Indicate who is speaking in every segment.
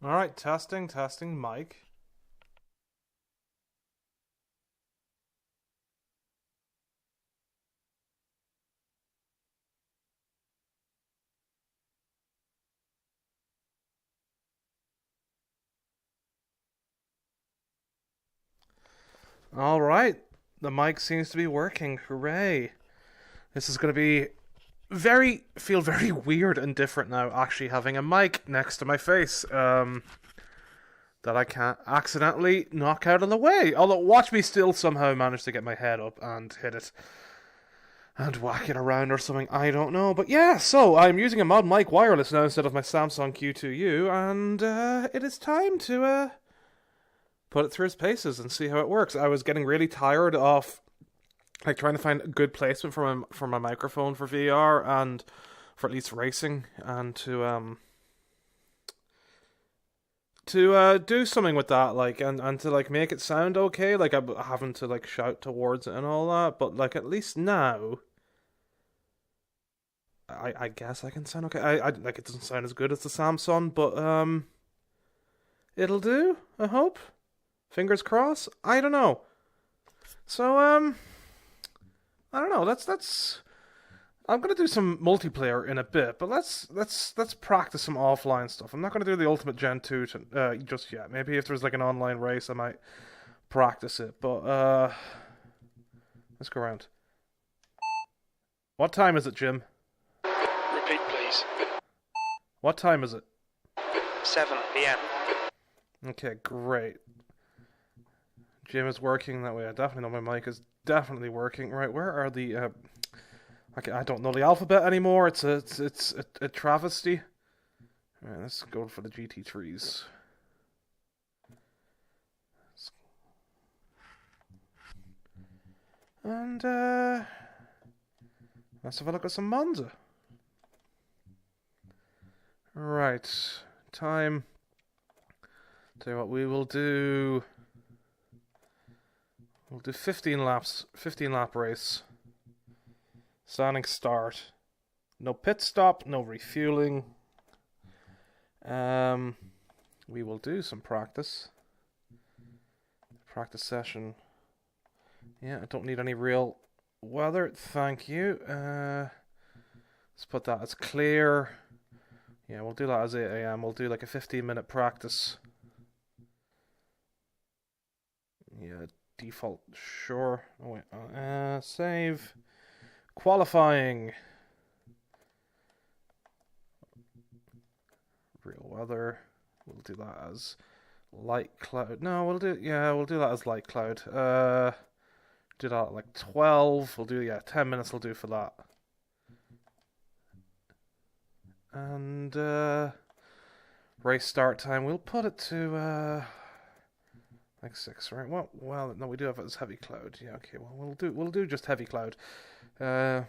Speaker 1: Alright, testing, mic. Alright, the mic seems to be working. Hooray. This is going to be feel very weird and different now, actually having a mic next to my face. That I can't accidentally knock out of the way. Although, watch me still somehow manage to get my head up and hit it and whack it around or something. I don't know. But yeah, so I'm using a ModMic wireless now instead of my Samsung Q2U, and it is time to put it through its paces and see how it works. I was getting really tired of like trying to find a good placement for my microphone for VR and for at least racing, and to do something with that, like, and to like make it sound okay, like I'm having to like shout towards it and all that, but like at least now I guess I can sound okay. I like, it doesn't sound as good as the Samsung, but it'll do, I hope. Fingers crossed. I don't know. So I don't know. That's I'm gonna do some multiplayer in a bit, but let's practice some offline stuff. I'm not gonna do the Ultimate Gen 2 just yet. Maybe if there's like an online race, I might practice it. But let's go around. What time is it, Jim?
Speaker 2: Repeat, please.
Speaker 1: What time is it?
Speaker 2: 7 p.m.
Speaker 1: Okay, great. Jim is working that way. I definitely know my mic is definitely working. Right, where are the I don't know the alphabet anymore. It's a travesty. Alright, let's go for the GT3s. And let's have a look at some Monza. Right, time. Tell you what, we will do. We'll do 15 laps, 15 lap race. Standing start. No pit stop, no refueling. We will do some practice. Practice session. Yeah, I don't need any real weather, thank you. Let's put that as clear. Yeah, we'll do that as 8 a.m. We'll do like a 15-minute practice. Yeah, default, sure. Oh wait, save. Qualifying. Real weather. We'll do that as light cloud. No, we'll do that as light cloud. Do that at like 12. We'll do 10 minutes will do for that. And race start time, we'll put it to like 6, right? Well, no, we do have it as heavy cloud. Yeah, okay. Well, we'll do just heavy cloud. We'll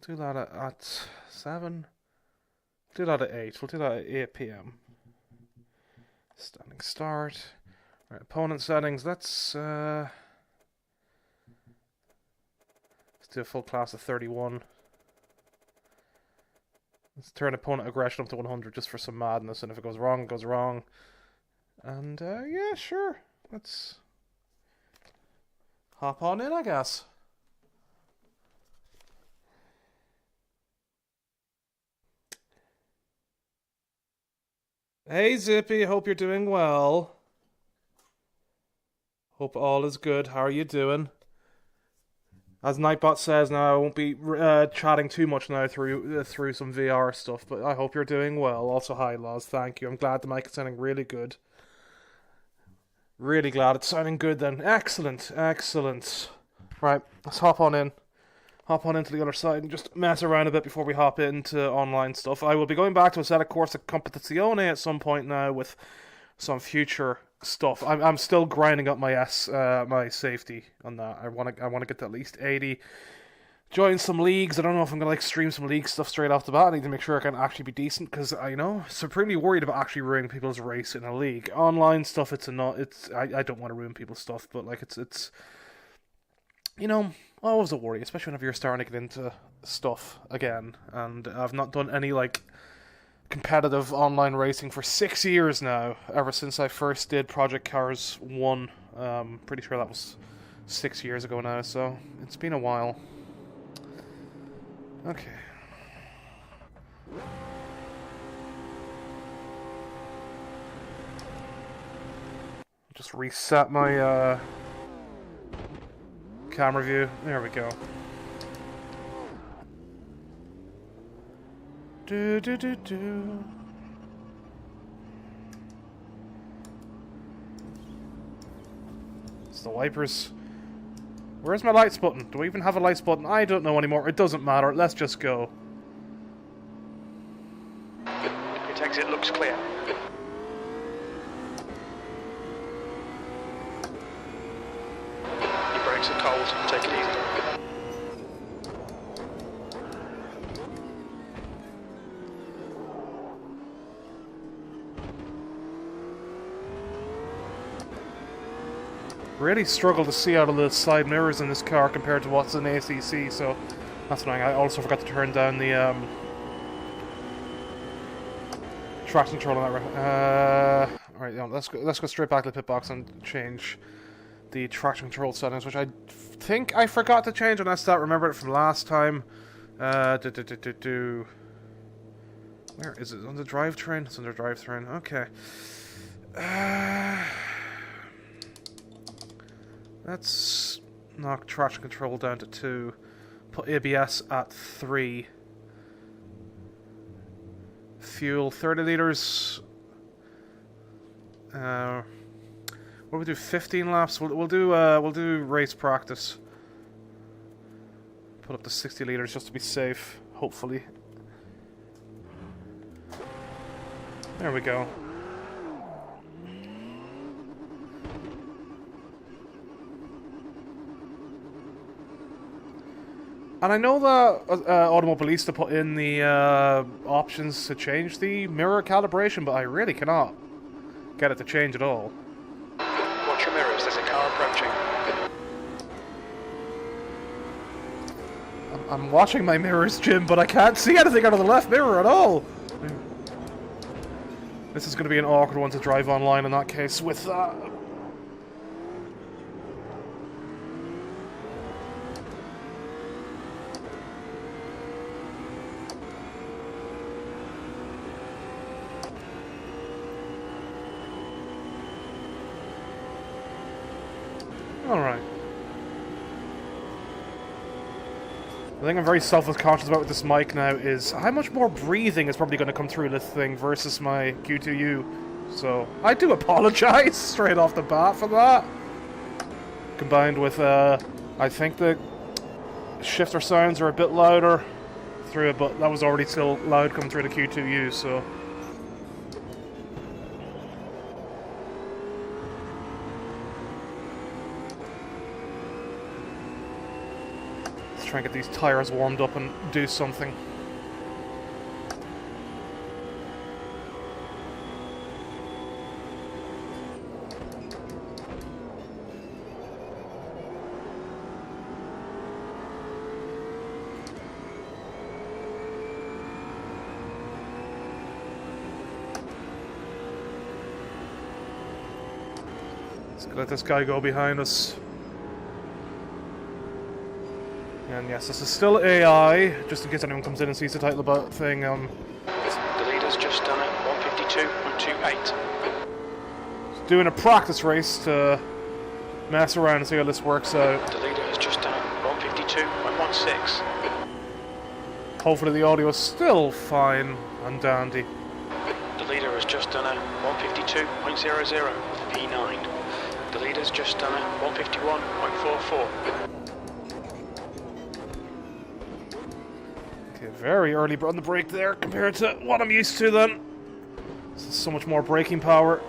Speaker 1: do that at 7. Do that at 8. We'll do that at 8 p.m. Standing start. Right, opponent settings. Let's do a full class of 31. Let's turn opponent aggression up to 100 just for some madness, and if it goes wrong, it goes wrong. And yeah, sure. Let's hop on in, I guess. Hey Zippy, hope you're doing well. Hope all is good. How are you doing? As Nightbot says, now I won't be chatting too much now through some VR stuff, but I hope you're doing well. Also, hi Laws, thank you. I'm glad the mic is sounding really good. Really glad it's sounding good then. Excellent, excellent. Right, let's hop on in. Hop on into the other side and just mess around a bit before we hop into online stuff. I will be going back to a set of Corsa Competizione at some point now with some future stuff. I'm still grinding up my safety on that. I want to get to at least 80. Join some leagues. I don't know if I'm gonna like stream some league stuff straight off the bat. I need to make sure I can actually be decent because I supremely worried about actually ruining people's race in a league. Online stuff, I don't want to ruin people's stuff, but like it's always a worry, especially whenever you're starting to get into stuff again. And I've not done any like competitive online racing for 6 years now, ever since I first did Project Cars 1. Pretty sure that was 6 years ago now, so it's been a while. Okay. Just reset my camera view. There we go. Do do do do. It's the wipers. Where's my lights button? Do we even have a lights button? I don't know anymore. It doesn't matter. Let's just go.
Speaker 2: Pit exit looks clear. Your brakes are cold. Take it easy.
Speaker 1: Really struggle to see out of the side mirrors in this car compared to what's in ACC, so that's annoying. I also forgot to turn down the traction control on that. Alright, yeah, let's go straight back to the pit box and change the traction control settings, which I think I forgot to change unless I remembered it from last time. Where is it? On the drivetrain? It's under drivetrain. Okay. Let's knock traction control down to 2. Put ABS at 3. Fuel 30 liters. What do we do? 15 laps. We'll do race practice. Put up to 60 liters just to be safe. Hopefully. There we go. And I know that Automobilista put in the options to change the mirror calibration, but I really cannot get it to change at all.
Speaker 2: Watch your mirrors, there's a car approaching.
Speaker 1: I'm watching my mirrors, Jim, but I can't see anything out of the left mirror at all! This is going to be an awkward one to drive online in that case with that. Alright. The thing I'm very self-conscious about with this mic now is how much more breathing is probably going to come through this thing versus my Q2U. So, I do apologize straight off the bat for that. Combined with, I think the shifter sounds are a bit louder through it, but that was already still loud coming through the Q2U, so... try and get these tires warmed up and do something. Let's let this guy go behind us. And yes, this is still AI, just in case anyone comes in and sees the title about thing.
Speaker 2: The leader's just done it, 152.28.
Speaker 1: Doing a practice race to mess around and see how this works out.
Speaker 2: The leader has just done it, 152.16.
Speaker 1: Hopefully the audio is still fine and dandy.
Speaker 2: The leader has just done it, 152.00 with P9. The leader's just done it, 151.44.
Speaker 1: Very early on the brake there compared to what I'm used to then. This is so much more braking power.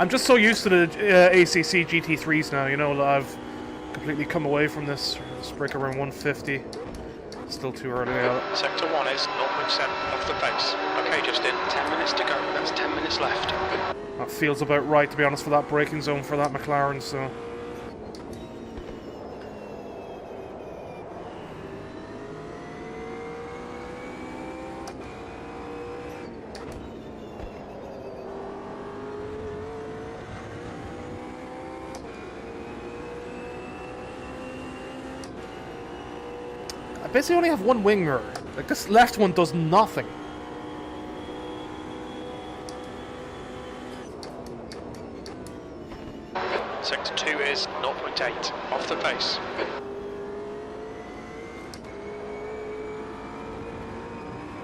Speaker 1: I'm just so used to the ACC GT3s now, you know, I've completely come away from this. Let's brake around 150. Still too early out.
Speaker 2: Sector 1 is 0.7 off the pace. Okay, Justin, 10 minutes to go. That's 10 minutes left.
Speaker 1: That feels about right, to be honest, for that braking zone for that McLaren, so... I basically only have one wing mirror. Like, this left one does nothing.
Speaker 2: Sector 2 is 0.8 off the pace.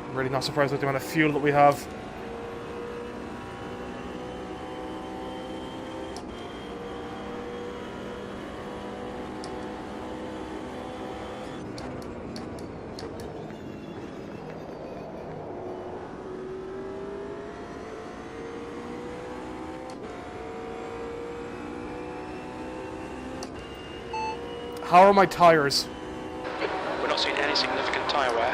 Speaker 1: I'm really not surprised with the amount of fuel that we have. How are my tires?
Speaker 2: We're not seeing any significant tyre wear.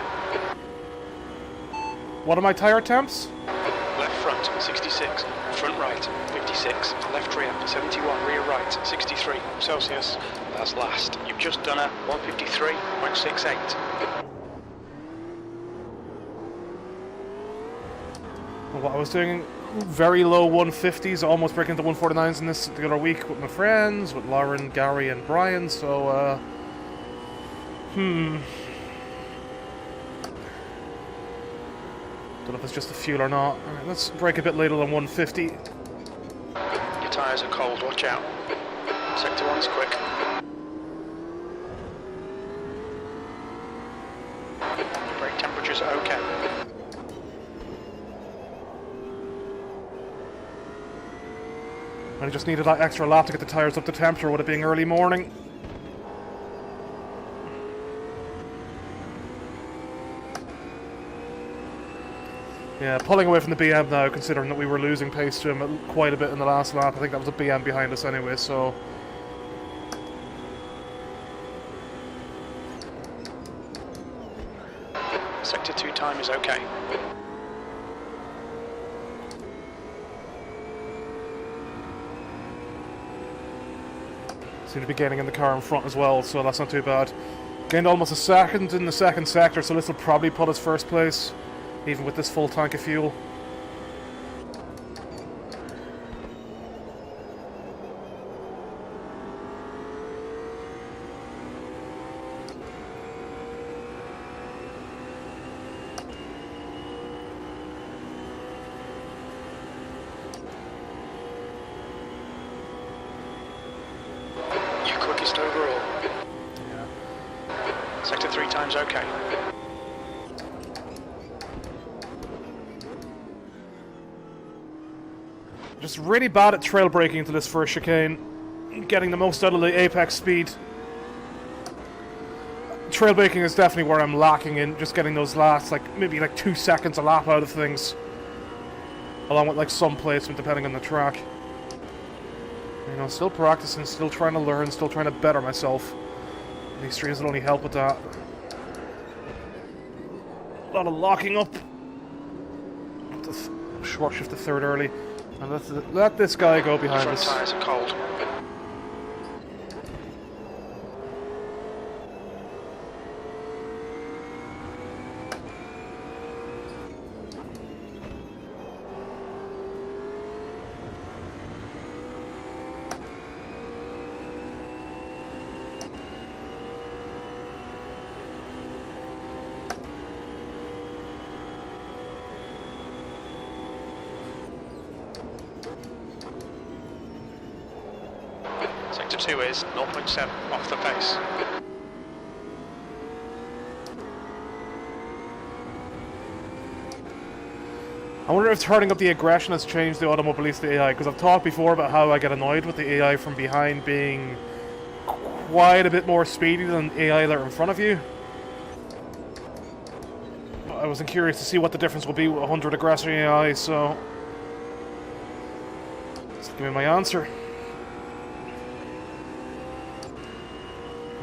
Speaker 1: What are my tire temps?
Speaker 2: Left front, 66. Front right, 56. Left rear, 71. Rear right, 63. Celsius. That's last. You've just done a 153.68.
Speaker 1: What I was doing, very low 150s, almost breaking into 149s in this the other week with my friends, with Lauren, Gary, and Brian. So, Don't know if it's just the fuel or not. Alright, let's break a bit later than 150.
Speaker 2: Your tyres are cold, watch out. Sector 1's quick. Your brake temperatures are okay.
Speaker 1: I just needed that extra lap to get the tyres up to temperature with it being early morning. Yeah, pulling away from the BM now, considering that we were losing pace to him quite a bit in the last lap. I think that was a BM behind us anyway, so...
Speaker 2: Sector 2 time is okay.
Speaker 1: Seem to be gaining in the car in front as well, so that's not too bad. Gained almost a second in the second sector, so this will probably put us first place, even with this full tank of fuel.
Speaker 2: You're quickest overall.
Speaker 1: Yeah.
Speaker 2: Sector 3 time's okay.
Speaker 1: Just really bad at trail braking into this first chicane, getting the most out of the apex speed. Trail braking is definitely where I'm lacking in, just getting those last, maybe 2 seconds a lap out of things. Along with some placement depending on the track. You know, still practicing, still trying to learn, still trying to better myself. These streams will only help with that. A lot of locking up. Short shift to third early. And let this guy go behind
Speaker 2: Front
Speaker 1: us.
Speaker 2: tyres are cold. Sector 2 is 0.7 off the pace.
Speaker 1: I wonder if turning up the aggression has changed the Automobilista AI, because I've talked before about how I get annoyed with the AI from behind being quite a bit more speedy than AI that are in front of you. I was curious to see what the difference will be with 100 aggressor AI, so... Just give me my answer.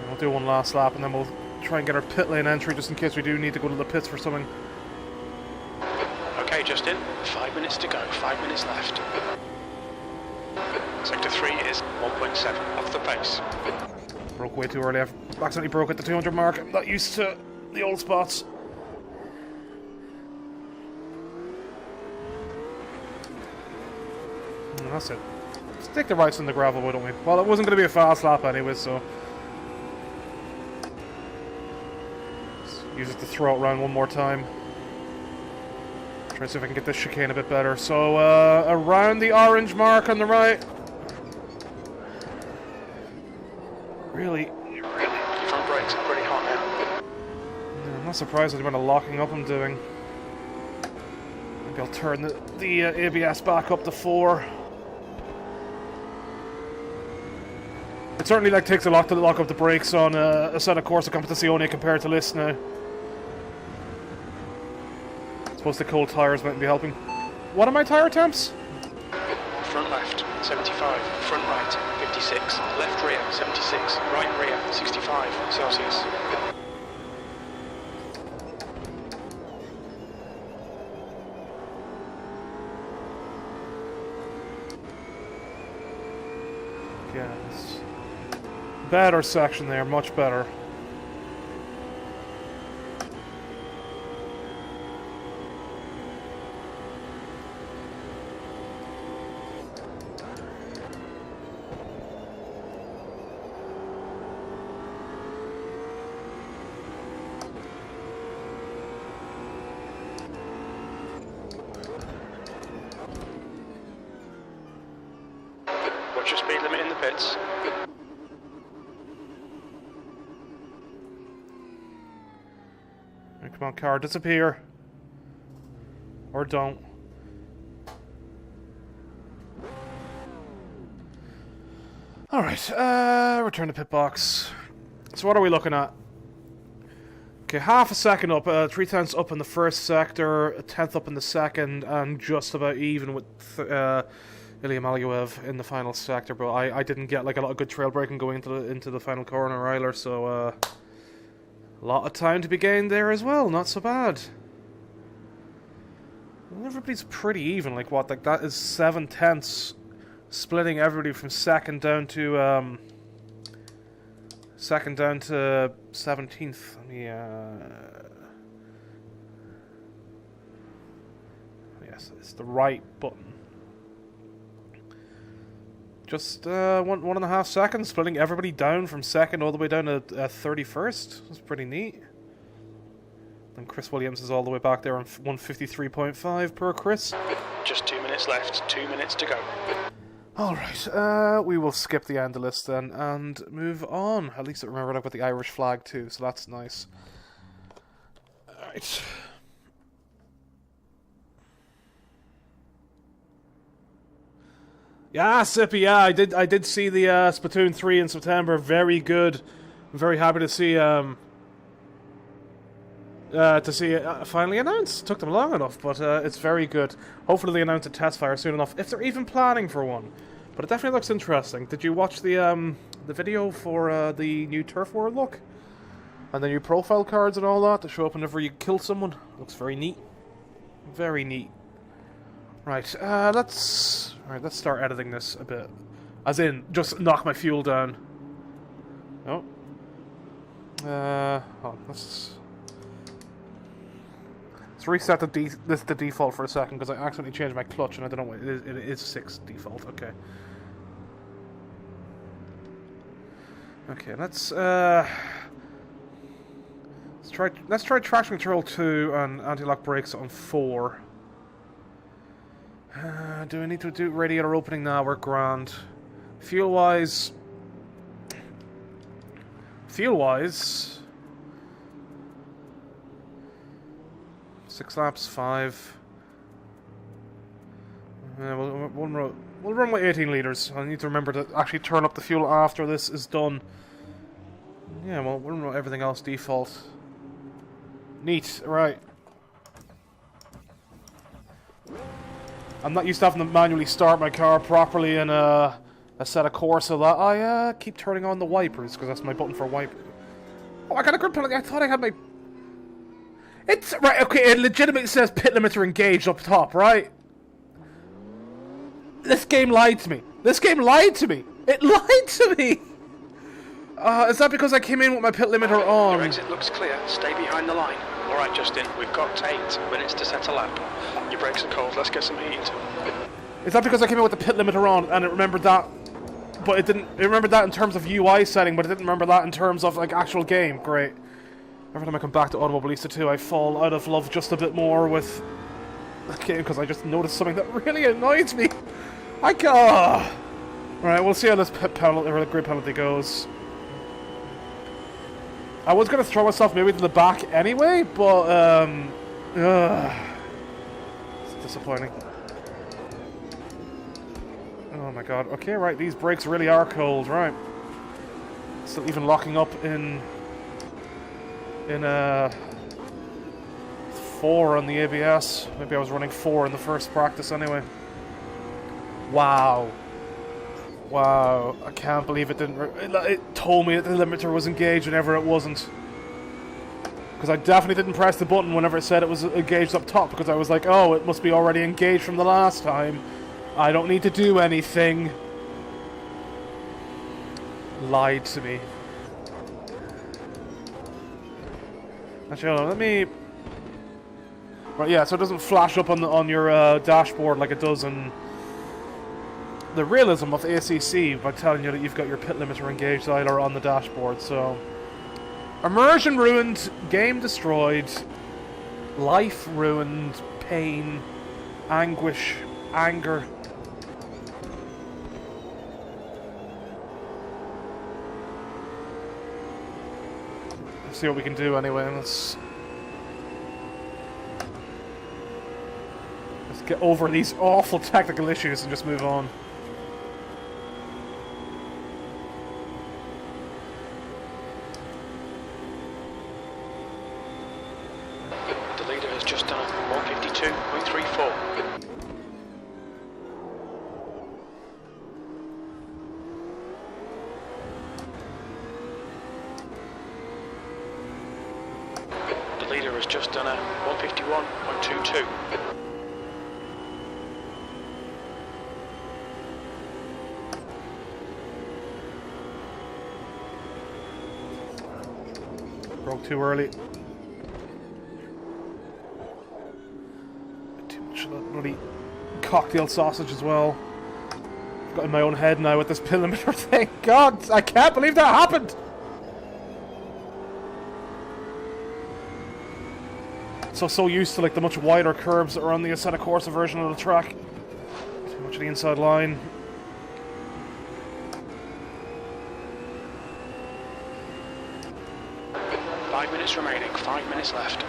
Speaker 1: We'll do one last lap and then we'll try and get our pit lane entry just in case we do need to go to the pits for something.
Speaker 2: Okay, Justin, 5 minutes to go, 5 minutes left. Sector 3 is 1.7 off the pace.
Speaker 1: Broke way too early. I've accidentally broke at the 200 mark. I'm not used to the old spots. And that's it. Stick the rights in the gravel, why don't we? Well, it wasn't going to be a fast lap anyway, so... Let's use it to throw it around one more time. Try to see if I can get this chicane a bit better. So, around the orange mark on the right. Really?
Speaker 2: Your front brakes are pretty hot now.
Speaker 1: Yeah, I'm not surprised at the amount of locking up I'm doing. Maybe I'll turn the ABS back up to 4. It certainly takes a lot to lock up the brakes on a set of Corsa Competizione compared to this now. I suppose the cold tyres might be helping. What are my tyre temps?
Speaker 2: Front left, 75. Front right, 56. Left rear, 76. Right rear, 65 Celsius.
Speaker 1: Yes. Better section there, much better.
Speaker 2: What's your speed limit in the pits?
Speaker 1: Come on, car, disappear. Or don't. Alright, return to pit box. So what are we looking at? Okay, half a second up, 3/10 up in the first sector, a tenth up in the second, and just about even with Ilya Malyaev in the final sector, but I didn't get like a lot of good trail braking going into the final corner either, so a lot of time to be gained there as well, not so bad. Well, everybody's pretty even, like what, like that is 7/10, splitting everybody from second down to 17th. Let me yes, it's the right button. Just 1.5 seconds, splitting everybody down from second all the way down to 31st. That's pretty neat. And Chris Williams is all the way back there on 153.5 per Chris.
Speaker 2: Just 2 minutes left, 2 minutes to go.
Speaker 1: Alright, we will skip the end of the list then and move on. At least I remembered I've got the Irish flag too, so that's nice. Alright. Yeah, Sippy, yeah, I did see the Splatoon 3 in September. Very good. I'm very happy to see it finally announced. Took them long enough, but it's very good. Hopefully they announce a test fire soon enough, if they're even planning for one. But it definitely looks interesting. Did you watch the video for the new Turf War look? And the new profile cards and all that to show up whenever you kill someone? Looks very neat. Very neat. Right, let's start editing this a bit. As in, just knock my fuel down. Oh. Let's reset this to default for a second, because I accidentally changed my clutch and I don't know what it is 6 default, okay. Okay, let's try traction control 2 and anti-lock brakes on 4. Do I need to do radiator opening now? We're grand. Fuel-wise... 6 laps, 5. We'll run with 18 litres. I need to remember to actually turn up the fuel after this is done. Yeah, well, we'll run with everything else default. Neat, right. I'm not used to having to manually start my car properly in a set of Corsa that I keep turning on the wipers, because that's my button for wiper. Oh, I got a grid penalty. I thought I had my... It's... Right, okay, it legitimately says pit limiter engaged up top, right? This game lied to me. This game lied to me. It lied to me! Is that because I came in with my pit limiter on?
Speaker 2: Your exit looks clear. Stay behind the line. Alright, Justin, we've got 8 minutes to set a lap. Your brakes are cold. Let's get some heat.
Speaker 1: Is that because I came in with the pit limiter on and it remembered that... But it didn't... It remembered that in terms of UI setting, but it didn't remember that in terms of, like, actual game. Great. Every time I come back to Automobilista 2, I fall out of love just a bit more with the game, because I just noticed something that really annoys me. I can't... Alright, we'll see how this pit penalty, or the grid penalty goes. I was going to throw myself maybe to the back anyway, but, it's disappointing. Oh my god. Okay, right, these brakes really are cold, right. Still even locking up in 4 on the ABS. Maybe I was running 4 in the first practice anyway. Wow. Wow, I can't believe it didn't... It told me that the limiter was engaged whenever it wasn't. Because I definitely didn't press the button whenever it said it was engaged up top, because I was like, oh, it must be already engaged from the last time. I don't need to do anything. Lied to me. Actually, hold on, let me... Right, yeah, so it doesn't flash up on your dashboard like it does in... the realism of ACC by telling you that you've got your pit limiter engaged either on the dashboard, so... Immersion ruined, game destroyed, life ruined, pain, anguish, anger. Let's see what we can do anyway, let's get over these awful technical issues and just move on.
Speaker 2: Just done 152.34. The leader has just done a 151.22.
Speaker 1: Broke too early. Bloody cocktail sausage as well. I've got in my own head now with this pit limiter thing. God, I can't believe that happened! So used to like the much wider curbs that are on the Assetto Corsa version of the track. Too much of the inside line.
Speaker 2: Five minutes remaining, 5 minutes left.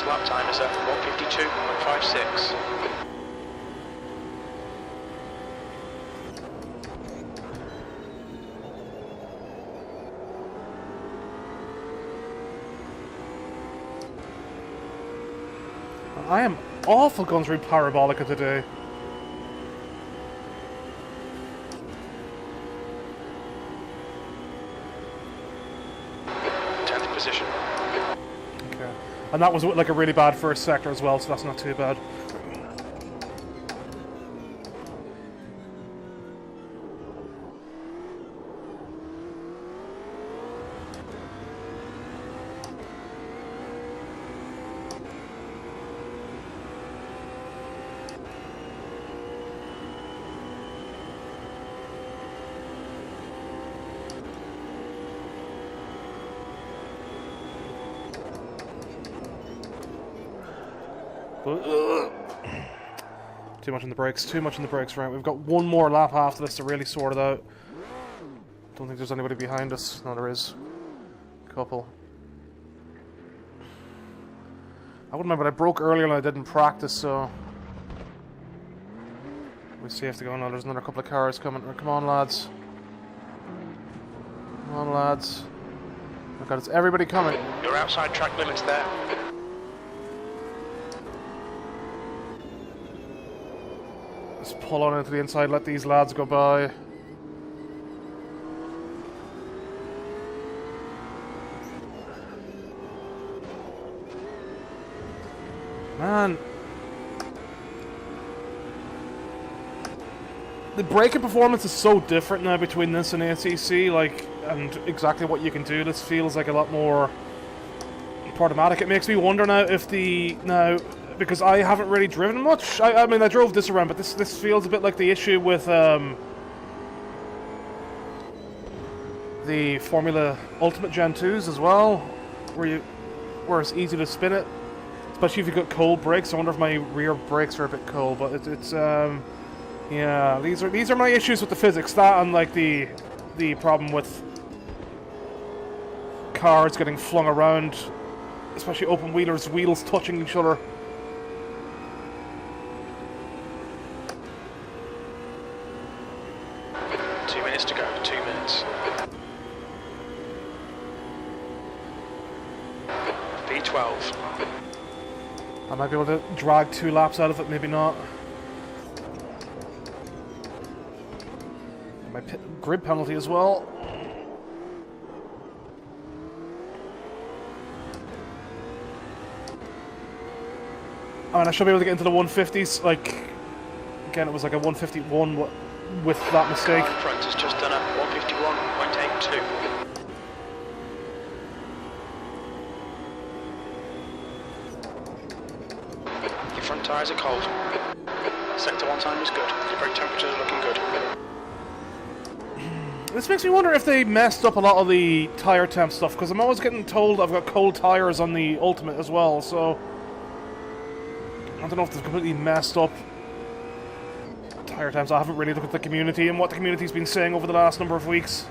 Speaker 2: Lap time is at 152.56.
Speaker 1: I am awful going through Parabolica today.
Speaker 2: Position.
Speaker 1: Okay. And that was like a really bad first sector as well, so that's not too bad. Too much on the brakes, too much on the brakes, right? We've got one more lap after this to really sort it out. Don't think there's anybody behind us. No, there is. Couple. I wouldn't mind, but I broke earlier and I didn't practice, so... We see if they go on. There's another couple of cars coming. Come on, lads. Come on, lads. Oh god, it's everybody coming.
Speaker 2: You're outside track limits there.
Speaker 1: Just pull on into the inside, let these lads go by. Man. The braking performance is so different now between this and HTC, like, and exactly what you can do. This feels like a lot more automatic. It makes me wonder now if because I haven't really driven much. I mean, I drove this around, but this feels a bit like the issue with the Formula Ultimate Gen 2s as well, where it's easy to spin it, especially if you've got cold brakes. I wonder if my rear brakes are a bit cold, but it's yeah, these are my issues with the physics. That and like the problem with cars getting flung around, especially open wheelers, wheels touching each other.
Speaker 2: To go, 2 minutes. V12.
Speaker 1: I might be able to drag 2 laps out of it, maybe not. My grid penalty as well. I mean, I should be able to get into the 150s. Like, again, it was like a 151 with that mistake.
Speaker 2: Car in front has just done a 151.82. Your front tyres are cold. Sector 1 time is good. Your brake temperatures are looking good.
Speaker 1: This makes me wonder if they messed up a lot of the tyre temp stuff, because I'm always getting told I've got cold tyres on the Ultimate as well, so I don't know if they've completely messed up tyre temps. I haven't really looked at the community and what the community's been saying over the last number of weeks.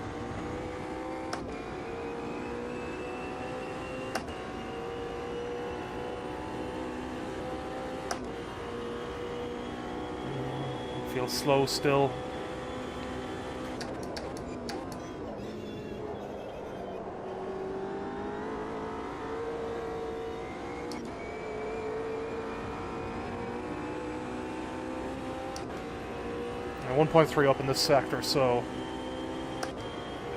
Speaker 1: Feels slow still. And 1.3 up in this sector, so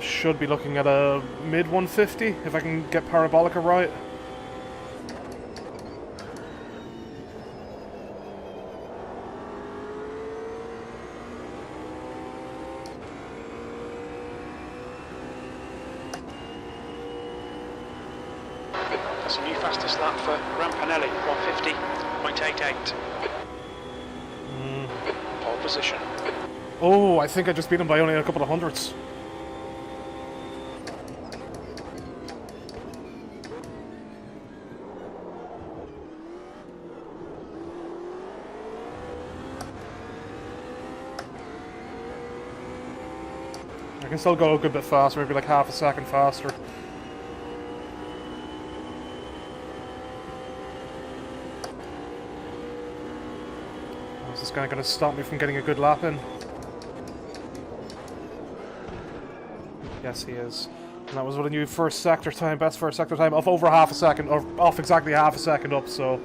Speaker 1: should be looking at a mid 150 if I can get Parabolica right.
Speaker 2: That's a new fastest lap for Rampanelli, 150.88. Pole position.
Speaker 1: Oh, I think I just beat him by only a couple of hundredths. I can still go a good bit faster, maybe like half a second faster. Is this guy going to stop me from getting a good lap in? Yes, he is. And that was what a new first sector time, best first sector time, off over half a second, or off exactly half a second up, so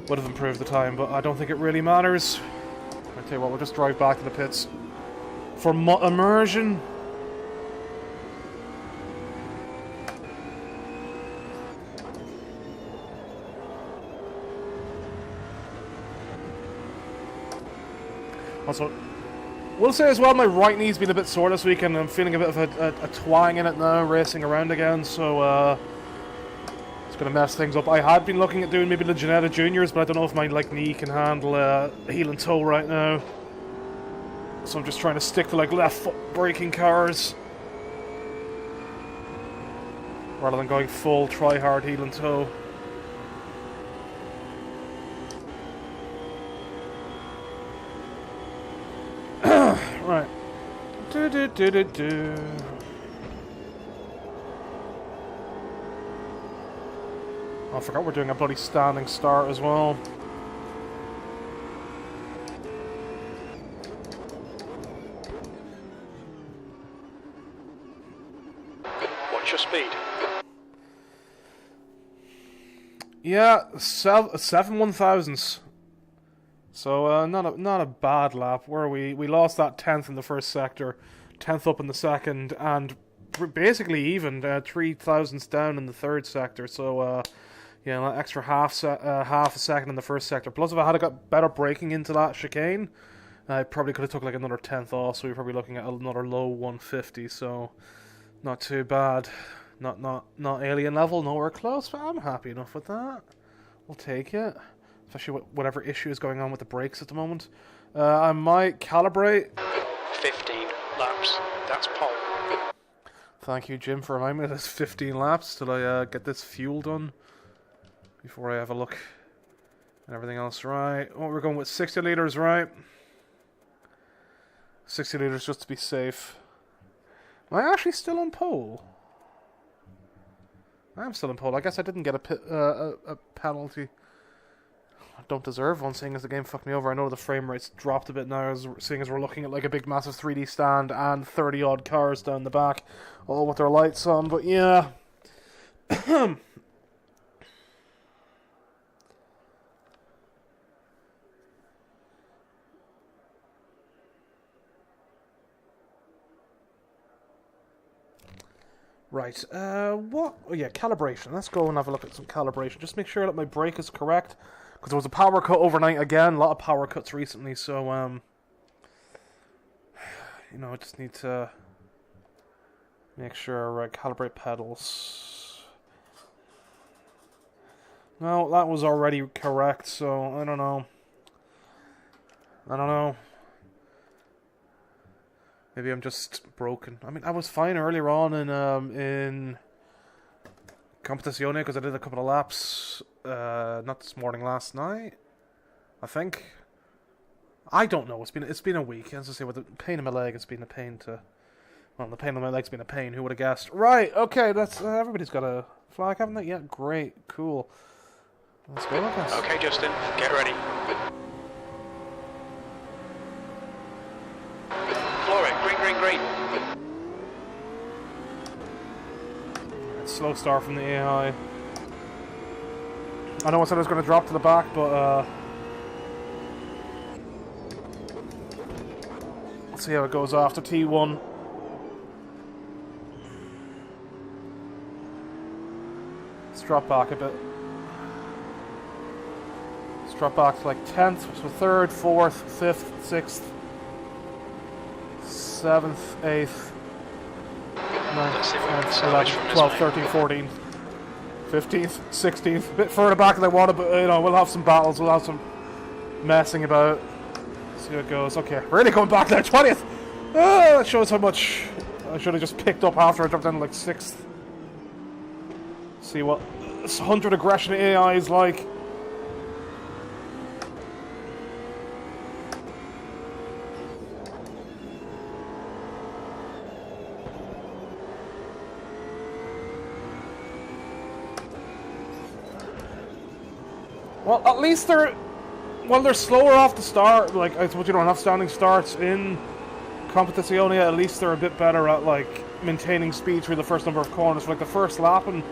Speaker 1: would have improved the time, but I don't think it really matters. I tell you what, we'll just drive back to the pits for immersion. Also, we'll say as well, my right knee's been a bit sore this week, and I'm feeling a bit of a twang in it now, racing around again, so it's going to mess things up. I had been looking at doing maybe the Janetta Juniors, but I don't know if my knee can handle heel and toe right now. So I'm just trying to stick to like left foot braking cars, rather than going full try-hard heel and toe. Right. Oh, I forgot we're doing a bloody standing start as well.
Speaker 2: What's your speed?
Speaker 1: Yeah, 7/1000s. So not a bad lap. Where we lost that 10th in the first sector, 10th up in the second, and basically even 3 thousandths down in the third sector. So yeah, that extra half a second in the first sector. Plus, if I had got better braking into that chicane, I probably could have took like another 10th off. So we're probably looking at another low 150. So not too bad. Not alien level, nowhere close, but I'm happy enough with that. We'll take it. Especially with whatever issue is going on with the brakes at the moment. I might calibrate.
Speaker 2: 15 laps. That's pole.
Speaker 1: Thank you, Jim, for reminding me there's 15 laps till I get this fuel done. Before I have a look. And everything else right. Oh, we're going with 60 litres, right? 60 litres just to be safe. Am I actually still on pole? I am still on pole. I guess I didn't get a penalty. I don't deserve one, seeing as the game fucked me over. I know the frame rate's dropped a bit now, seeing as we're looking at like a big massive 3D stand and 30 odd cars down the back, all with their lights on, but yeah. Right, what? Oh yeah, calibration. Let's go and have a look at some calibration. Just make sure that my brake is correct. Because there was a power cut overnight again. A lot of power cuts recently, so, you know, I just need to make sure I calibrate pedals. No, that was already correct, so I don't know. Maybe I'm just broken. I mean, I was fine earlier on in Competizione because I did a couple of laps. Not this morning, last night. I think. I don't know. It's been a week. As I say, with the pain in my leg, it's been a pain to. Well, the pain in my leg's been a pain. Who would have guessed? Right. Okay. That's everybody's got a flag, haven't they? Yeah. Great. Cool. Let's go, I guess.
Speaker 2: Okay, Justin. Get ready. Green.
Speaker 1: Slow start from the AI. I know I said I was going to drop to the back, but let's see how it goes after T1. Let's drop back a bit. Let's drop back to like 10th, so 3rd, 4th, 5th, 6th. 7th, 8th, 9th, 10th, 11th, 12th, 13th, 14th, 15th, 16th. A bit further back than I wanted, but you know, we'll have some battles, we'll have some messing about. See how it goes. Okay, really coming back there, 20th! That shows how much I should have just picked up after I dropped down to like 6th. See what this 100 aggression AI is like. Well, at least they're slower off the start. Like, I suppose you don't have standing starts in Competizione. At least they're a bit better at, like, maintaining speed through the first number of corners. For, like, the first lap in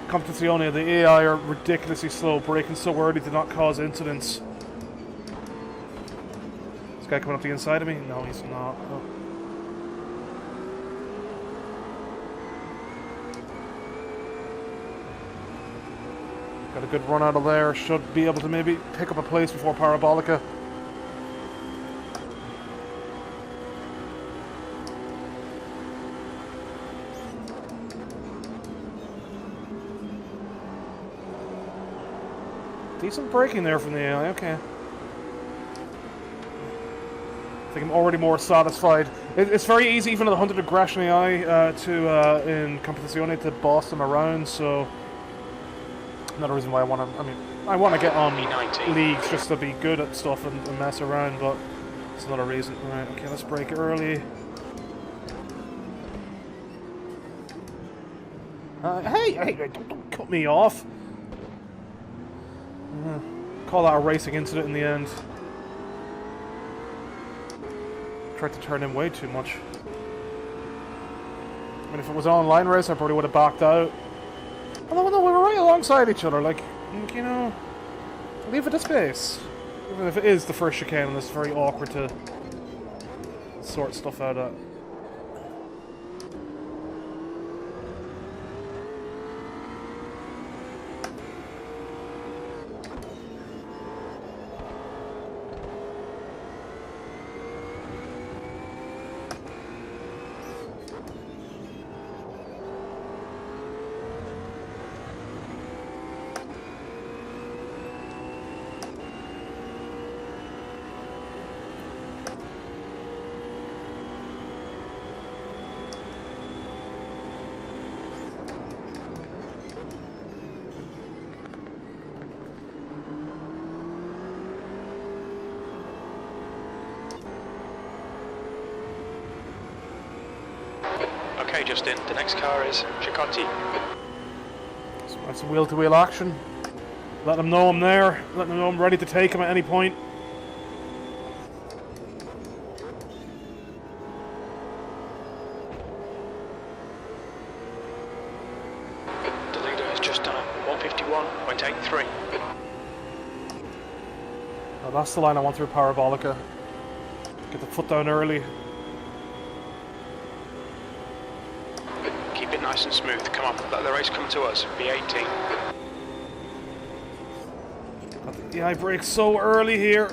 Speaker 1: Competizione, the AI are ridiculously slow, braking so early to not cause incidents. This guy coming up the inside of me? No, he's not. Oh. Got a good run out of there. Should be able to maybe pick up a place before Parabolica. Decent braking there from the AI, okay. I think I'm already more satisfied. It's very easy, even at the 100 aggression AI, in Competizione to boss them around, so... Another reason why I want to, I want to get on leagues just to be good at stuff and mess around, but it's another reason. Alright, okay, let's brake early. Hey, don't cut me off. Call that a racing incident in the end. Tried to turn him way too much. I mean, if it was an online race, I probably would have backed out. Although, no, we were right alongside each other. Like, you know, leave it to space. Even if it is the first chicane, and it's very awkward to sort stuff out at.
Speaker 2: Okay, Justin, the next car is Chicotti.
Speaker 1: So that's wheel-to-wheel action. Let them know I'm there. Let them know I'm ready to take him at any point.
Speaker 2: The leader has just done a 151.83.
Speaker 1: Oh, that's the line I want through Parabolica. Get the foot down early.
Speaker 2: Keep it nice and smooth. Come on, let the race come to us. B18.
Speaker 1: Got the EI brake so early here.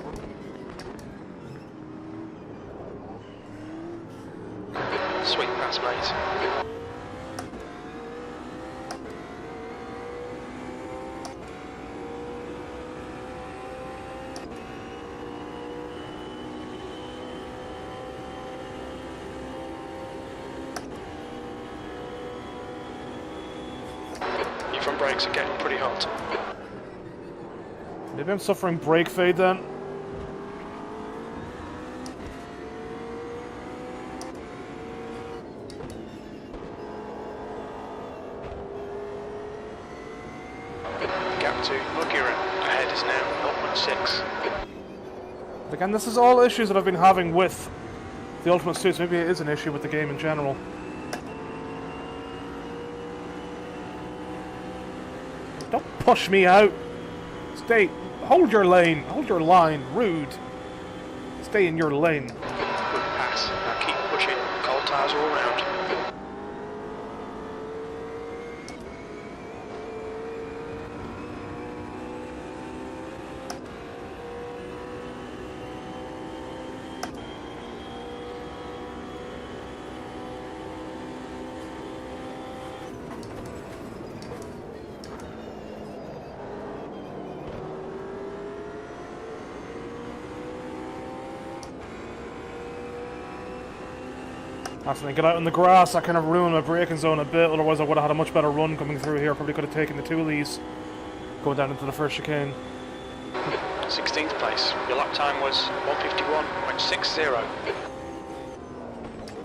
Speaker 2: Sweet pass, mate. Your front brakes are getting pretty hot.
Speaker 1: Maybe I'm suffering brake fade then.
Speaker 2: Gap to Mugura. Ahead is now 0.6.
Speaker 1: Again, this is all issues that I've been having with the Ultimate Suits. Maybe it is an issue with the game in general. Don't push me out. Stay. Hold your lane. Hold your line. Rude. Stay in your lane.
Speaker 2: Good pass. Now keep pushing. Cold tyres all around.
Speaker 1: That's when I get out in the grass, I kind of ruined my braking zone a bit, otherwise I would have had a much better run coming through here. Probably could have taken the two of these going down into the first chicane.
Speaker 2: 16th place. Your lap time was 151.60.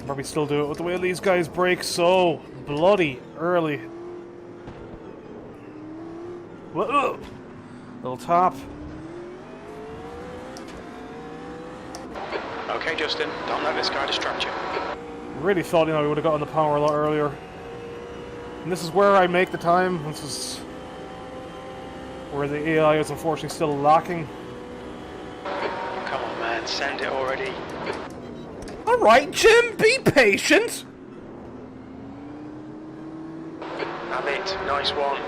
Speaker 1: Probably still do it with the way these guys brake so bloody early. Whoa. Little tap.
Speaker 2: Okay, Justin, don't let this guy distract you.
Speaker 1: Really thought, you know, we would have gotten the power a lot earlier. And this is where I make the time. This is where the AI is unfortunately still lacking.
Speaker 2: Come on, man, send it already.
Speaker 1: Alright, Jim, be patient!
Speaker 2: Have it, nice one.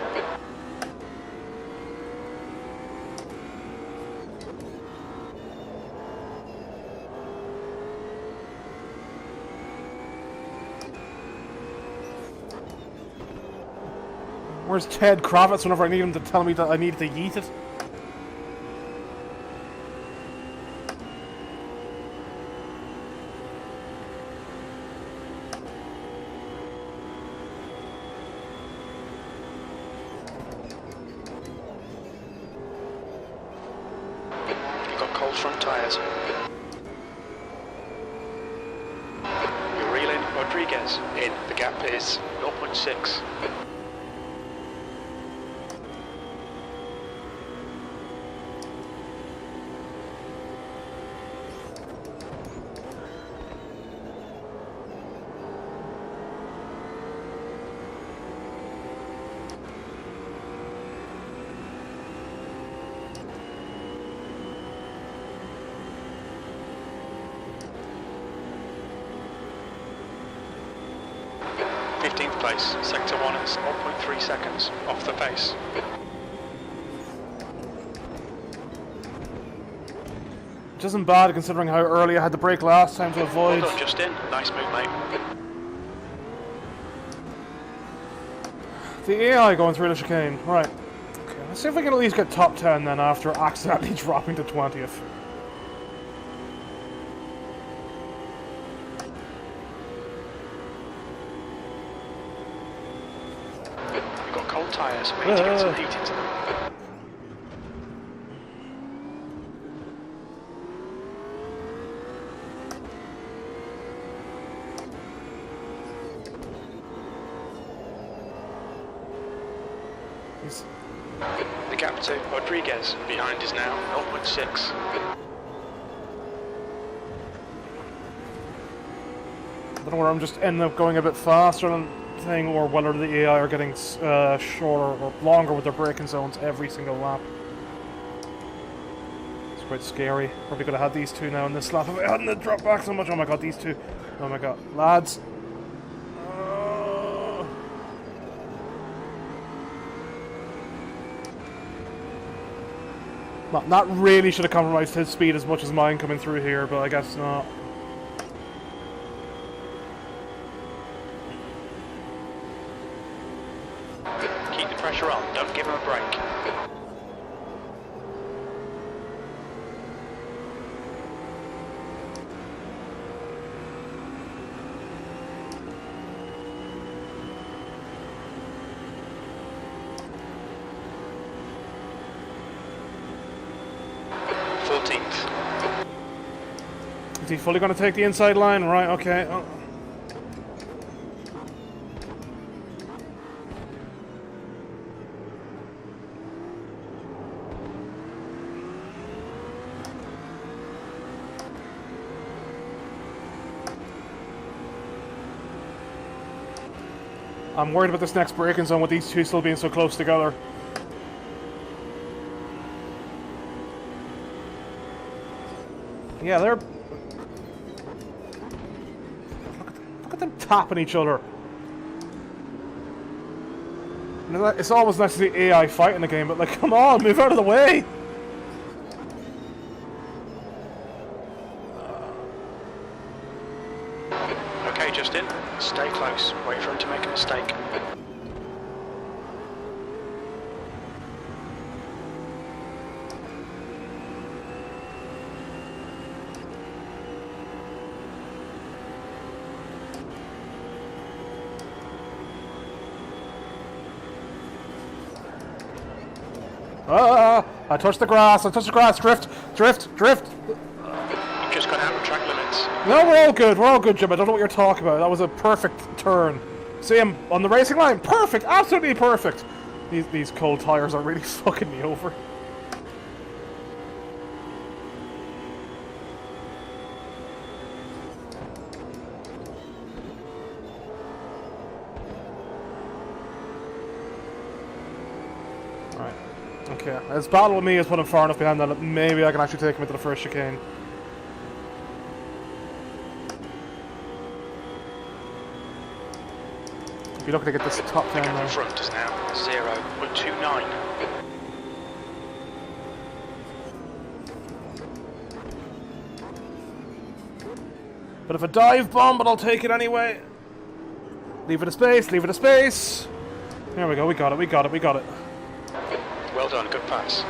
Speaker 1: Where's Ted Kravitz whenever I need him to tell me that I need to yeet it?
Speaker 2: You've got cold front tyres. You're reeling Rodriguez in. The gap is 0.6. 15th place. Sector 1 is 0.3 seconds off the pace.
Speaker 1: Which isn't bad considering how early I had to brake last time to avoid.
Speaker 2: Well done, Justin. Nice move, mate.
Speaker 1: The AI going through the chicane. Right. Okay, let's see if we can at least get top 10 then after accidentally dropping to 20th.
Speaker 2: We've got cold tyres. We need to get some heat into them. The gap to Rodriguez behind is now 0.6.
Speaker 1: I don't know whether I'm just ending up going a bit faster than thing, or whether the AI are getting shorter or longer with their braking zones every single lap. It's quite scary. Probably could have had these two now in this lap if I hadn't dropped back so much. Oh my god, these two. Oh my god. Lads. Not really should have compromised his speed as much as mine coming through here, but I guess not.
Speaker 2: Keep the pressure on, don't give him a break.
Speaker 1: Is he fully going to take the inside line? Right, okay. Oh. I'm worried about this next braking zone with these two still being so close together. Yeah, they're... Look at them tapping each other. It's always nice to see AI fight in the game, but like, come on, move out of the way!
Speaker 2: Okay, Justin, stay close. Wait for him to make a mistake.
Speaker 1: I touched the grass, drift, drift, drift!
Speaker 2: You've just gone out of track limits.
Speaker 1: No, we're all good, Jim, I don't know what you're talking about. That was a perfect turn. See him on the racing line, perfect, absolutely perfect! These cold tires are really fucking me over. Okay, his battle with me has put him far enough behind that maybe I can actually take him into the first chicane. If you're looking to get this top 10 now.
Speaker 2: The front is now 0.29.
Speaker 1: Bit of a dive bomb, but I'll take it anyway. Leave it a space, leave it a space. There we go, we got it, we got it, we got it.
Speaker 2: Well done, good pass.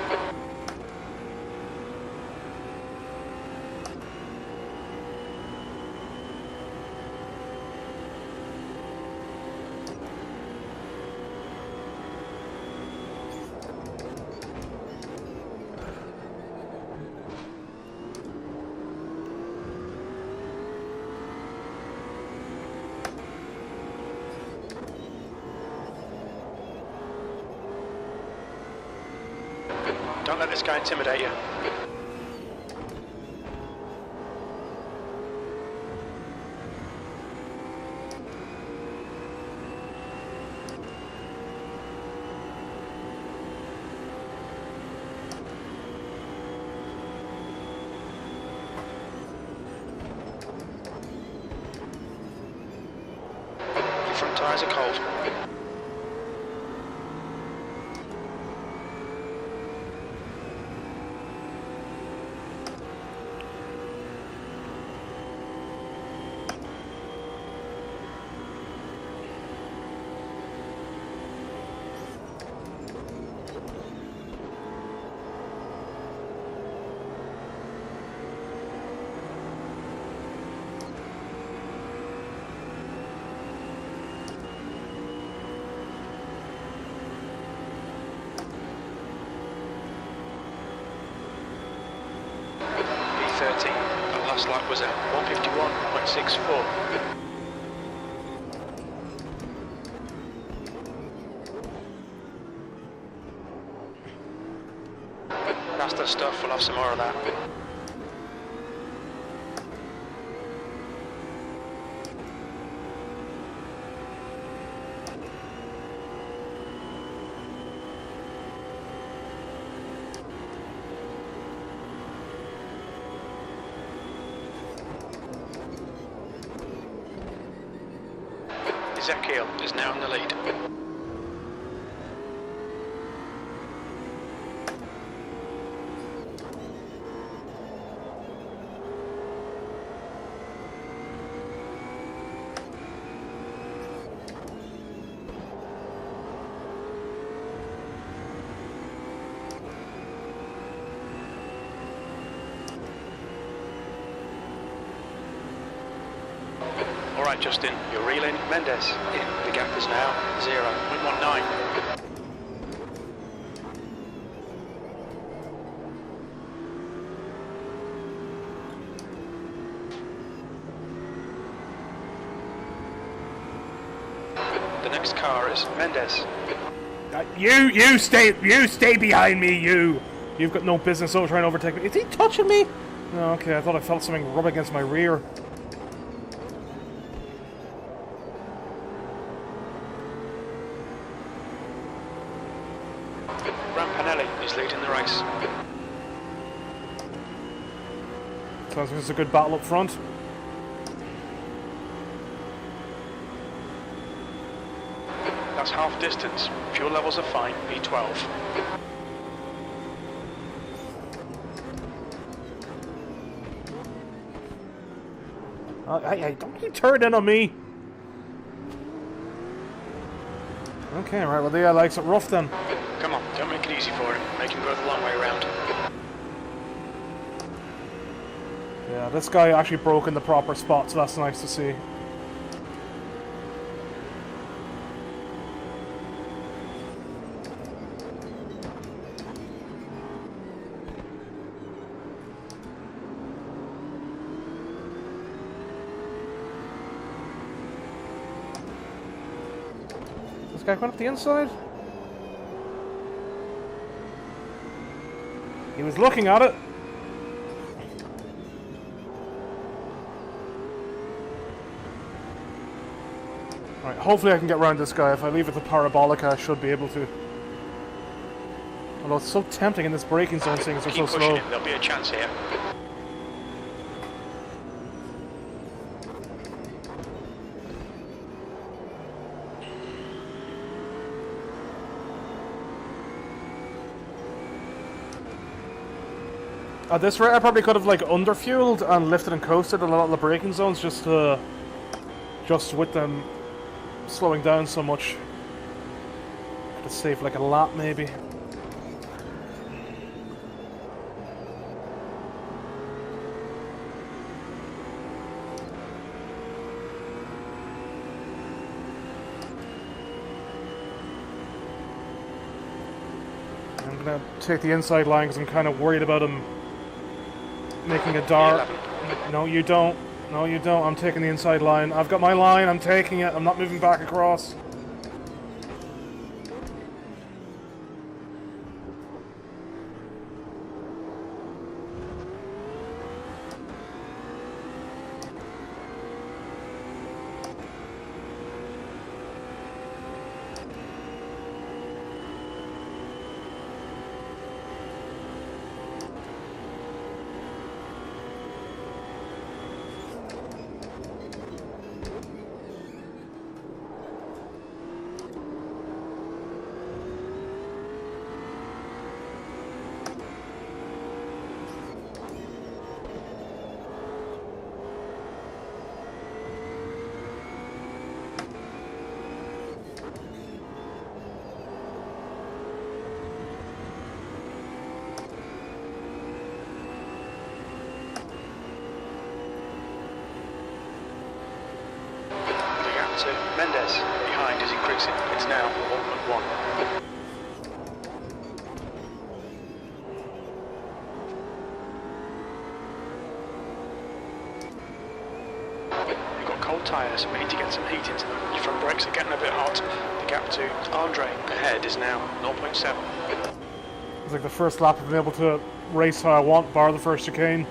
Speaker 2: Don't let this guy intimidate you. Your front Front tyres are cold. That last lap was at 151.64. That's the stuff, we'll have some more of that. Ezekiel is now in the lead. Alright Justin, you're reeling. Mendes in. The gap is now 0.19. The next car is Mendes.
Speaker 1: You stay behind me, you! You've got no business trying to overtake me. Is he touching me? No, okay, I thought I felt something rub against my rear.
Speaker 2: Is leading the race.
Speaker 1: Sounds like it's a good battle up front.
Speaker 2: That's half distance. Fuel levels are fine. P12.
Speaker 1: Hey, don't keep turning on me! Okay, right, well the guy likes it rough then.
Speaker 2: Come on, don't make it easy for him. Make him go the long way around.
Speaker 1: Yeah, this guy actually broke in the proper spot, so that's nice to see. This guy went up the inside? He was looking at it. Alright, hopefully I can get around this guy. If I leave it to Parabolica, I should be able to. Although it's so tempting in this braking zone, seeing as they're so slow.
Speaker 2: There'll be a chance here.
Speaker 1: At this rate, I probably could have like underfueled and lifted and coasted a lot of the braking zones just with them slowing down so much. Could have saved like a lap maybe. I'm gonna take the inside line because I'm kind of worried about him making a dart. No, you don't. No, you don't. I'm taking the inside line. I've got my line. I'm taking it. I'm not moving back across.
Speaker 2: Mendes, behind is increasing. It's now 1.1. You've got cold tyres, we need to get some heat into them. Your front brakes are getting a bit hot. The gap to Andre ahead is now 0.7.
Speaker 1: It's like the first lap I've been able to race how I want, bar the first chicane.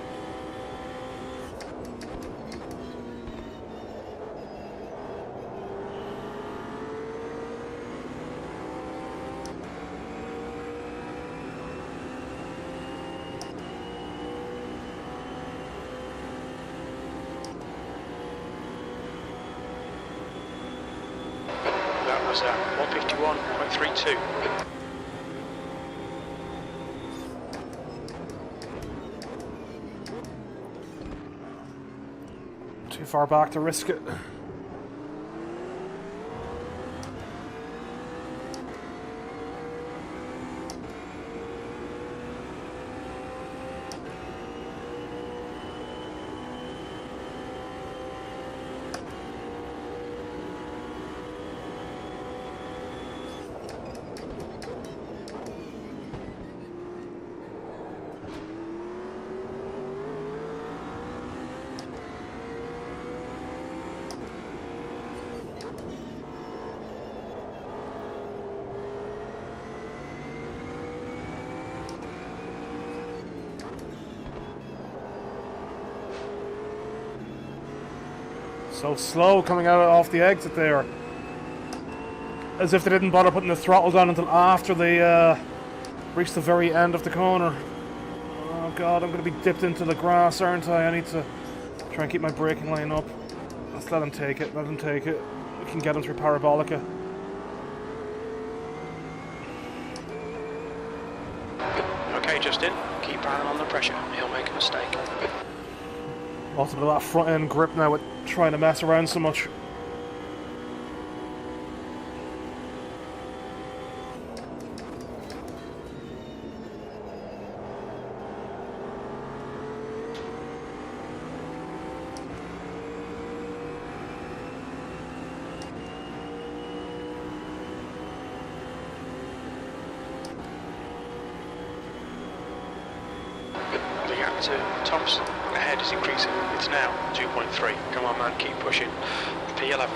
Speaker 2: That was 151.32.
Speaker 1: Too far back to risk it. So slow coming out off the exit there. As if they didn't bother putting the throttle down until after they reached the very end of the corner. Oh god, I'm going to be dipped into the grass, aren't I? I need to try and keep my braking line up. Let's let him take it, let him take it. We can get him through Parabolica.
Speaker 2: Okay, Justin, keep your eye on the pressure. He'll make a mistake.
Speaker 1: Lost a bit of that front end grip now with trying to mess around so much.
Speaker 2: The gap to Thompson ahead is increasing. It's now 2.3. Come on, man, keep pushing. P11.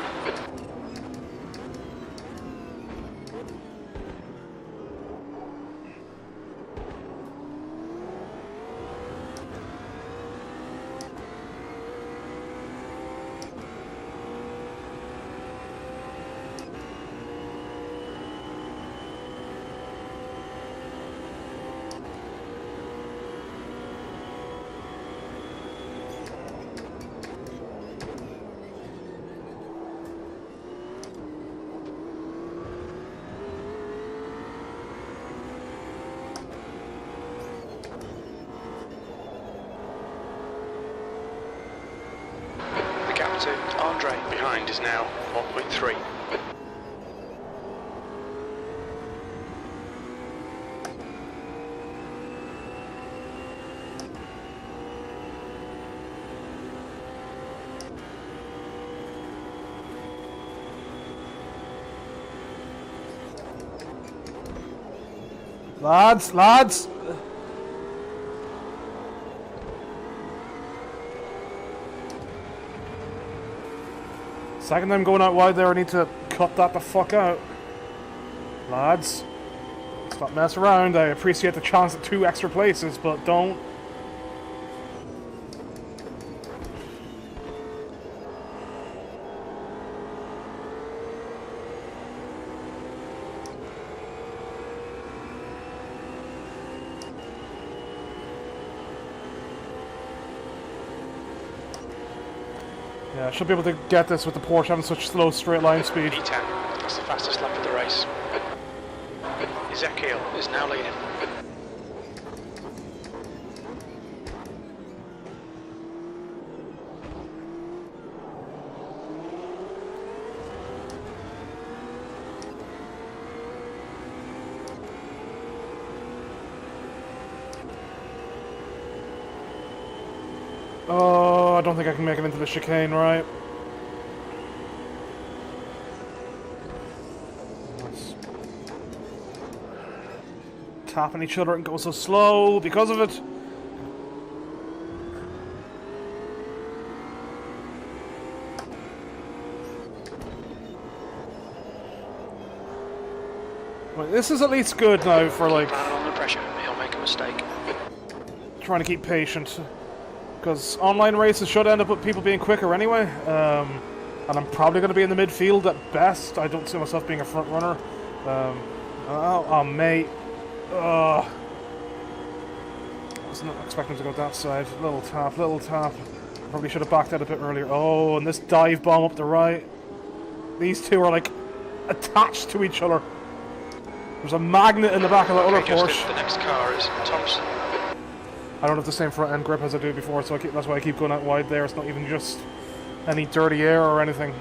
Speaker 2: To Andre behind is now 1.3.
Speaker 1: Lads! Second time going out wide there, I need to cut that the fuck out. Lads, stop messing around. I appreciate the chance at 2 extra places, but don't. Yeah, I should be able to get this with the Porsche having such slow straight line speed.
Speaker 2: P10, that's the fastest lap of the race. Ezekiel is now leading.
Speaker 1: Oh, I don't think I can make it into the chicane, right? Nice. Tapping each other and go so slow because of it. Well, this is at least good now for like
Speaker 2: under pressure, he'll make a mistake.
Speaker 1: Trying to keep patient, because online races should end up with people being quicker anyway. And I'm probably going to be in the midfield at best. I don't see myself being a front runner. Oh, mate. I was not expecting to go that side. Little tap, little tap. Probably should have backed out a bit earlier. Oh, and this dive bomb up the right. These two are like attached to each other. There's a magnet in the back of the other Porsche.
Speaker 2: The next car is Thompson.
Speaker 1: I don't have the same front end grip as I did before, so that's why I keep going out wide there. It's not even just any dirty air or anything.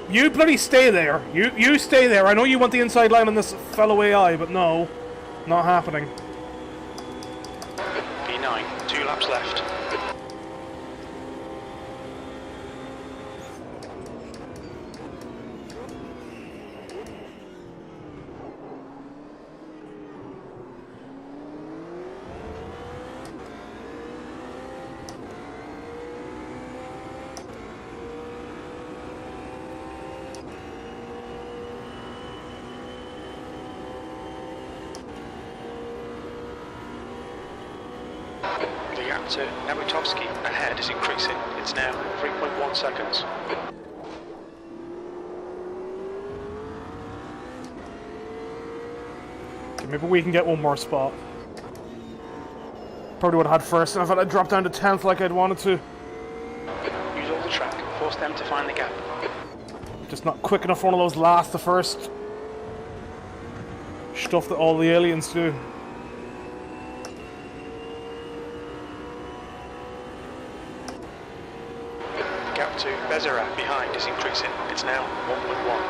Speaker 1: You bloody stay there. You stay there. I know you want the inside line on this fellow AI, but no. Not happening.
Speaker 2: P9, 2 laps left. To Namitovsky ahead is increasing. It's now 3.1 seconds.
Speaker 1: Okay, maybe we can get one more spot. Probably would have had first, and if I'd dropped down to 10th like I'd wanted to.
Speaker 2: Use all the track, force them to find the gap.
Speaker 1: Just not quick enough for one of those last to first stuff that all the aliens do.
Speaker 2: To Bezerat behind is increasing. It's now 1.1.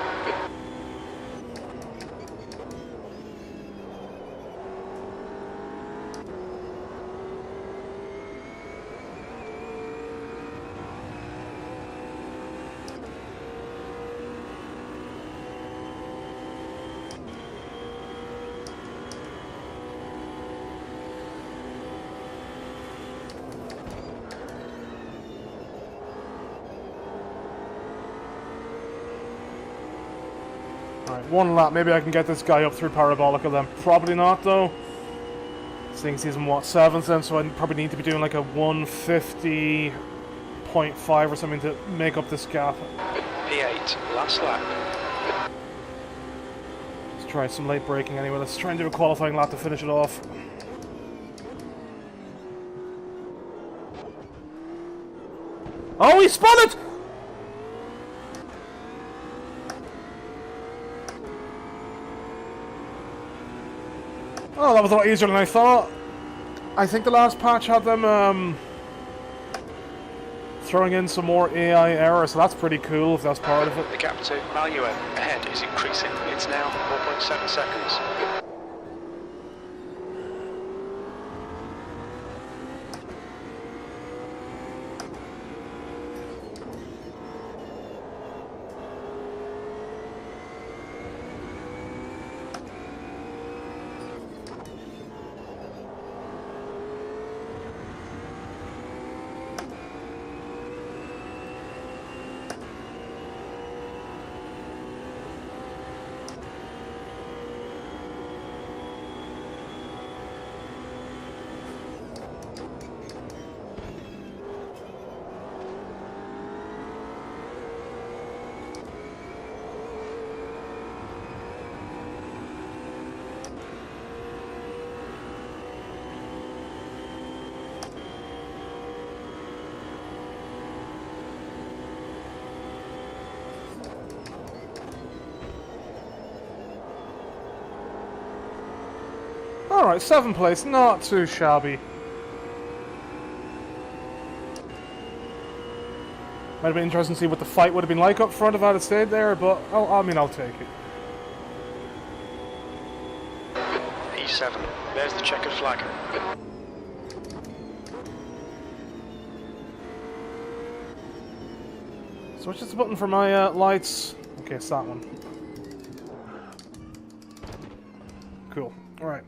Speaker 1: Alright, one lap. Maybe I can get this guy up through Parabolica then. Probably not, though. Seeing he's in, what, 7th then, so I probably need to be doing like a 150.5 or something to make up this gap.
Speaker 2: P8, last lap.
Speaker 1: Let's try some late braking anyway. Let's try and do a qualifying lap to finish it off. Oh, he spun it! Oh, that was a lot easier than I thought. I think the last patch had them throwing in some more AI errors, so that's pretty cool if that's part of it.
Speaker 2: The gap to Malue ahead is increasing. It's now 4.7 seconds.
Speaker 1: Alright, 7th place, not too shabby. Might have been interesting to see what the fight would have been like up front if I had stayed there, but I mean, I'll take it.
Speaker 2: 57. There's the checkered flag.
Speaker 1: So which is the button for my lights? Okay, it's that one. Cool. Alright.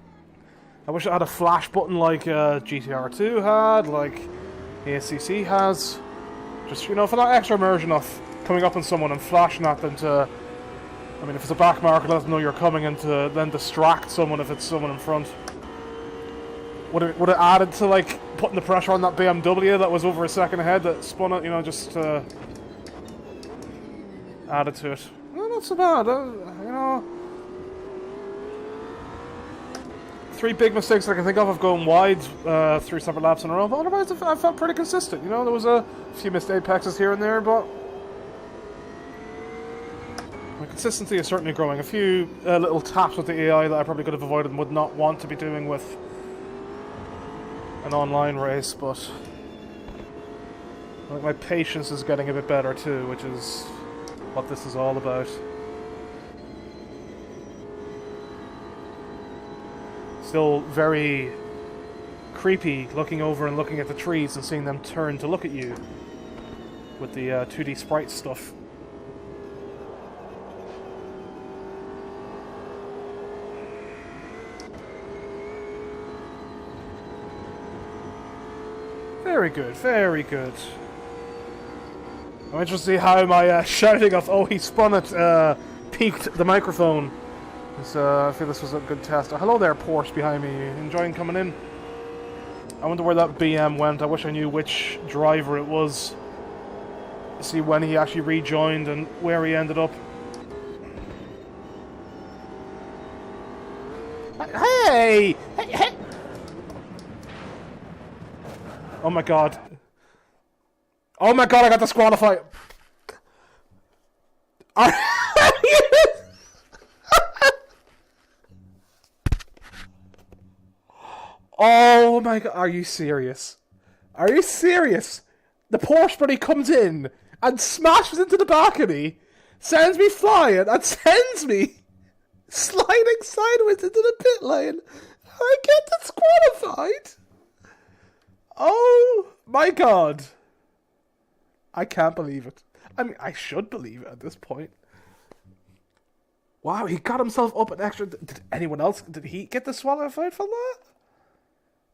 Speaker 1: I wish I had a flash button like GTR2 had, like HTC has. Just, you know, for that extra immersion of coming up on someone and flashing at them to... I mean, if it's a back marker, let them know you're coming, and to then distract someone if it's someone in front. Would it added to, like, putting the pressure on that BMW that was over a second ahead that spun it, you know, just added to it. Well, not so bad, you know. 3 big mistakes that I can think of going wide 3 separate laps in a row, but otherwise I felt pretty consistent, you know. There was a few missed apexes here and there, but my consistency is certainly growing. A few little taps with the AI that I probably could have avoided and would not want to be doing with an online race, but I think my patience is getting a bit better too, which is what this is all about. Still very creepy looking over and looking at the trees and seeing them turn to look at you with the 2D sprite stuff. Very good, very good. I'm interested to see how my shouting of "oh, he spun it" peaked the microphone. I feel this was a good test. Hello there, Porsche behind me. Enjoying coming in? I wonder where that BM went. I wish I knew which driver it was. See when he actually rejoined and where he ended up. Hey! Hey! Hey! Oh my god. Oh my god, I got disqualified. Oh my god, are you serious? Are you serious? The Porsche buddy comes in and smashes into the balcony, sends me flying, and sends me sliding sideways into the pit lane. I get disqualified? Oh my god. I can't believe it. I mean, I should believe it at this point. Wow, he got himself up an extra... Did anyone else... Did he get disqualified for that?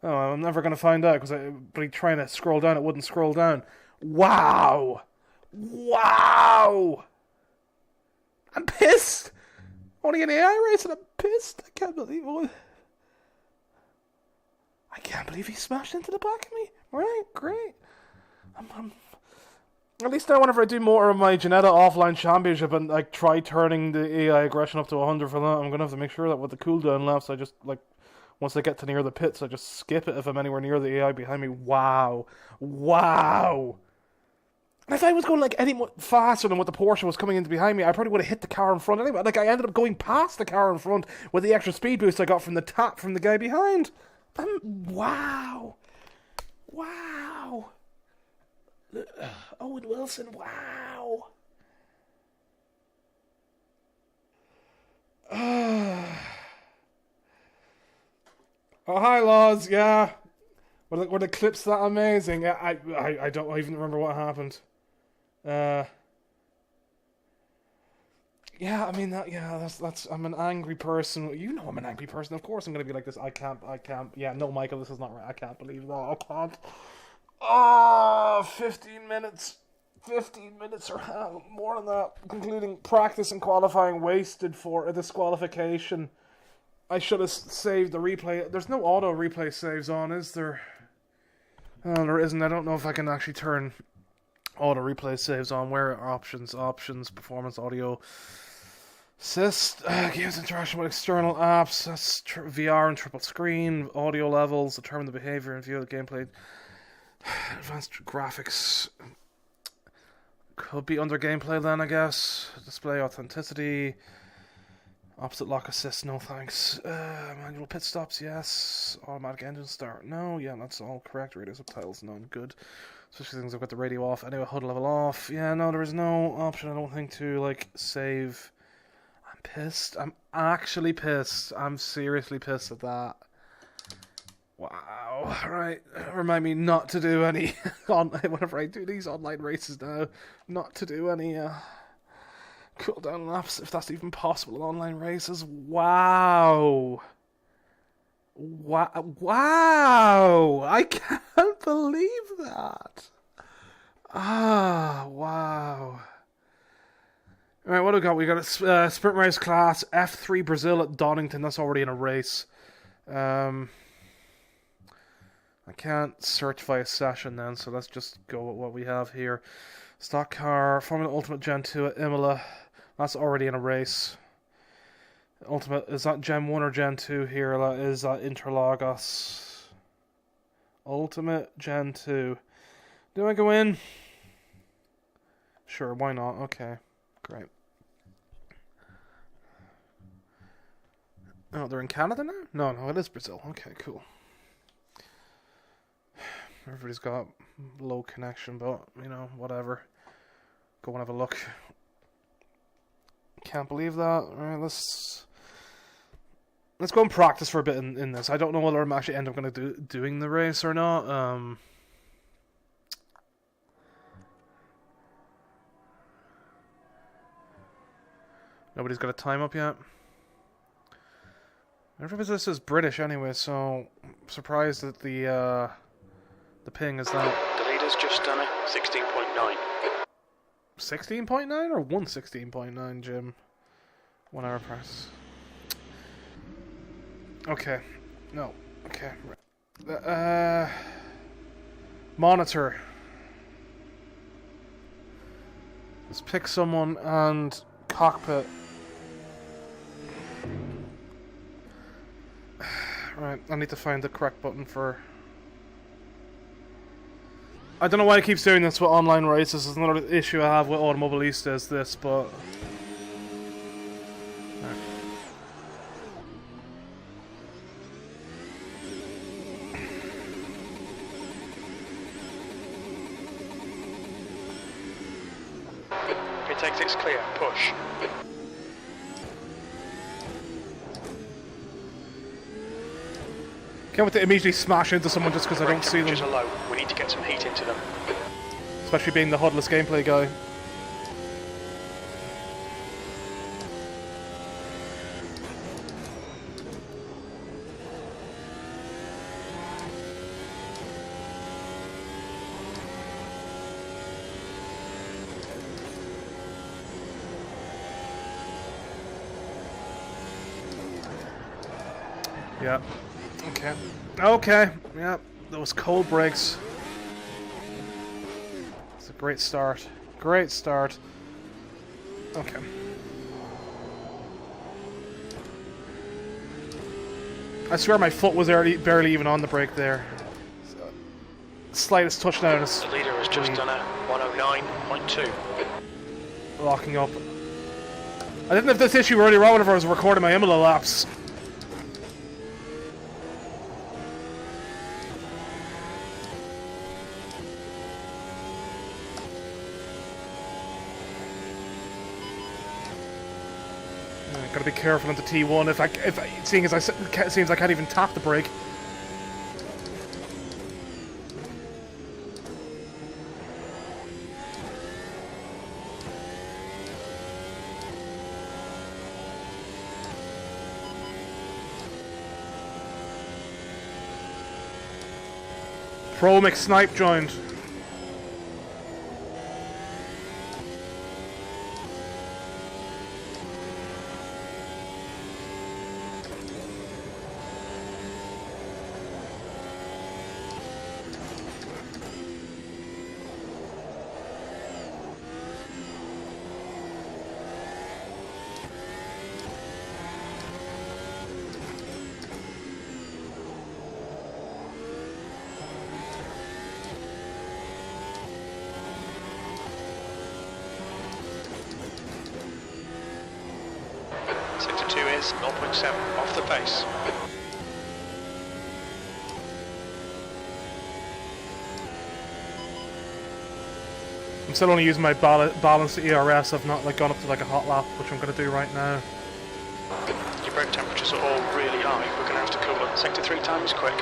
Speaker 1: Oh, I'm never going to find out, but he trying to scroll down, it wouldn't scroll down. Wow! Wow! I'm pissed! Only an AI race and I'm pissed. I can't believe it. I can't believe he smashed into the back of me. Right, great. At least now whenever I do more of my Janetta offline championship and like try turning the AI aggression up to 100 for that, I'm going to have to make sure that with the cooldown laps, I just like... Once I get to near the pits, I just skip it if I'm anywhere near the AI behind me. Wow. Wow. And if I was going like any more faster than what the Porsche was coming into behind me, I probably would have hit the car in front anyway. Like I ended up going past the car in front with the extra speed boost I got from the tap from the guy behind. Wow. Wow. Owen Wilson, wow. Oh, hi, Laws, yeah. Were the clips that amazing? Yeah, I don't even remember what happened. Yeah, I mean, that's, I'm an angry person. You know I'm an angry person. Of course I'm going to be like this. I can't. Yeah, no, Michael, this is not right. I can't believe that. I can't. Oh, 15 minutes. 15 minutes or more than that, concluding practice and qualifying wasted for a disqualification. I should have saved the replay. There's no auto replay saves on, is there? Oh, there isn't. I don't know if I can actually turn auto replay saves on. Where are options? Options, performance, audio, assist, games interaction with external apps, that's VR and triple screen, audio levels, determine the behavior and view of the gameplay, advanced graphics. Could be under gameplay then, I guess. Display authenticity. Opposite lock assist, no thanks. Manual pit stops, yes. Automatic engine start, no. Yeah, that's all correct. Radio subtitles, none. Good. Especially things I've got the radio off. Anyway, HUD level off. Yeah, no, there is no option, I don't think, to, like, save. I'm pissed. I'm actually pissed. I'm seriously pissed at that. Wow. Right. Remind me not to do any whenever I do these online races now, not to do any cooldown laps if that's even possible in online races. Wow. Wow. I can't believe that. Ah, wow. Alright, what do we got? We got a sprint race class, F3 Brazil at Donington. That's already in a race. I can't search via session then, so let's just go with what we have here. Stock car, Formula Ultimate Gen 2 at Imola. That's already in a race. Ultimate, is that Gen 1 or Gen 2 here? That is Interlagos. Ultimate Gen 2. Do I go in? Sure, why not? Okay, great. Oh, they're in Canada now? No, it is Brazil. Okay, cool. Everybody's got low connection, but, you know, whatever. Go and have a look. Can't believe that. Alright, let's go and practice for a bit in this. I don't know whether I'm actually end up going to doing the race or not. Nobody's got a time up yet. Everybody this is British anyway, so I'm surprised that the ping is that.
Speaker 2: The leader's just done it. 16.9.
Speaker 1: 16.9 or 116.9, Jim? 1 hour press. Okay. No. Okay. Monitor. Let's pick someone and cockpit. Right, I need to find the correct button for... I don't know why it keeps doing this with online races. It's another issue I have with Automobilista is this, but... Right.
Speaker 2: Pit exit's clear. Push.
Speaker 1: Can't wait to immediately smash into someone just because I don't see them.
Speaker 2: Temperatures are low. We need to get some heat into them.
Speaker 1: Especially being the HUDless gameplay guy. Yeah. Okay. Okay. Yeah. Those cold breaks. It's a great start. Great start. Okay. I swear my foot was barely even on the brake there. Slightest touchdown is...
Speaker 2: The leader has just done a 109.2.
Speaker 1: Locking up. I didn't have this issue earlier on whenever I was recording my Imola laps. Gotta be careful into T1 seeing as it seems I can't even tap the brake. Pro McSnipe joined.
Speaker 2: Sector 2 is 0.7 off the pace.
Speaker 1: I'm still only using my balanced ERS. I've not gone up to a hot lap, which I'm gonna do right now.
Speaker 2: Your brake temperatures are all really high. We're going to have to cool them. Sector 3 time is quick.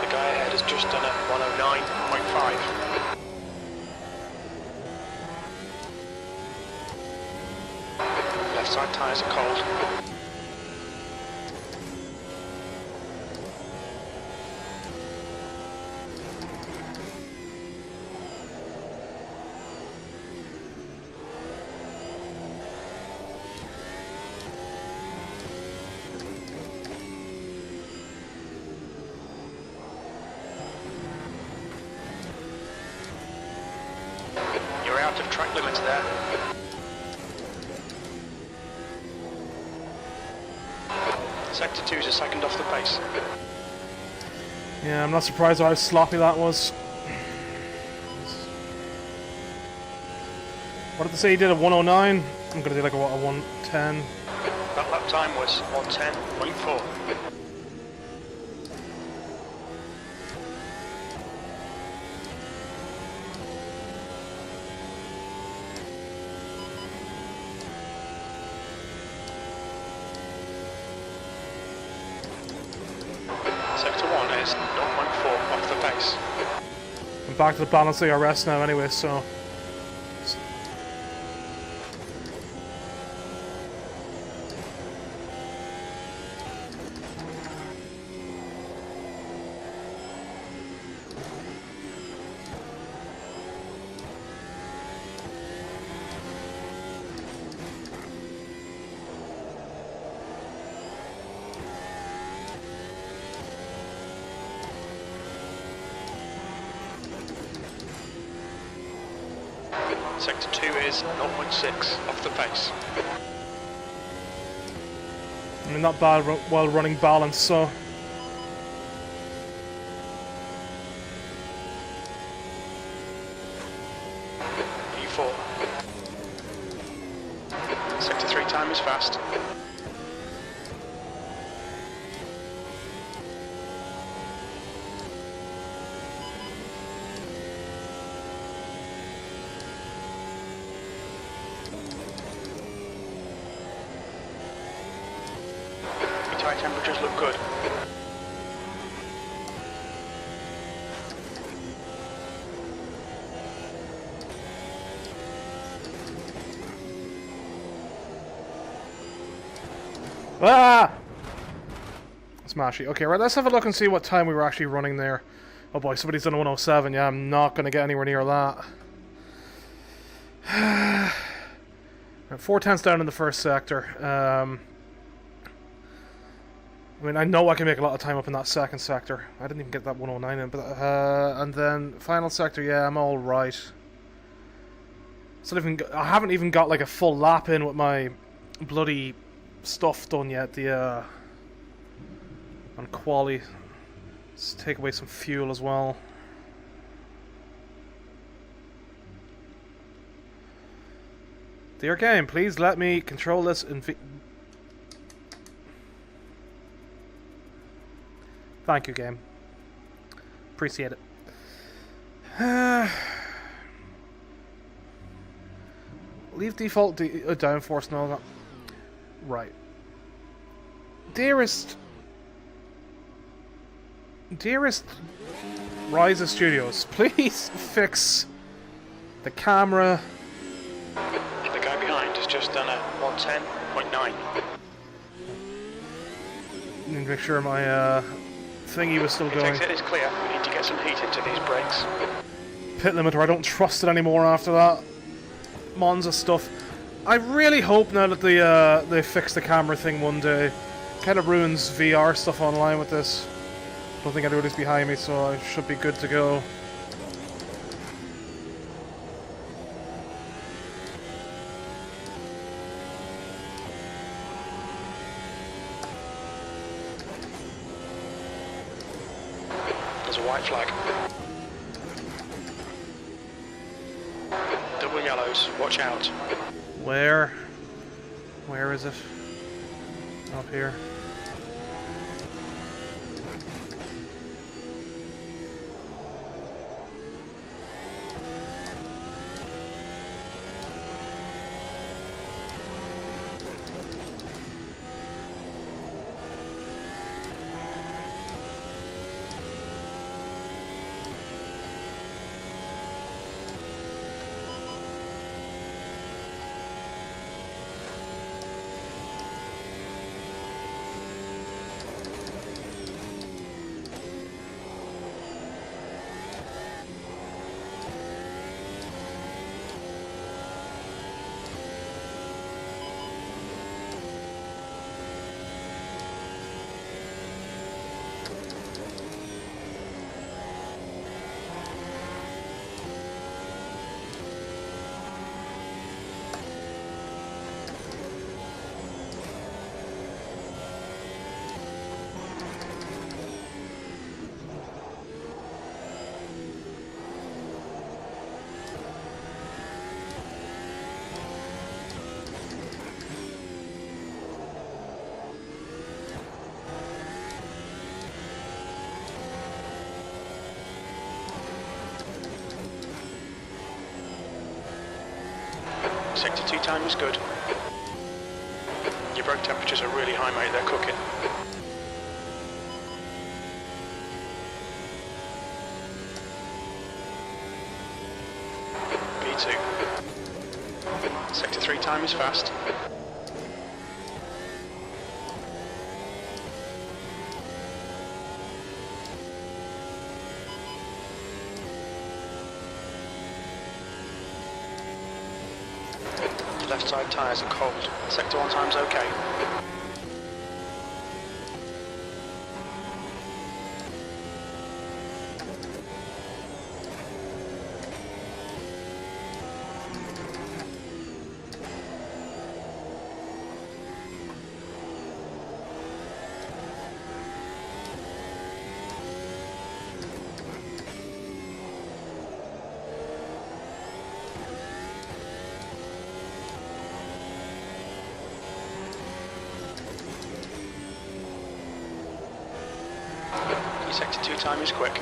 Speaker 2: The guy ahead has just done a 109.5. Left side tyres are cold. You're out of track limits there. Sector 2 is a second off the pace.
Speaker 1: Yeah, I'm not surprised how sloppy that was. What did they say he did, a 109? I'm gonna do like a 110.
Speaker 2: That lap time was 110.4. Sector 1 is 0.4 off the pace.
Speaker 1: I'm back to the balance ARS now anyway, so...
Speaker 2: Sector 2 is 0.6 off the pace.
Speaker 1: I mean, not bad while running balance, so...
Speaker 2: E4. Sector 3 time is fast. Tyre temperatures look good.
Speaker 1: Ah! Smashy. Okay, right, let's have a look and see what time we were actually running there. Oh boy, somebody's done a 107. Yeah, I'm not going to get anywhere near that. 4/10 down in the first sector. I mean, I know I can make a lot of time up in that second sector. I didn't even get that 109 in, but and then final sector, yeah, I'm all right. I haven't even got like a full lap in with my bloody stuff done yet. The on quali, let's take away some fuel as well. Dear game, please let me control this in. Thank you, game. Appreciate it. Leave default downforce and all that. Right. Dearest Ryza Studios, please fix the camera.
Speaker 2: The guy behind has just done a 110.9.
Speaker 1: Need to make sure my thingy was still going.
Speaker 2: Exit is clear. We need to get some heat into these brakes.
Speaker 1: Pit limiter, I don't trust it anymore after that Monza stuff. I really hope now that they fix the camera thing one day. Kind of ruins VR stuff online with this. Don't think anybody's behind me, so I should be good to go.
Speaker 2: There's a white flag. Double yellows, watch out.
Speaker 1: Where is it? Up here.
Speaker 2: Sector 2 time is good. Your brake temperatures are really high, mate, they're cooking. B2. Sector 3 time is fast. Left side tyres are cold. Sector 1 time's okay. Sector 2 time is quick.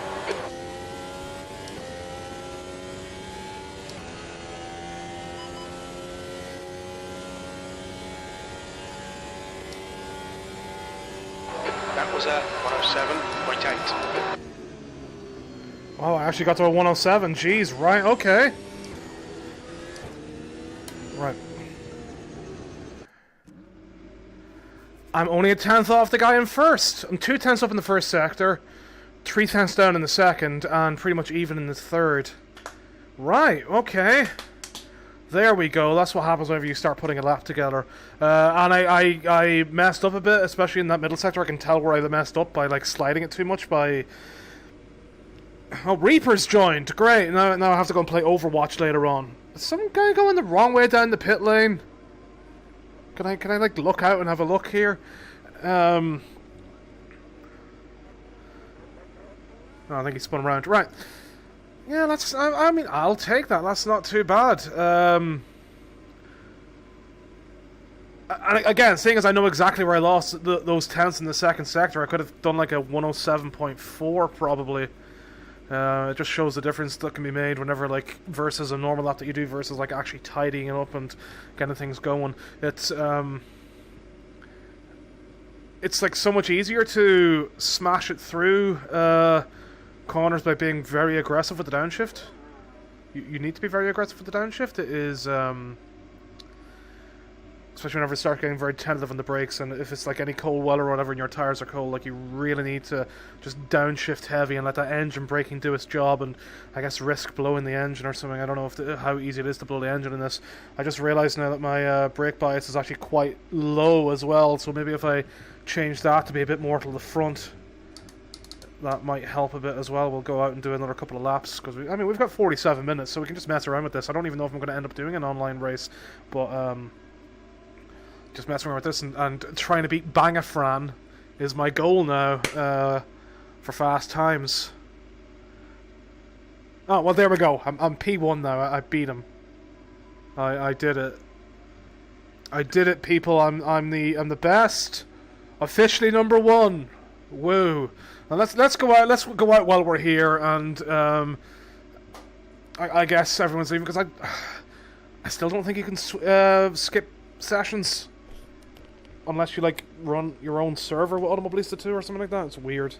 Speaker 2: That was a 107.8.
Speaker 1: Oh, I actually got to a 107. Jeez, right, okay. Right. I'm only a tenth off the guy in first. I'm 2/10 up in the first sector, 3/10 down in the second, and pretty much even in the third. Right, okay. There we go. That's what happens whenever you start putting a lap together. And I messed up a bit, especially in that middle sector. I can tell where I messed up by like sliding it too much. By oh, Reaper's joined. Great. Now I have to go and play Overwatch later on. Is some guy going the wrong way down the pit lane? Can I like look out and have a look here? No, I think he spun around. Right. Yeah, that's. I mean, I'll take that. That's not too bad. And again, seeing as I know exactly where I lost those tenths in the second sector, I could have done like a 107.4 probably. It just shows the difference that can be made whenever, like, versus a normal lap that you do versus like actually tidying it up and getting things going. It's like so much easier to smash it through corners by being very aggressive with the downshift. You need to be very aggressive with the downshift. It is, especially whenever you start getting very tentative on the brakes, and if it's like any cold weather or whatever and your tires are cold, like you really need to just downshift heavy and let that engine braking do its job, and I guess risk blowing the engine or something. I don't know how easy it is to blow the engine in this. I just realised now that my brake bias is actually quite low as well, so maybe if I change that to be a bit more to the front, that might help a bit as well. We'll go out and do another couple of laps, because we've got 47 minutes, so we can just mess around with this. I don't even know if I'm going to end up doing an online race, but just messing around with this and trying to beat Bangafran is my goal now for fast times. Oh, well, there we go. I'm P1 now. I beat him. I did it. I did it, people. I'm the best. Officially number one. Woo. Now let's go out. Let's go out while we're here, and I guess everyone's leaving because I still don't think you can skip sessions unless you like run your own server with Automobilista 2 or something like that. It's weird.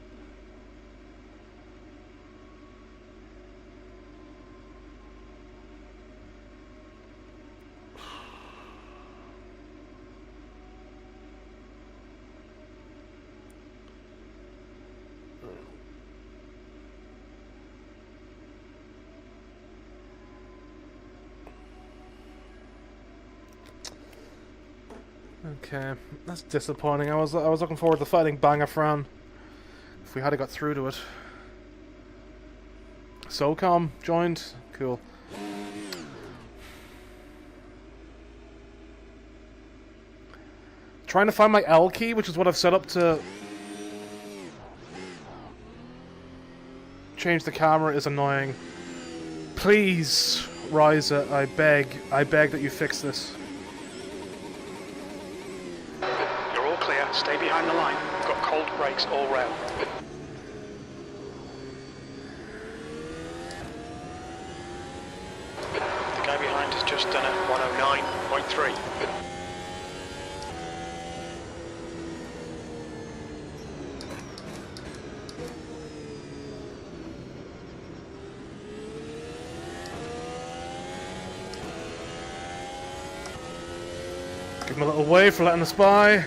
Speaker 1: Okay, that's disappointing. I was looking forward to fighting Bangafran if we had got through to it. SOCOM joined. Cool. Trying to find my L key, which is what I've set up to change the camera, is annoying. Please, Ryza, I beg that you fix this.
Speaker 2: Stay behind the line. We've got cold brakes all round. The guy behind has just done a 109.3.
Speaker 1: Give him a little wave for letting us by.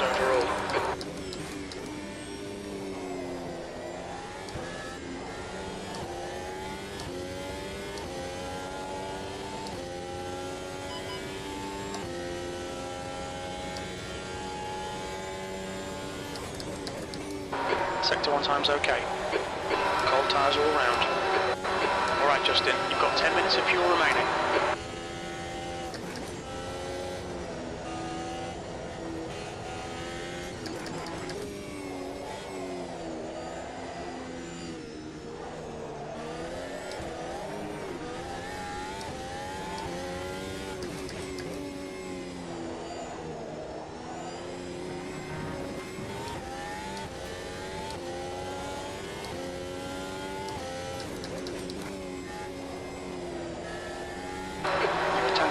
Speaker 2: Overall. Sector 1 time's okay. Cold tyres all round. Alright Justin, you've got 10 minutes of fuel remaining.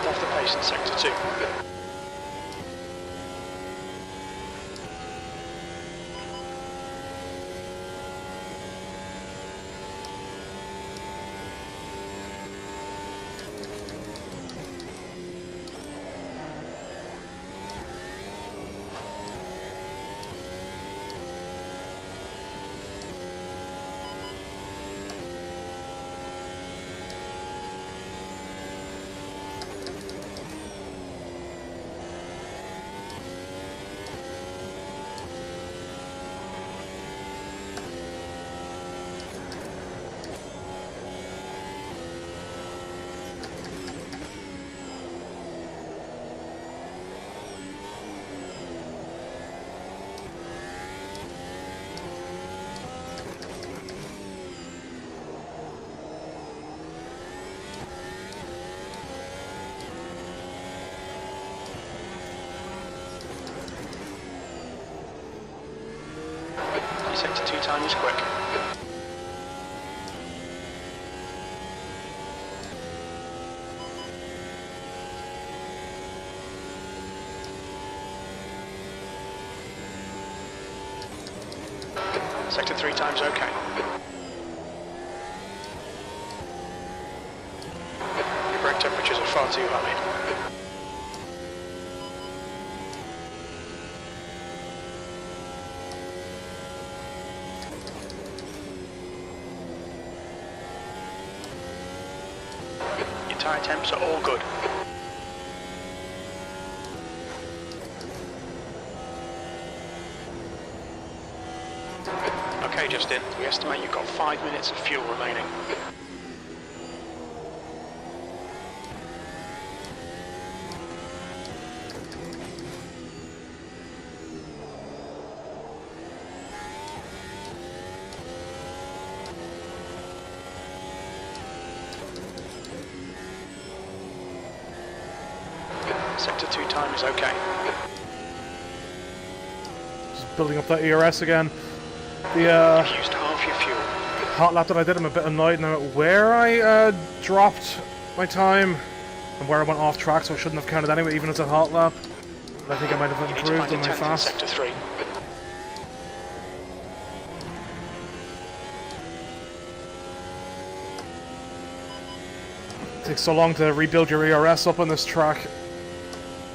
Speaker 2: Off the pace in sector 2. Sector 2 time is quick. Sector 3 time's okay. Your brake temperatures are far too high. Tyre temps are all good. Okay Justin, we estimate you've got 5 minutes of fuel remaining. Sector 2 time is okay.
Speaker 1: Just building up that ERS again. The
Speaker 2: You've used half your fuel.
Speaker 1: hot lap that I did, I'm a bit annoyed now at where I dropped my time and where I went off track, so I shouldn't have counted anyway, even as a hot lap. But I think I might have improved on my fast.
Speaker 2: Sector 3.
Speaker 1: It takes so long to rebuild your ERS up on this track,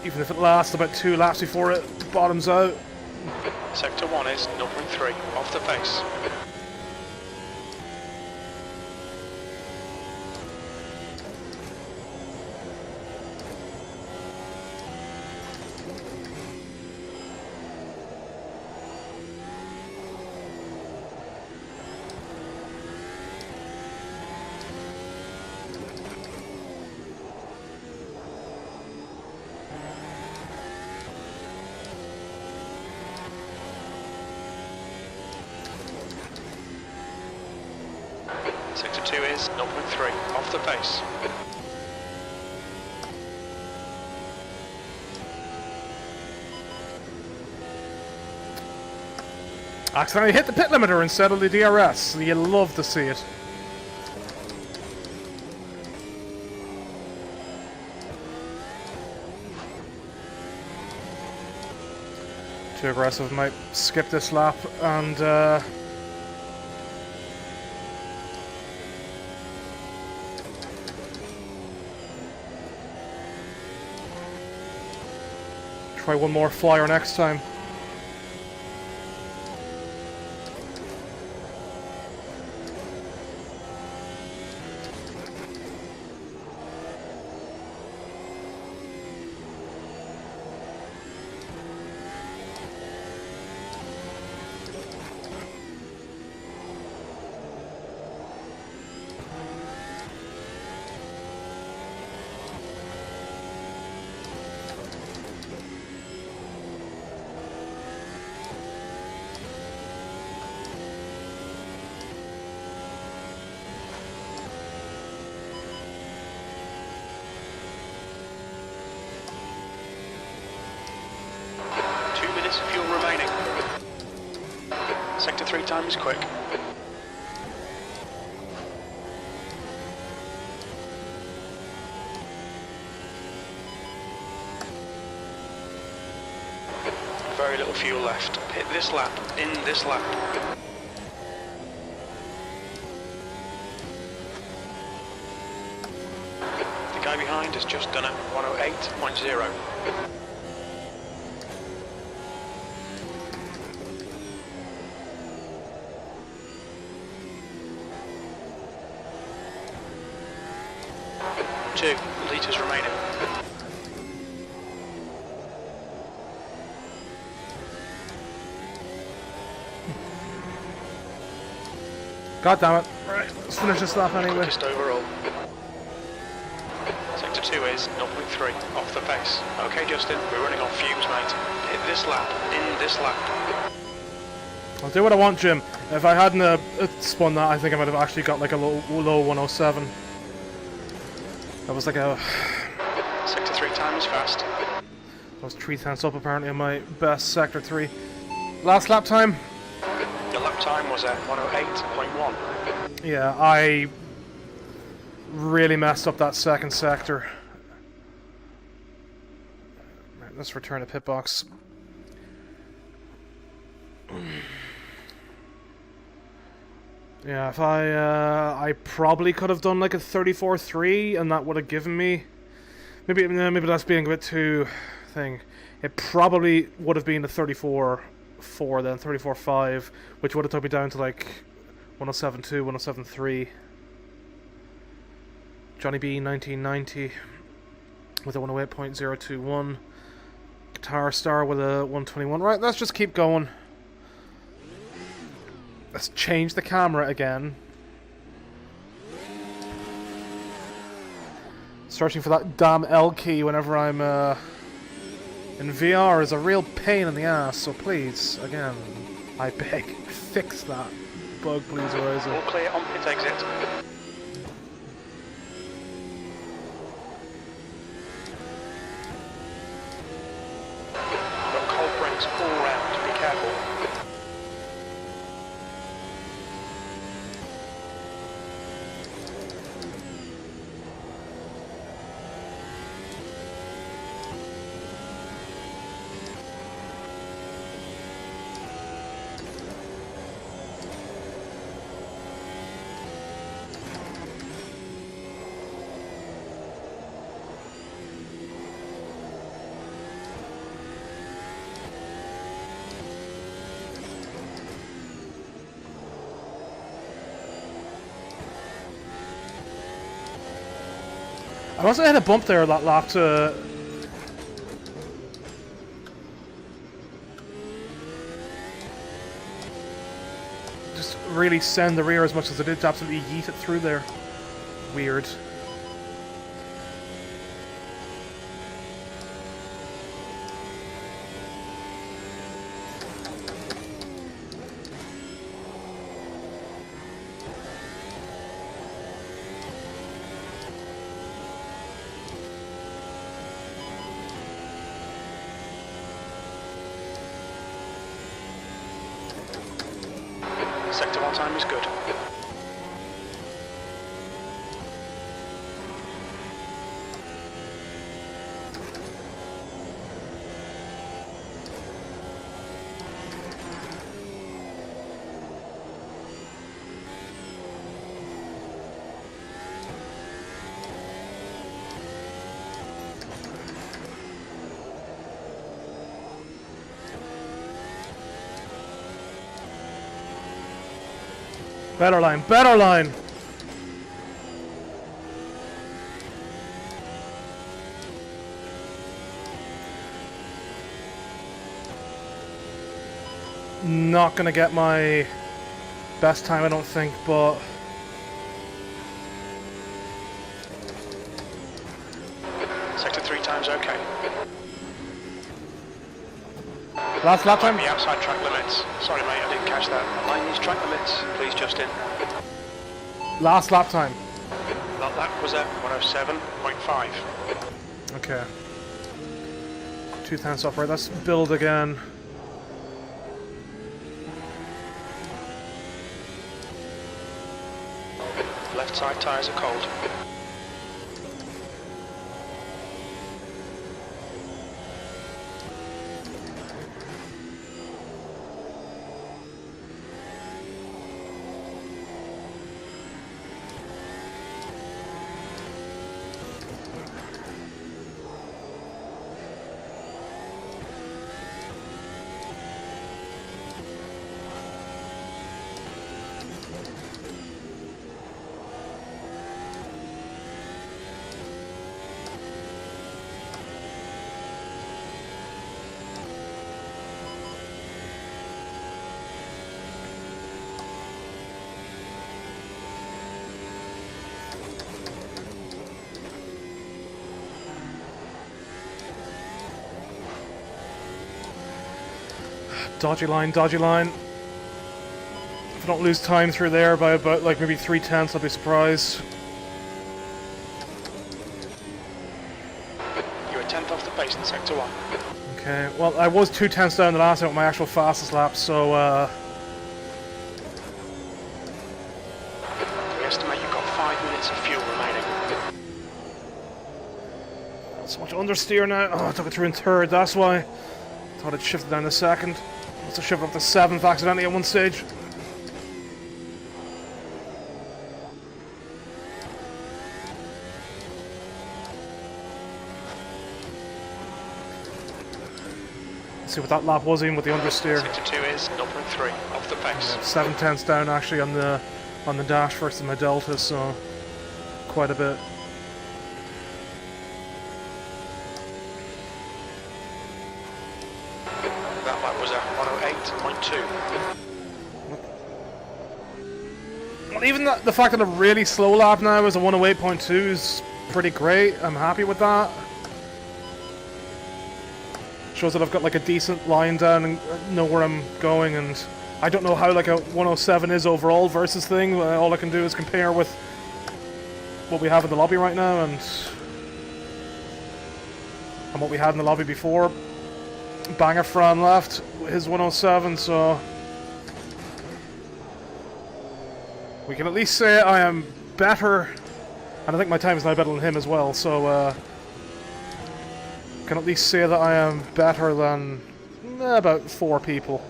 Speaker 1: even if it lasts about 2 laps before it bottoms out.
Speaker 2: Sector 1 is 0.3, off the pace. Sector 2 is 0.3, off the pace.
Speaker 1: Accidentally hit the pit limiter instead of the DRS. You love to see it. Too aggressive, might skip this lap and try one more flyer next time.
Speaker 2: Fuel remaining. Sector 3 time is quick. Very little fuel left. Hit this lap, in this lap. The guy behind has just done a 108.0. Two litres remaining.
Speaker 1: God damn it. Right, let's finish this lap anyway.
Speaker 2: Quickest overall. Sector 2 is 0.3, off the pace. Okay, Justin, we're running on fumes, mate. Hit this lap, in this lap.
Speaker 1: I'll do what I want, Jim. If I hadn't spun that, I think I might have actually got like a low 107. That was like a...
Speaker 2: Sector 3 time is fast.
Speaker 1: That was 3/10 up apparently on my best Sector 3. Last lap time?
Speaker 2: Your lap time was at 108.1.
Speaker 1: Yeah, I really messed up that second sector. Right, let's return to pit box. Yeah, if I probably could have done like a 34.3 and that would have given me maybe that's being a bit too thing. It probably would have been a 34.4 then 34.5, which would have took me down to like 107.2, 107.3. Johnny B 1990 with a 108.021. Guitar Star with a 121. Right, let's just keep going. Let's change the camera again. Searching for that damn L key whenever I'm in VR is a real pain in the ass, so please, again, I beg, fix that bug, please, Horizon.
Speaker 2: All clear on pit exit. Got cold brakes all round, be careful.
Speaker 1: I must have hit a bump there that lap to... just really send the rear as much as I did to absolutely yeet it through there. Weird.
Speaker 2: Sector 1 time is good.
Speaker 1: Better line, better line! Not gonna get my best time, I don't think, but...
Speaker 2: Sector 3 time's okay.
Speaker 1: Last lap time?
Speaker 2: Might be outside track limits. Sorry mate, I didn't catch that. Line these track limits, please Justin.
Speaker 1: Last lap time.
Speaker 2: That lap was at 107.5.
Speaker 1: Okay. 2 tenths off, right, let's build again.
Speaker 2: Left side tyres are cold.
Speaker 1: Dodgy line, dodgy line. If I don't lose time through there by about like maybe 3 tenths, I'll be surprised.
Speaker 2: You're a tenth off the pace in Sector 1.
Speaker 1: Okay, well I was 2 tenths down the last time with my actual fastest lap, so
Speaker 2: We estimate you've got 5 minutes of fuel remaining.
Speaker 1: so much understeer now. Oh, I took it through in third, that's why. Thought it shifted down to second. Must have shifted up to 7th accidentally at one stage. Let's see what that lap was in with the understeer.
Speaker 2: Sector 2 is 0.3 off the pace.
Speaker 1: 7 tenths down actually on the dash versus my delta, so quite a bit.
Speaker 2: That lap was at 108.2.
Speaker 1: Well, even the fact that a really slow lap now is a 108.2 is pretty great. I'm happy with that. Shows that I've got like a decent line down and know where I'm going, and I don't know how like a 107 is overall versus thing. All I can do is compare with what we have in the lobby right now and what we had in the lobby before. Banger Fran left his 107, so we can at least say I am better, and I think my time is now better than him as well, so can at least say that I am better than about 4 people.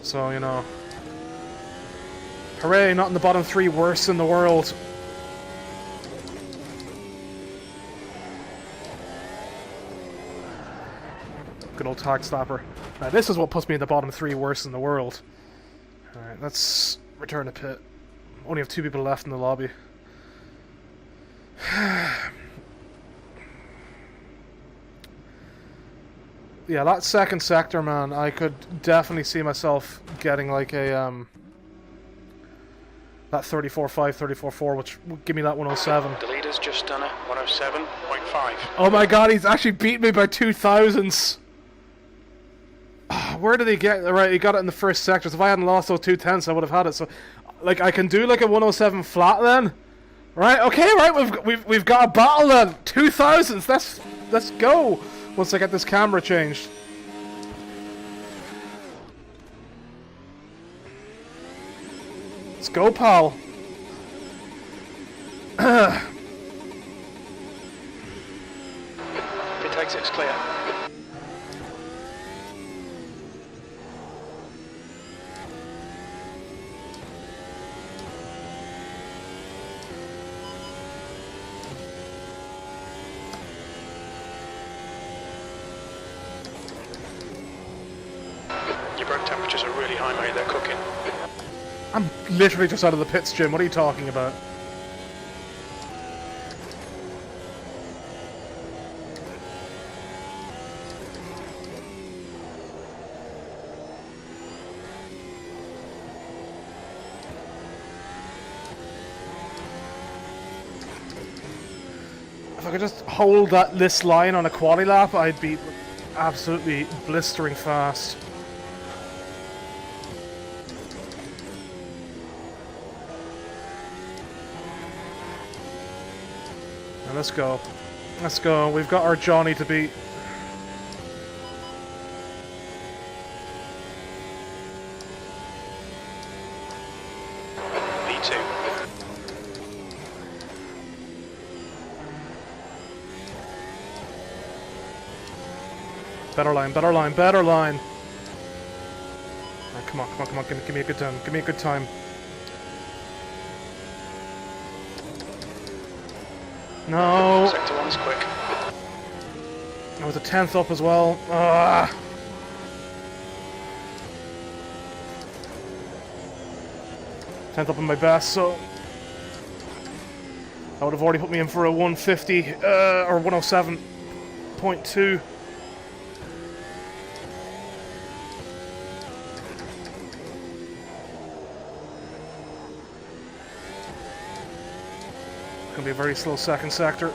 Speaker 1: So, you know, hooray, not in the bottom 3 worst in the world. Good old tag slapper. Now this is what puts me in the bottom 3 worst in the world. Alright, let's return to pit. Only have 2 people left in the lobby. Yeah, that second sector, man, I could definitely see myself getting like a that 34.5, 34.4, which would give me that 107.
Speaker 2: The leader's just done it, 107.5.
Speaker 1: Oh my god, he's actually beaten me by 2 thousandths. Where did he get? Right, he got it in the first sector. So if I hadn't lost those 2 tenths, I would have had it. So, like, I can do like a 107 flat then, right? Okay, right. We've got a battle then. 2 thousandths. Let's go. Once I get this camera changed. Let's go, pal.
Speaker 2: Pit exit's clear. Your brake temperatures are really high, mate. They're cooking.
Speaker 1: I'm literally just out of the pits, Jim. What are you talking about? If I could just hold this line on a quali lap, I'd be absolutely blistering fast. Now let's go. Let's go. We've got our Johnny to beat.
Speaker 2: V2.
Speaker 1: Better line, better line, better line. Right, come on, come on, come on. Give me a good time. Give me a good time. No.
Speaker 2: Sector 1's quick.
Speaker 1: I was a 10th up as well. Ah. 10th up in my best, so that would have already put me in for a 150 or 107.2. Gonna be a very slow second sector.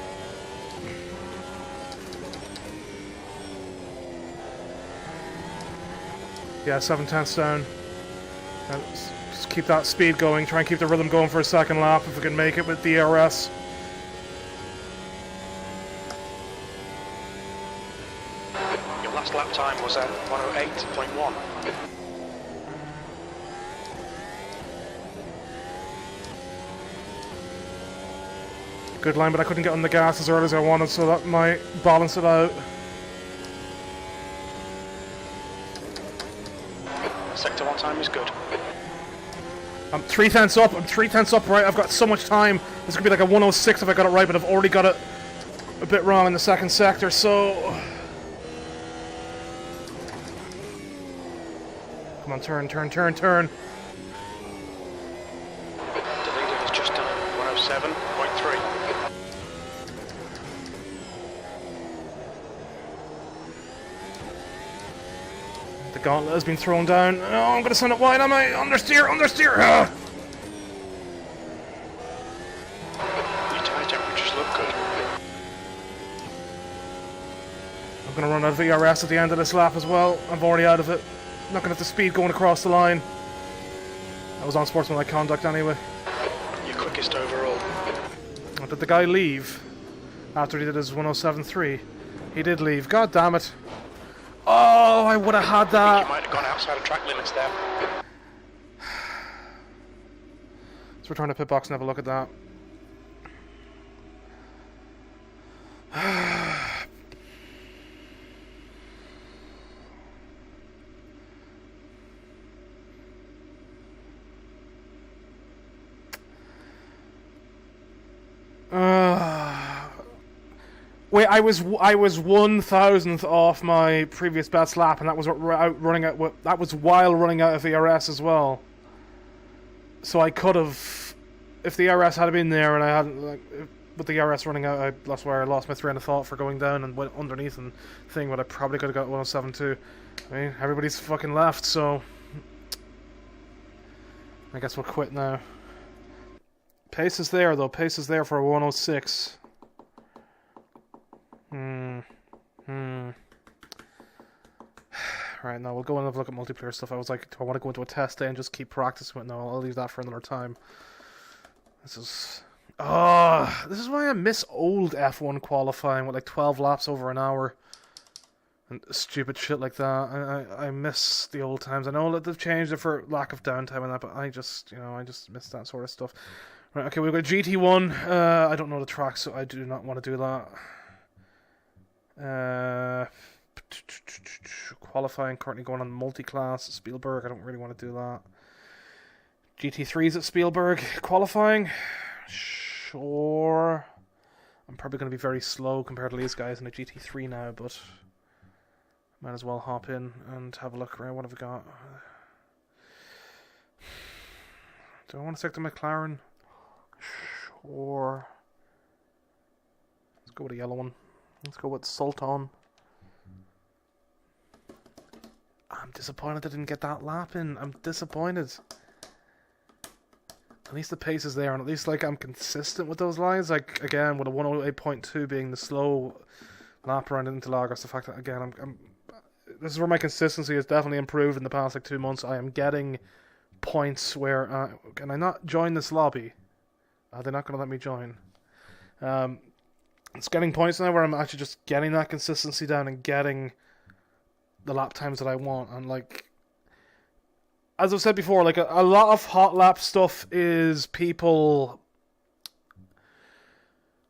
Speaker 1: Yeah, 7/10 down. Just keep that speed going. Try and keep the rhythm going for a second lap if we can make it with DRS.
Speaker 2: Your last lap time was at 108.1.
Speaker 1: Good line, but I couldn't get on the gas as early as I wanted, so that might balance it out.
Speaker 2: Sector 1 time is good.
Speaker 1: I'm 3/10 up. I'm 3/10 up, right? I've got so much time. This could be like a 106 if I got it right, but I've already got it a bit wrong in the second sector, so... Come on, turn, turn, turn, turn.
Speaker 2: The leader has just done 107.3.
Speaker 1: The gauntlet has been thrown down. Oh, I'm gonna send it wide, am I? Understeer, understeer! Ah!
Speaker 2: Your tyre temperatures look good.
Speaker 1: I'm gonna run out of ERS at the end of this lap as well. I'm already out of it. Not gonna have the speed going across the line. I was on sportsmanlike conduct anyway.
Speaker 2: Your quickest overall.
Speaker 1: Oh, did the guy leave after he did his 107.3? He did leave. God damn it. Oh, I would have had
Speaker 2: You
Speaker 1: that.
Speaker 2: might have gone outside of track limits there.
Speaker 1: Let's return to pit box and have a look at that. Wait, I was 1,000th off my previous best lap, and that was running out. That was while running out of ERS as well. So I could have, if the ERS had been there, and I hadn't, like, with the ERS running out, that's where I lost my train of thought for going down and went underneath and thing. But I probably could have got 107.2. I mean, everybody's fucking left, so I guess we'll quit now. Pace is there though. Pace is there for a 106. Right, now we'll go and have a look at multiplayer stuff. I was like, do I want to go into a test day and just keep practicing with it? No, I'll leave that for another time. This is... Oh, this is why I miss old F1 qualifying with like 12 laps over an hour. and stupid shit like that. I miss the old times. I know that they've changed it for lack of downtime and that, but I just miss that sort of stuff. Right, okay, we've got GT1. I don't know the track, so I do not want to do that. Qualifying, currently going on multi-class at Spielberg. I don't really want to do that. GT3's at Spielberg. Qualifying, sure. I'm probably going to be very slow compared to these guys in a GT3 now, but might as well hop in and have a look around. What have we got? Do I want to stick to McLaren? Sure. Let's go with a yellow one. Let's go with Sultan. I'm disappointed I didn't get that lap in. I'm disappointed. At least the pace is there, and at least like I'm consistent with those lines. Like again, with a 108.2 being the slow lap around into Lagos, the fact that again this is where my consistency has definitely improved in the past like 2 months. I am getting points where can I not join this lobby? Are they not going to let me join? It's getting points now where I'm actually just getting that consistency down and getting the lap times that I want. And like, as I've said before, like a lot of hot lap stuff is people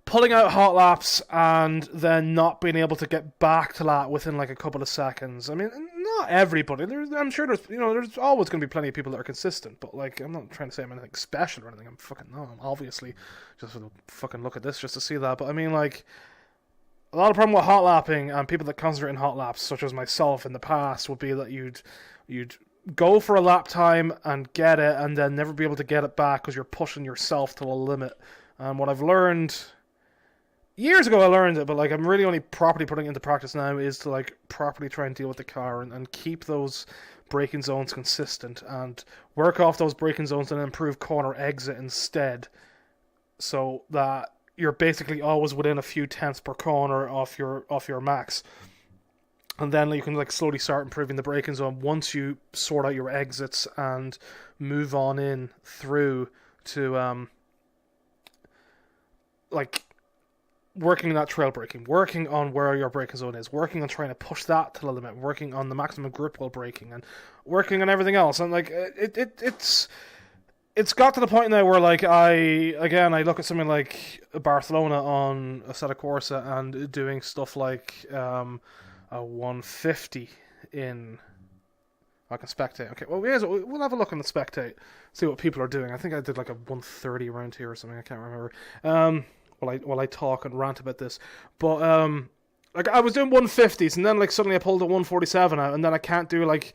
Speaker 1: pulling out hot laps and then not being able to get back to that within like a couple of seconds. I mean, not everybody. I'm sure there's always going to be plenty of people that are consistent, but like, I'm not trying to say I'm anything special or anything. I'm obviously just fucking look at this just to see that. But I mean, like, a lot of problem with hot lapping and people that concentrate in hot laps, such as myself in the past, would be that you'd go for a lap time and get it, and then never be able to get it back because you're pushing yourself to the limit. And what I've learned years ago, I learned it, but like I'm really only properly putting it into practice now, is to like properly try and deal with the car and keep those braking zones consistent and work off those braking zones and improve corner exit instead, so that you're basically always within a few tenths per corner off your max. And then you can like slowly start improving the braking zone once you sort out your exits and move on in through to like working that trail braking, working on where your braking zone is, working on trying to push that to the limit, working on the maximum grip while braking, and working on everything else. And like it's got to the point now where like I look at something like Barcelona on Assetto Corsa and doing stuff like a 150 in. I can spectate. Okay, well, we'll have a look on the spectate, see what people are doing. I think I did like a 130 around here or something. I can't remember. While I talk and rant about this, but like I was doing 150s, and then like suddenly I pulled a 147 out, and then I can't do like,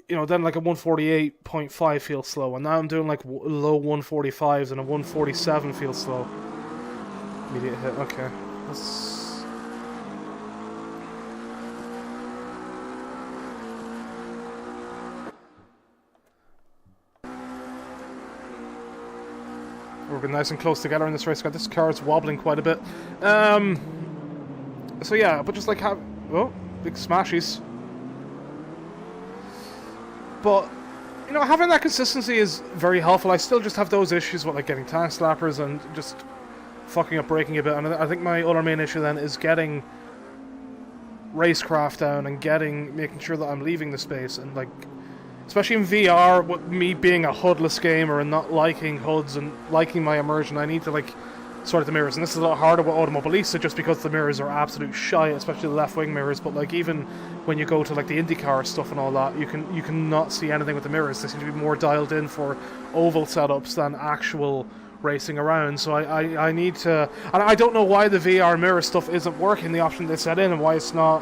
Speaker 1: then like a 148.5 feels slow, and now I'm doing like low 145s, and a 147 feels slow. Immediate hit. Okay, we've been nice and close together in this race. This car is wobbling quite a bit. So yeah, but just like big smashes. But having that consistency is very helpful. I still just have those issues with like getting tank slappers and just fucking up braking a bit. And I think my other main issue then is getting racecraft down and making sure that I'm leaving the space, and like, especially in VR, with me being a hoodless gamer and not liking hoods and liking my immersion, I need to like sort out the mirrors. And this is a lot harder with Automobilista just because the mirrors are absolute shite, especially the left wing mirrors. But like even when you go to like the IndyCar stuff and all that, you can not see anything with the mirrors. They seem to be more dialed in for oval setups than actual racing around. So I need to, and I don't know why the VR mirror stuff isn't working, the option they set in, and why it's not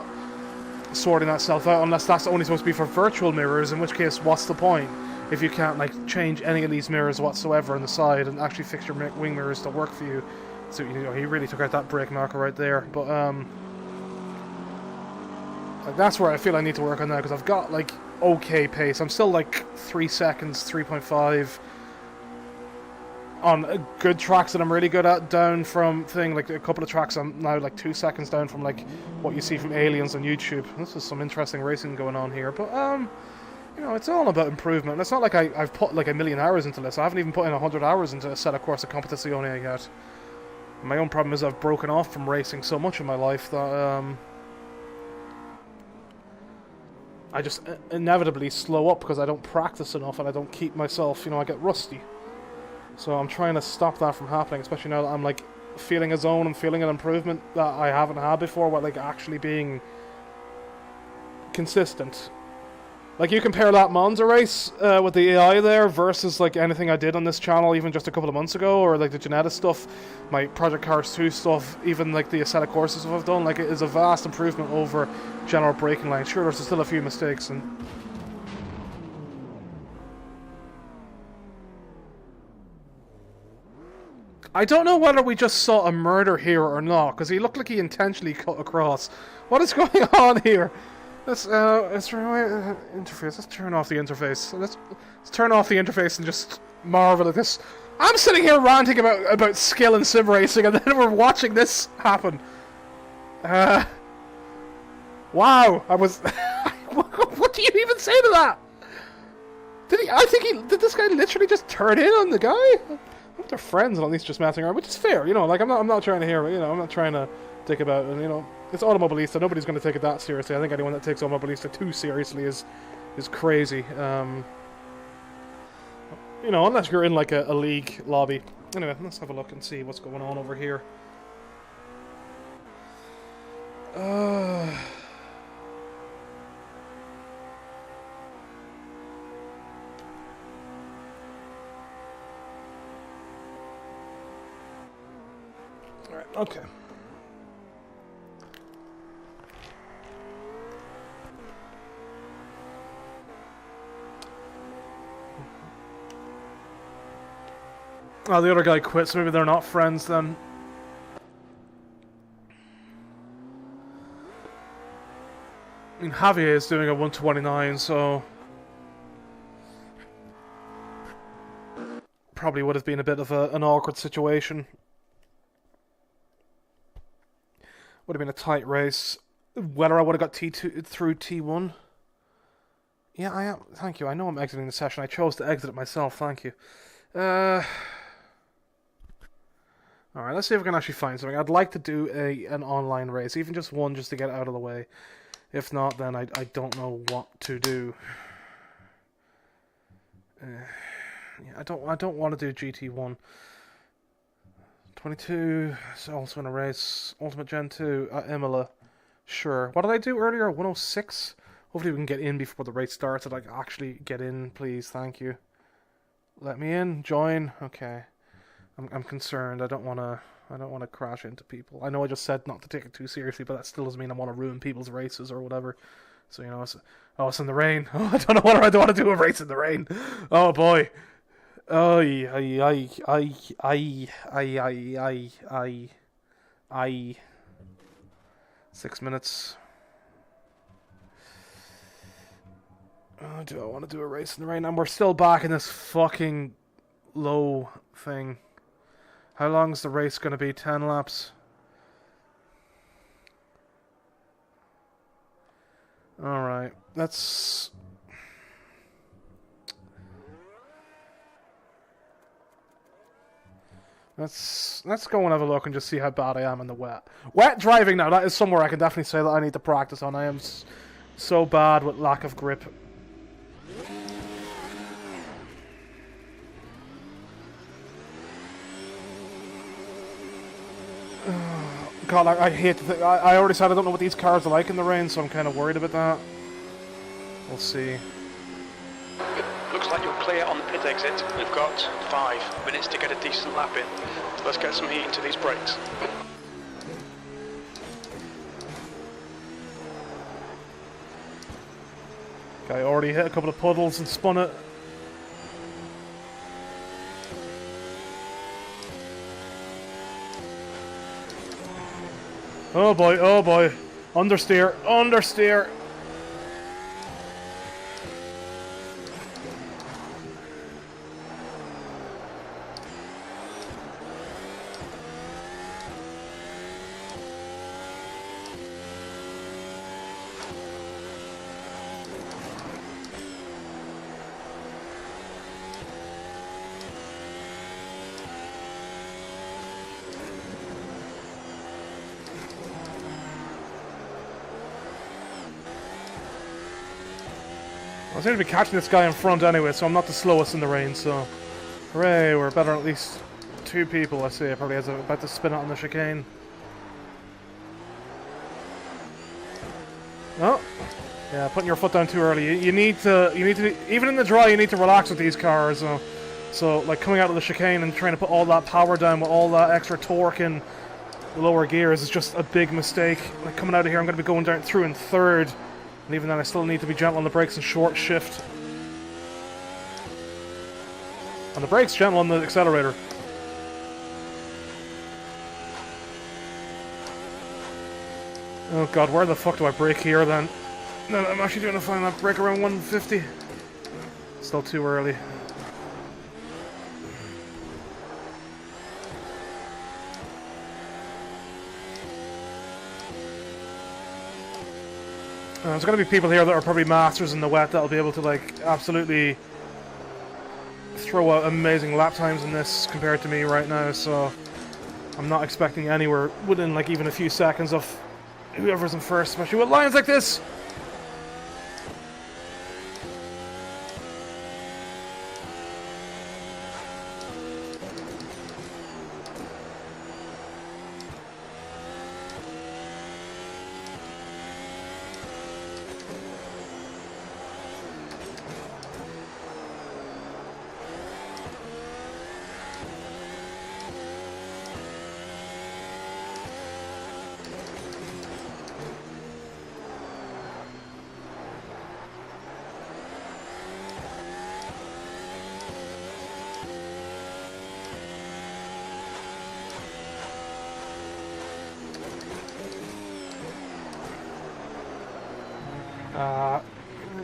Speaker 1: sorting that stuff out, unless that's only supposed to be for virtual mirrors, in which case what's the point if you can't like change any of these mirrors whatsoever on the side and actually fix your wing mirrors to work for you. So he really took out that brake marker right there. But like, that's where I feel I need to work on now, because I've got like okay pace. I'm still like 3 seconds, 3.5 on good tracks that I'm really good at, down from like a couple of tracks I'm now like 2 seconds down from like what you see from Aliens on YouTube. This is some interesting racing going on here, but it's all about improvement. And it's not like I've put like 1 million hours into this. I haven't even put in 100 hours into Assetto Corsa Competizione yet. My own problem is I've broken off from racing so much in my life that I just inevitably slow up because I don't practice enough and I don't keep myself, you know, I get rusty. So I'm trying to stop that from happening, especially now that I'm like feeling a zone and feeling an improvement that I haven't had before, while like actually being consistent. Like, you compare that Monza race with the AI there versus like anything I did on this channel even just a couple of months ago, or like the Janetta stuff, my Project Cars 2 stuff, even like the Assetto Corsa stuff I've done, like it is a vast improvement over general braking line. Sure, there's still a few mistakes, and I don't know whether we just saw a murder here or not, because he looked like he intentionally cut across. What is going on here? Let's interface. Let's turn off the interface. Let's turn off the interface and just marvel at this. I'm sitting here ranting about skill in sim racing, and then we're watching this happen. Wow, I was. What do you even say to that? Did this guy literally just turn in on the guy? I hope they're friends and at least just messing around, which is fair, you know. Like, I'm not trying to hear, you know, I'm not trying to dick about, and you know, it's Automobilista. Nobody's going to take it that seriously. I think anyone that takes Automobilista too seriously is crazy. You know, unless you're in like a league lobby. Anyway, let's have a look and see what's going on over here. Alright, okay. Oh, the other guy quit, so maybe they're not friends then. I mean, Javier is doing a 129, so probably would have been a bit of an awkward situation. Would have been a tight race. Whether I would have got T2 through T1. Yeah, I am. Thank you. I know I'm exiting the session. I chose to exit it myself. Thank you. Alright, let's see if we can actually find something. I'd like to do an online race, even just one, just to get it out of the way. If not, then I don't know what to do. Yeah, I don't want to do GT1. 22 is also in a race. Ultimate Gen 2 at Imola. Sure. What did I do earlier? 106? Hopefully we can get in before the race starts. I'd like actually get in, please. Thank you. Let me in. Join. Okay. I'm concerned. I don't want to crash into people. I know I just said not to take it too seriously, but that still doesn't mean I want to ruin people's races or whatever. So, you know, it's in the rain. Oh, I don't know whether I don't want to do a race in the rain. Oh boy. I. 6 minutes. Oh, do I want to do a race in the rain? And we're still back in this fucking low thing. How long is the race going to be? 10 laps? Alright, let's go and have a look and just see how bad I am in the wet. Wet driving now, that is somewhere I can definitely say that I need to practice on. I am so bad with lack of grip. God, I hate to think. I already said I don't know what these cars are like in the rain, so I'm kind of worried about that. We'll see.
Speaker 2: Looks like you're clear on the pit exit. We've got 5 minutes to get a decent lap in. Let's get some heat into these brakes.
Speaker 1: Okay, already hit a couple of puddles and spun it. Oh boy, oh boy. Understeer, understeer. I seem to be catching this guy in front anyway, so I'm not the slowest in the rain, so... Hooray, we're better than at least 2 people, I see. I probably has about to spin out on the chicane. Oh. Yeah, putting your foot down too early. You need to, even in the dry, you need to relax with these cars. So, like, coming out of the chicane and trying to put all that power down with all that extra torque in the lower gears is just a big mistake. Like, coming out of here, I'm going to be going down through in 3rd. And even then, I still need to be gentle on the brakes and short shift. On the brakes, gentle on the accelerator. Oh god, where the fuck do I brake here then? No, I'm actually doing a fine lap brake around 150. Still too early. There's going to be people here that are probably masters in the wet that'll be able to, like, absolutely throw out amazing lap times in this compared to me right now, so I'm not expecting anywhere within, like, even a few seconds of whoever's in first, especially with lines like this.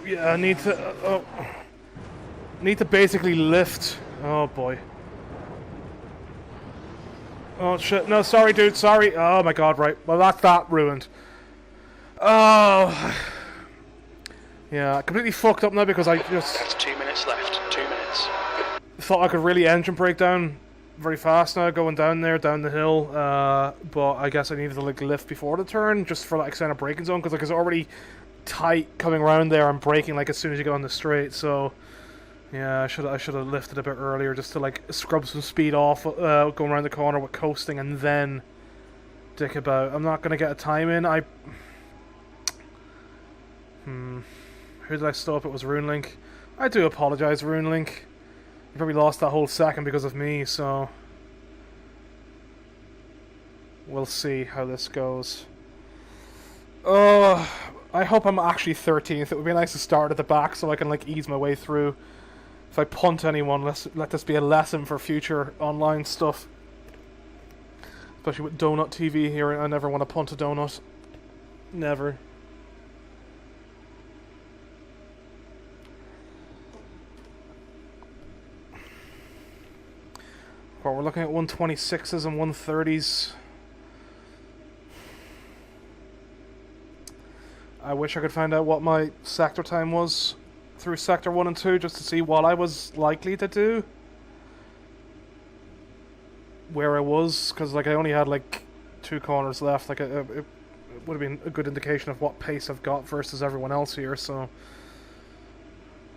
Speaker 1: Yeah, I need to basically lift. Oh boy. Oh shit! No, sorry, dude. Sorry. Oh my god. Right. Well, that's that ruined. Oh. Yeah, completely fucked up now because I just.
Speaker 2: That's 2 minutes left. 2 minutes.
Speaker 1: Thought I could really engine brake down very fast now, going down there, down the hill. But I guess I needed to like lift before the turn just for that extended braking zone because like it's already tight coming around there and braking like as soon as you get on the straight. So yeah, I should have lifted a bit earlier just to like scrub some speed off going around the corner with coasting and then dick about. I'm not gonna get a time in. Who did I stop? It was RuneLink. I do apologize, RuneLink. You probably lost that whole second because of me, so we'll see how this goes. I hope I'm actually 13th. It would be nice to start at the back so I can like ease my way through. If I punt anyone, let this be a lesson for future online stuff. Especially with Donut TV here, I never want to punt a donut. Never. Well, we're looking at 126s and 130s. I wish I could find out what my sector time was through sector 1 and 2 just to see what I was likely to do. Where I was, because like I only had like 2 corners left. Like it would have been a good indication of what pace I've got versus everyone else here. So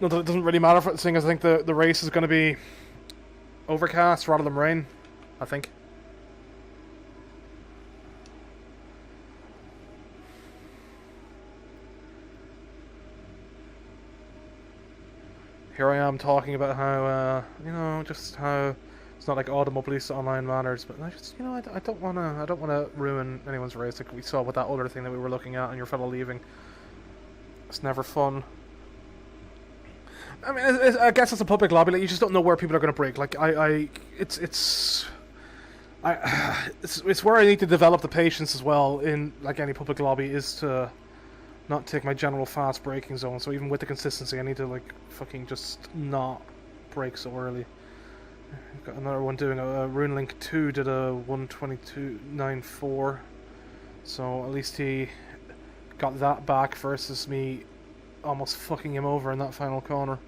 Speaker 1: no, it doesn't really matter for seeing as I think the race is going to be overcast rather than rain, I think. Here I am talking about how, just how it's not like Automobilista online matters, but I just, I don't wanna ruin anyone's race like we saw with that other thing that we were looking at and your fellow leaving. It's never fun. I mean, I guess it's a public lobby. Like, you just don't know where people are going to break. Like, it's where I need to develop the patience as well in like any public lobby is to not take my general fast braking zone. So even with the consistency, I need to like fucking just not brake so early. I've got another one doing a RuneLink 2 did a 122.94, so at least he got that back versus me almost fucking him over in that final corner.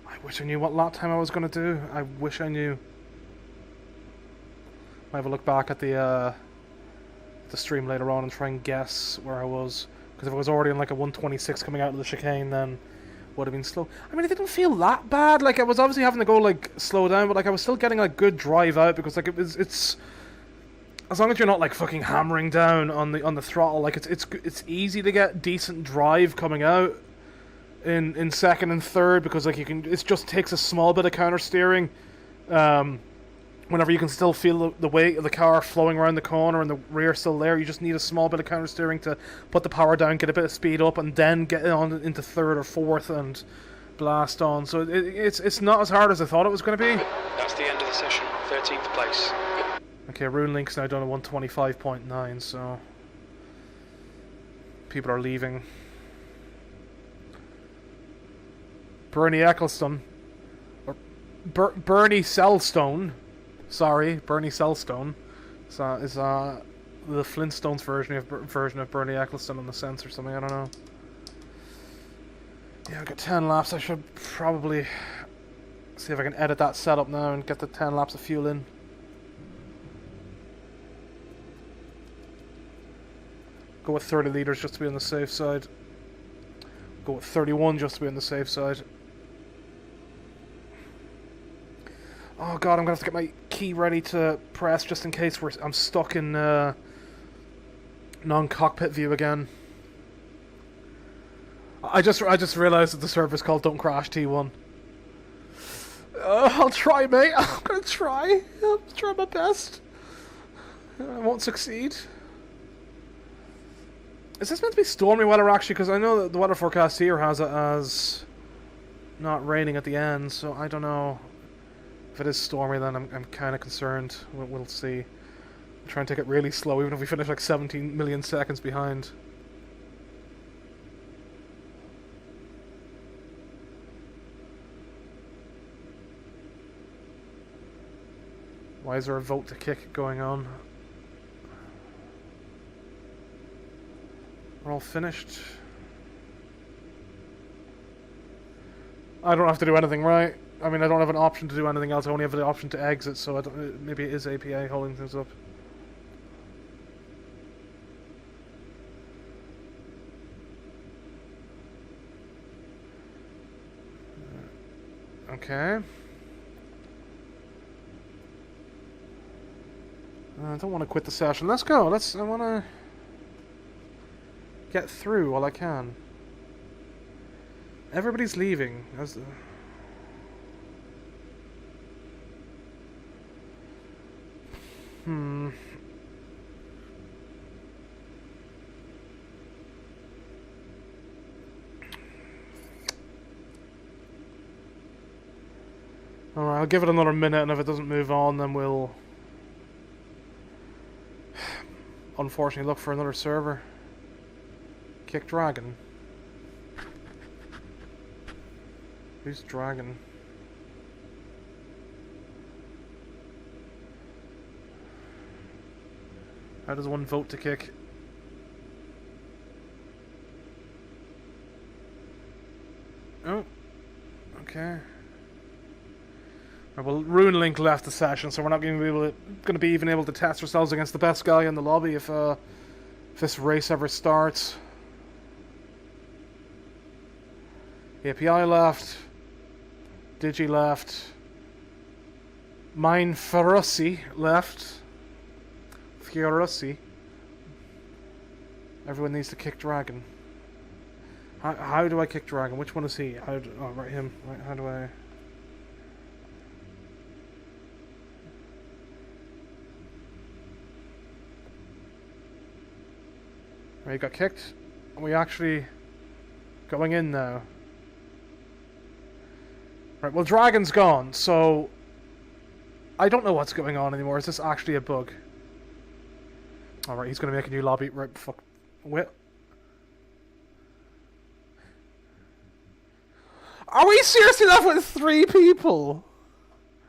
Speaker 1: I wish I knew what lap time I was going to do. I wish I knew. Might have a look back at the the stream later on and try and guess where I was. Because if I was already in like a 126 coming out of the chicane, then would have been slow. I mean, it didn't feel that bad. Like, I was obviously having to go, like, slow down, but, like, I was still getting, like, good drive out, because, like, it's... As long as you're not, like, fucking hammering down on the throttle, like, it's easy to get decent drive coming out in second and third, because, like, it just takes a small bit of counter steering, whenever you can still feel the weight of the car flowing around the corner and the rear still there. You just need a small bit of counter steering to put the power down, get a bit of speed up, and then get on into third or fourth and blast on. So it's not as hard as I thought it was going to be.
Speaker 2: That's the end of the session. 13th place.
Speaker 1: Okay, Rune Link's now done a 125.9, so people are leaving. Bernie Eccleston, or Bernie Sellstone. Sorry, Bernie Sellstone is the Flintstones version of Bernie Eccleston on the sense or something. I don't know. Yeah, I've got 10 laps. I should probably see if I can edit that setup now and get the 10 laps of fuel in. Go with 30 litres just to be on the safe side. Go with 31 just to be on the safe side. Oh god, I'm gonna have to get my key ready to press just in case I'm stuck in non-cockpit view again. I just realised that the server's called Don't Crash T1. I'll try, mate. I'm gonna try. I'll try my best. I won't succeed. Is this meant to be stormy weather actually? Because I know that the weather forecast here has it as not raining at the end, so I don't know. If it is stormy, then I'm kind of concerned. We'll see. I'll try and take it really slow, even if we finish like 17 million seconds behind. Why is there a vote to kick going on? We're all finished. I don't have to do anything, right? I mean, I don't have an option to do anything else. I only have the option to exit, so maybe it is APA holding things up. Okay. I don't want to quit the session. Let's go. I want to get through while I can. Everybody's leaving. Alright, I'll give it another minute, and if it doesn't move on, then we'll unfortunately look for another server. Kick Dragon. Who's Dragon? How does one vote to kick? Oh, okay. Right, well, Rune Link left the session, so we're not going to be even able to test ourselves against the best guy in the lobby if this race ever starts. API left. Digi left. Mine Ferrucci left. Fiorucci. Everyone needs to kick Dragon. How do I kick Dragon? Which one is he? Oh, right, him. Right, how do I... Right, he got kicked. Are we actually going in now? Right, well, Dragon's gone, so... I don't know what's going on anymore. Is this actually a bug? Alright, he's going to make a new lobby. Right, fuck. Wait. Are we seriously left with 3 people?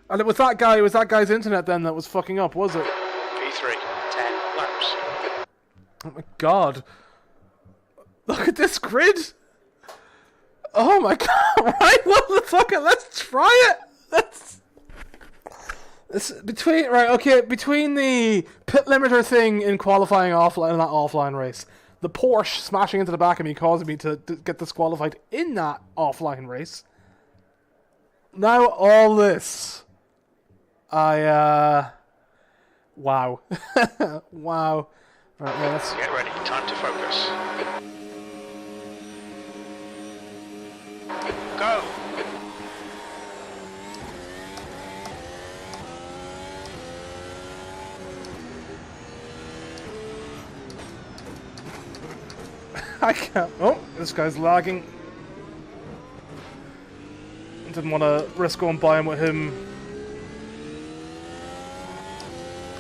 Speaker 1: And it was that guy's internet then that was fucking up, was it?
Speaker 2: P3, 10 laps.
Speaker 1: Oh my god. Look at this grid! Oh my god, right? What the fuck? Let's try it! It's between between the pit limiter thing in qualifying offline in that offline race, the Porsche smashing into the back of me causing me to get disqualified in that offline race. Now all this, wow, wow. Right, yeah, let's
Speaker 2: Get ready. Time to focus. Go.
Speaker 1: I can't. Oh, this guy's lagging. Didn't want to risk going by him with him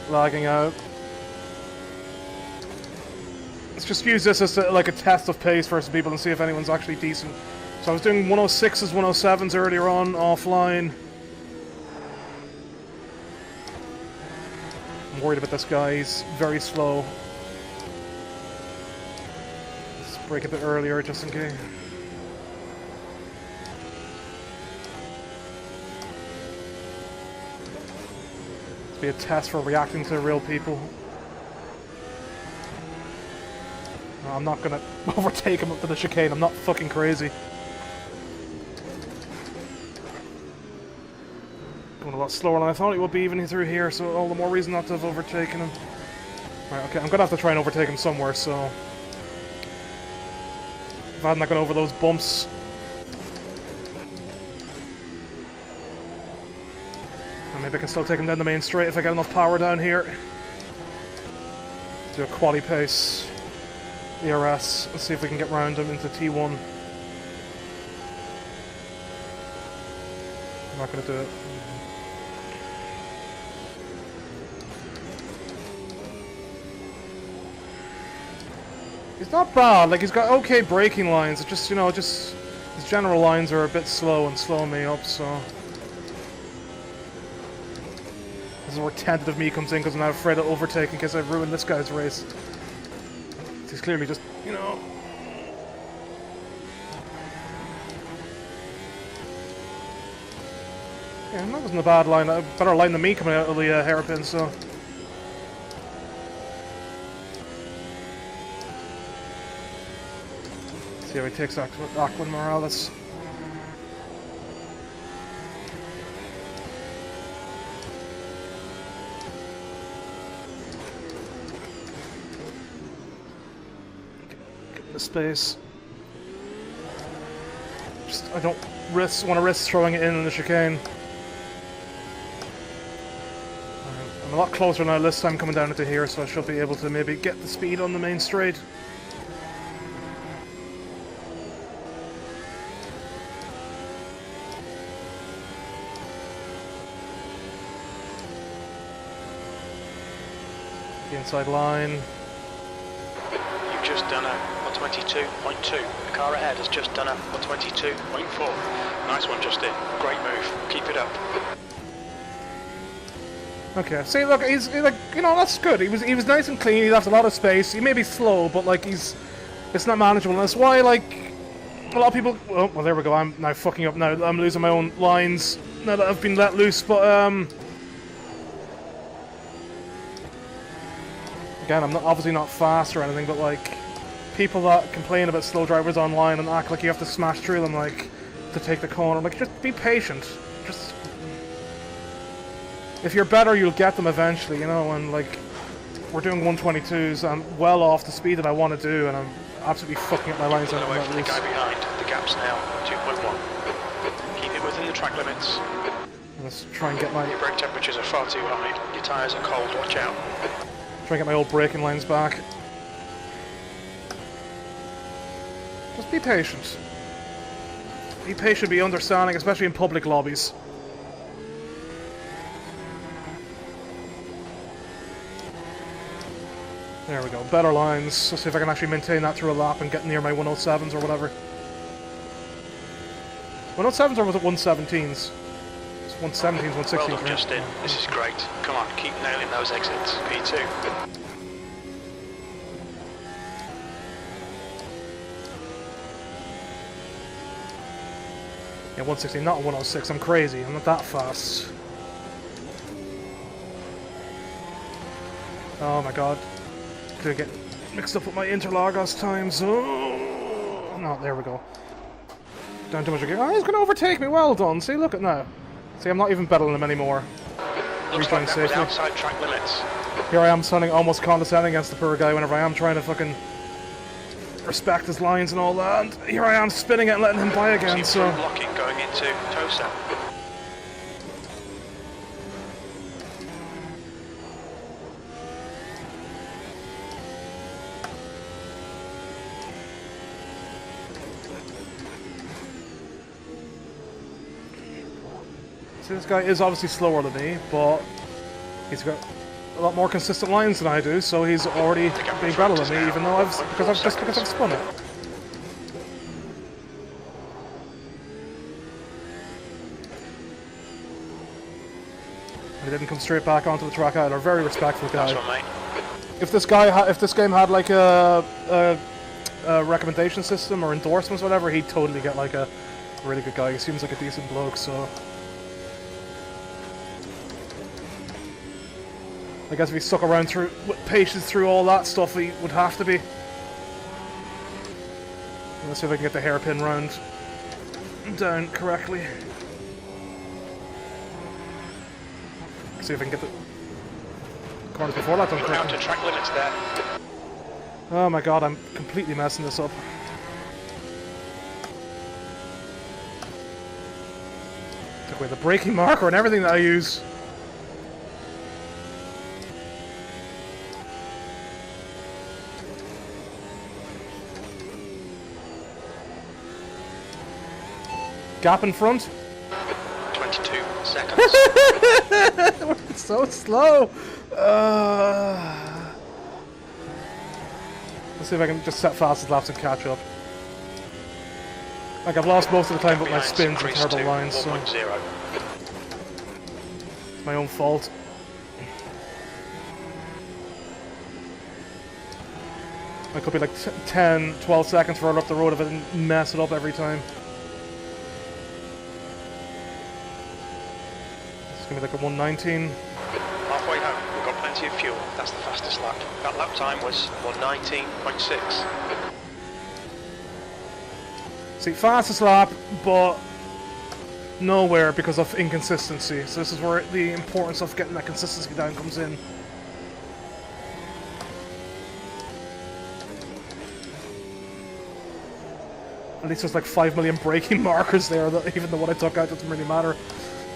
Speaker 1: lagging out. Let's just use this as like a test of pace for some people and see if anyone's actually decent. So I was doing 106s, 107s earlier on offline. I'm worried about this guy. He's very slow. Let's break a bit earlier just in case. Let's be a test for reacting to real people. I'm not gonna overtake him up to the chicane, I'm not fucking crazy. Going a lot slower than I thought he would be even through here, so all the more reason not to have overtaken him. Right, okay, I'm gonna have to try and overtake him somewhere, so... If I'm not gonna over those bumps... And maybe I can still take him down the main straight if I get enough power down here. Do a quali pace. ERS, let's see if we can get round him into T1. I'm not gonna do it. He's not bad, like he's got okay braking lines, it's just, you know, just his general lines are a bit slow and slowing me up, so... This is where tentative me comes in because I'm now afraid of overtaking because I've ruined this guy's race. He's clearly just, you know... Yeah, that wasn't a bad line. A better line than me coming out of the hairpin, so... See how he takes Aquin Morales. Space. Just, I don't want to risk throwing it in the chicane. I'm a lot closer now this time coming down into here, so I should be able to maybe get the speed on the main straight. The inside line.
Speaker 2: Just done a 122.2. The car ahead has just done a 122.4. Nice one, Justin. Great move. Keep it up.
Speaker 1: Okay, see, look, he's like, you know, that's good. He was nice and clean. He left a lot of space. He may be slow, but like it's not manageable. And that's why like a lot of people. Oh, well, there we go. I'm now fucking up. Now I'm losing my own lines now that I've been let loose. But again, I'm obviously not fast or anything, but like, people that complain about slow drivers online and act like you have to smash through them, like, to take the corner, like, just be patient. Just... If you're better, you'll get them eventually, you know, and like, we're doing 122s, I'm well off the speed that I want to do, and I'm absolutely fucking up my lines out
Speaker 2: away
Speaker 1: of
Speaker 2: from the guy behind. The gap's now 2.1. Keep it within the track limits.
Speaker 1: Let's try and get my...
Speaker 2: Your brake temperatures are far too high. Your tyres are cold, watch out.
Speaker 1: Try and get my old braking lines back. Just be patient. Be patient, be understanding, especially in public lobbies. There we go, better lines. Let's see if I can actually maintain that through a lap and get near my 107s or whatever. 107s or was it 117s? It's 117s, 116s.
Speaker 2: Well done, Justin. This is great. Come on, keep nailing those exits. P2.
Speaker 1: Yeah, 116, not 106. I'm crazy. I'm not that fast. Oh my god. Did I get mixed up with my Interlagos times? Oh, no, there we go. Down too much again. Oh, he's going to overtake me. Well done. See, look at now. See, I'm not even battling him anymore.
Speaker 2: Looks like that was outside track limits.
Speaker 1: Here I am sounding almost condescending against the poor guy whenever I am trying to fucking respect his lines and all that. And here I am spinning it and letting him by again, so...
Speaker 2: Locking going into Tosa.
Speaker 1: See, this guy is obviously slower than me, but he's got a lot more consistent lines than I do, so he's already being better than me, even though because I've spun it. And he didn't come straight back onto the track either. Very respectful guy.
Speaker 2: That's one, mate.
Speaker 1: If this game had like a recommendation system or endorsements, or whatever, he'd totally get like a really good guy. He seems like a decent bloke, so. I guess if he stuck around through with patience through all that stuff, he would have to be. Let's see if I can get the hairpin round down correctly. See if I can get the corners before that done correctly.
Speaker 2: Out to track limits there.
Speaker 1: Oh my god, I'm completely messing this up. Took away the braking marker and everything that I use. Gap in front.
Speaker 2: 22 seconds.
Speaker 1: It's so slow. Let's see if I can just set fastest laps and catch up. Like, I've lost most of the time with my spins and turbo lines, so it's my own fault. I could be like 10, 12 seconds further up the road if I didn't mess it up every time. It's gonna be like a 119.
Speaker 2: Halfway home, we've got plenty of fuel. That's the fastest lap. That lap time was 119.6.
Speaker 1: See, fastest lap, but nowhere because of inconsistency. So this is where the importance of getting that consistency down comes in. At least there's like 5 million braking markers there, that even though what I took out doesn't really matter.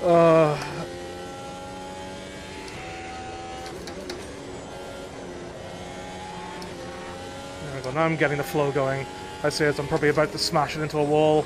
Speaker 1: There we go, now I'm getting the flow going. I say as I'm probably about to smash it into a wall.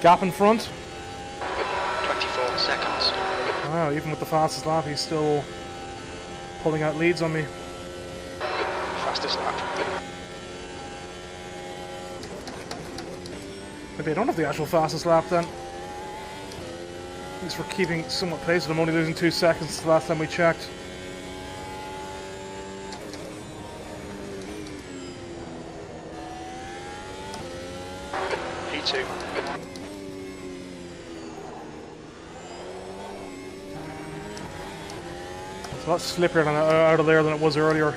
Speaker 1: Gap in front.
Speaker 2: 24 seconds.
Speaker 1: Wow, even with the fastest lap, he's still pulling out leads on me.
Speaker 2: Fastest lap.
Speaker 1: Maybe I don't have the actual fastest lap then. At least we're keeping somewhat pace, and I'm only losing 2 seconds the last time we checked.
Speaker 2: P2.
Speaker 1: It's a lot slipperier than out of there than it was earlier.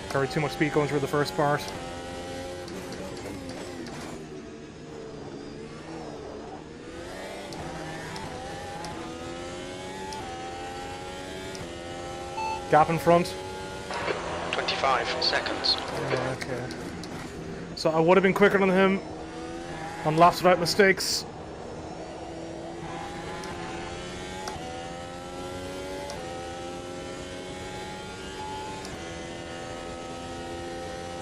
Speaker 1: Carried too much speed going through the first part. Gap in front.
Speaker 2: 25 seconds.
Speaker 1: Yeah, okay. So I would have been quicker than him on laps without mistakes.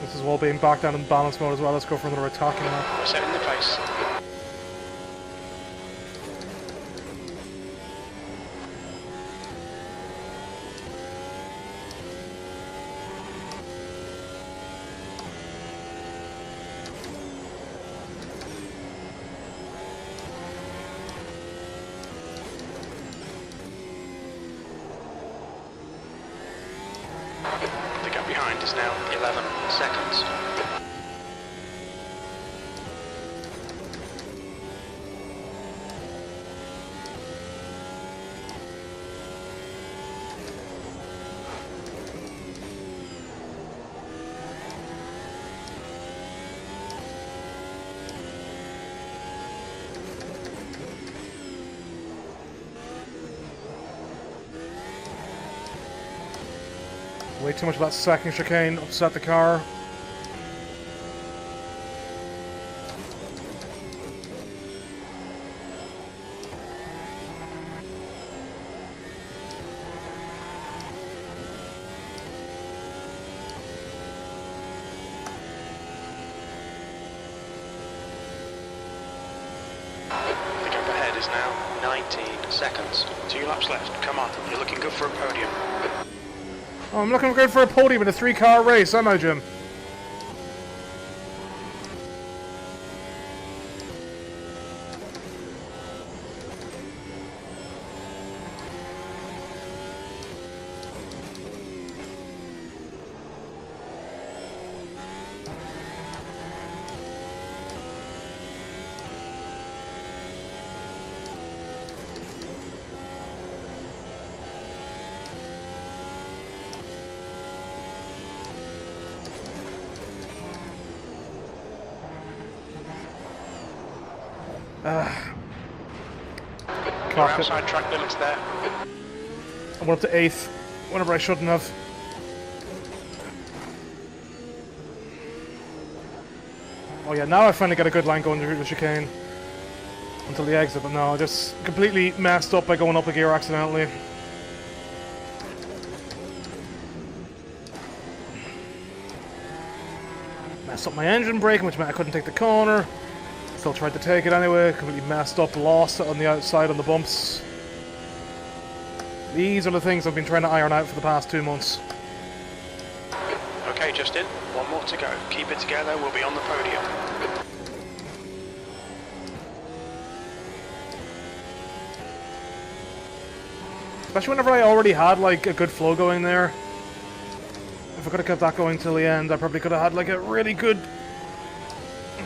Speaker 1: This is while being back down in balance mode as well. Let's go for another attack now.
Speaker 2: We're setting the pace. The gap behind is now 11 seconds.
Speaker 1: Way too much of that second chicane upset the car.
Speaker 2: The gap ahead is now 19 seconds. 2 laps left. Come on, you're looking good for a podium.
Speaker 1: Oh, I'm looking good for a podium in a 3-car race, am I, Jim?
Speaker 2: You're outside track limits there.
Speaker 1: I went up to 8th, whenever I shouldn't have. Oh yeah, now I finally got a good line going through the chicane. Until the exit, but no, I just completely messed up by going up a gear accidentally. Messed up my engine braking, which meant I couldn't take the corner. Still tried to take it anyway, completely messed up, lost it on the outside on the bumps. These are the things I've been trying to iron out for the past 2 months.
Speaker 2: Okay, Justin, one more to go. Keep it together, we'll be on the podium.
Speaker 1: Especially whenever I already had like a good flow going there. If I could have kept that going till the end, I probably could have had like a really good,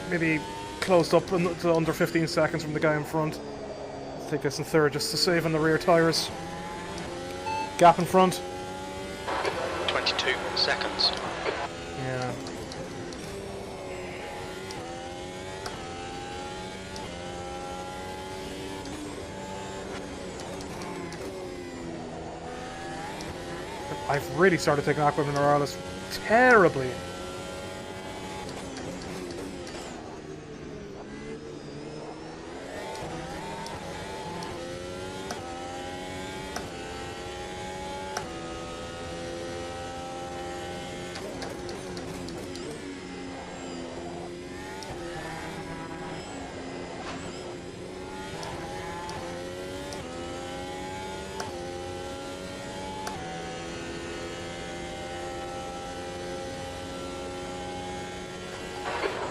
Speaker 1: maybe closed up to under 15 seconds from the guy in front. Let's take this in third just to save on the rear tyres. Gap in front.
Speaker 2: 22 seconds.
Speaker 1: Yeah. I've really started taking Aqua Mineralis terribly.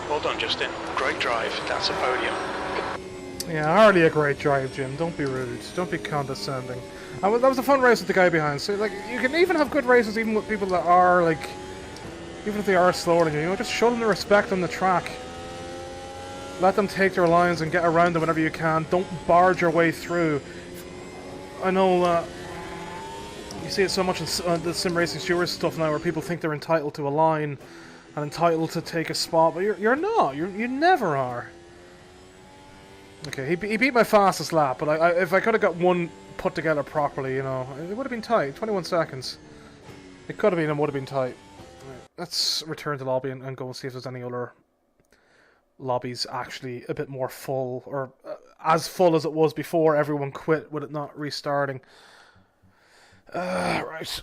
Speaker 2: Well done, Justin. Great drive. That's a podium.
Speaker 1: Yeah, hardly a great drive, Jim. Don't be rude. Don't be condescending. That was a fun race with the guy behind. So, like, you can even have good races even with people that are, like, even if they are slower than you. You know, just show them the respect on the track. Let them take their lines and get around them whenever you can. Don't barge your way through. I know you see it so much in the sim racing stewards stuff now, where people think they're entitled to a line and entitled to take a spot, but you're not. You never are. Okay, he beat my fastest lap, but if I could have got one put together properly, you know, it would have been tight. 21 seconds. It could have been and would have been tight. Right, let's return to lobby and go and see if there's any other lobbies actually a bit more full, or as full as it was before everyone quit with it not restarting. Right.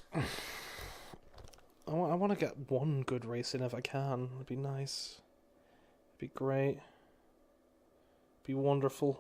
Speaker 1: I want to get one good race in if I can. It'd be nice. It'd be great. It'd be wonderful.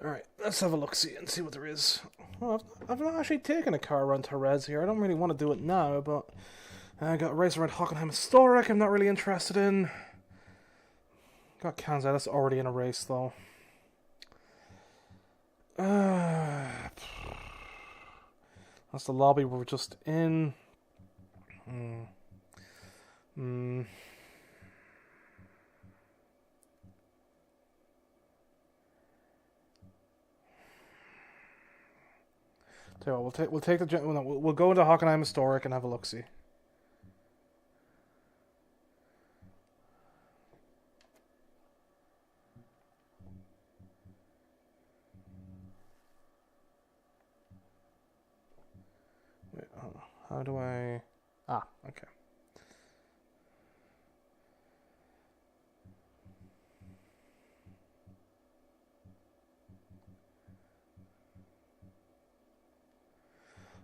Speaker 1: Alright, let's have a look-see and see what there is. Well, I've not actually taken a car around Jerez here. I don't really want to do it now, but I got a race around Hockenheim Historic I'm not really interested in. Got Kansas, that's already in a race, though. That's the lobby we're just in. Tell you what, we'll go into Hockenheim Historic and have a look-see. Wait, how do I... Ah, okay.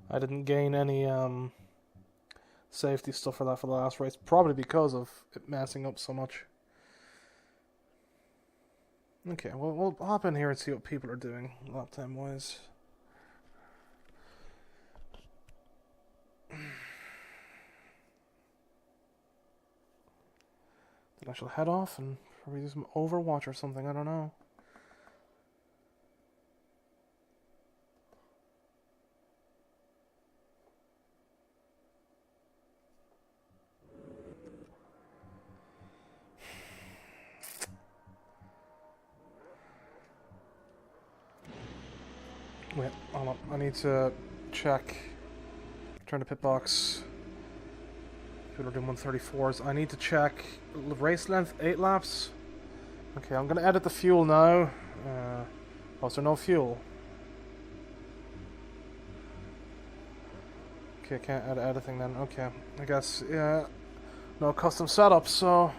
Speaker 1: I didn't gain any safety stuff for that for the last race, probably because of it messing up so much. Okay, well, we'll hop in here and see what people are doing lap time wise. Then I shall head off and probably do some Overwatch or something, I don't know. Wait, hold on. I need to check. Turn to pit box. People are doing 134s. I need to check race length, 8 laps. Okay, I'm gonna edit the fuel now. Oh, is there no fuel? Okay, can't edit anything then. Okay, I guess, yeah. No custom setup, so...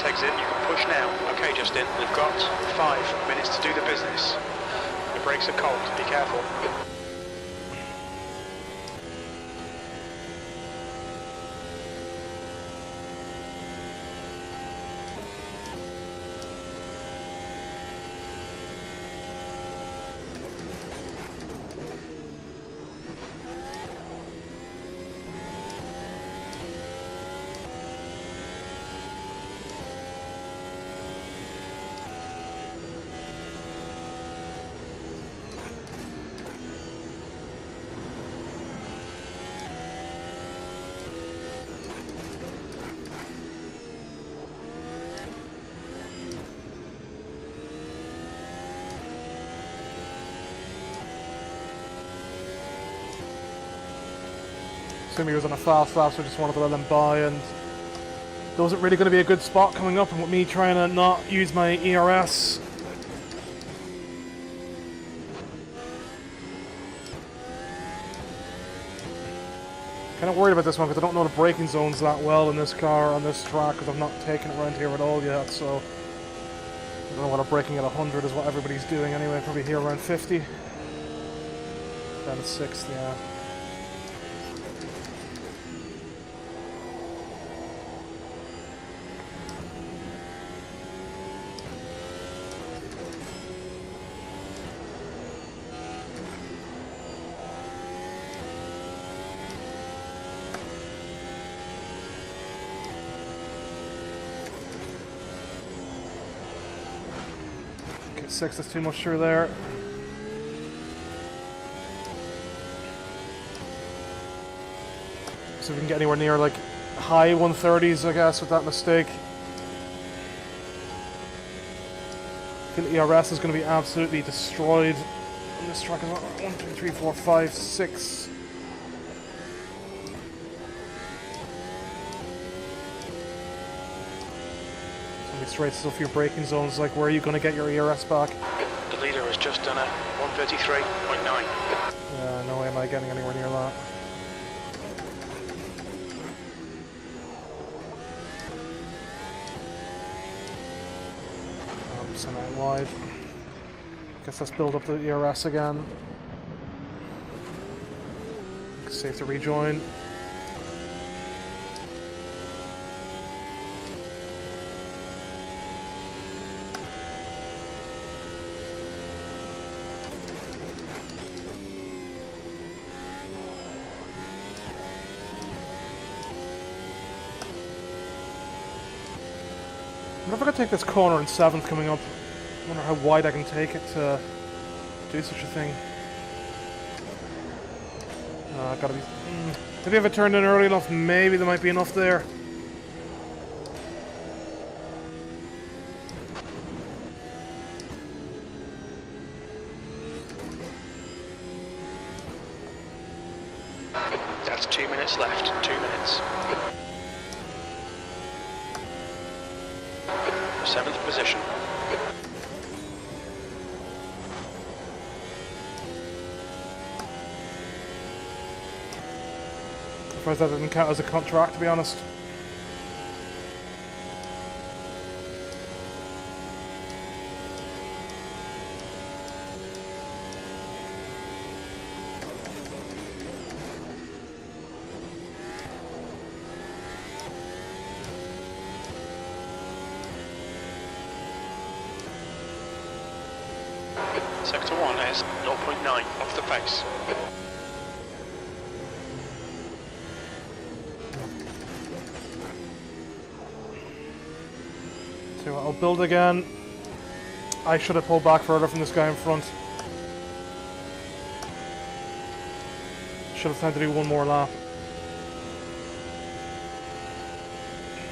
Speaker 2: Exit, you can push now. Okay, Justin, we've got 5 minutes to do the business. The brakes are cold, be careful.
Speaker 1: He was on a fast lap, so I just wanted to let them by, and there wasn't really going to be a good spot coming up, and with me trying to not use my ERS. Kind of worried about this one because I don't know the braking zones that well in this car on this track because I've not taken it around here at all yet, so I don't know whether braking at 100 is what everybody's doing anyway, probably here around 50. Down to 6th, yeah. Okay, 6 is too much through there. So we can get anywhere near like high 130s, I guess, with that mistake. I feel the ERS is going to be absolutely destroyed on this track as well. 1, 2, 3, 4, 5, 6. straight stuff, your braking zones, like where are you going to get your ERS back?
Speaker 2: The leader has just done a 133.9.
Speaker 1: Yeah, no way am I getting anywhere near that. So now wide. Guess let's build up the ERS again. Safe to rejoin. I wonder if I could take this corner in 7th coming up. I wonder how wide I can take it to do such a thing. Gotta be... maybe if I turned in early enough, maybe there might be enough there.
Speaker 2: That's 2 minutes left. 2 minutes. 7th position.
Speaker 1: Surprised that didn't count as a contract, to be honest.
Speaker 2: Sector 1 is 0.9 off the pace.
Speaker 1: So I'll build again. I should have pulled back further from this guy in front. Should have time to do one more lap.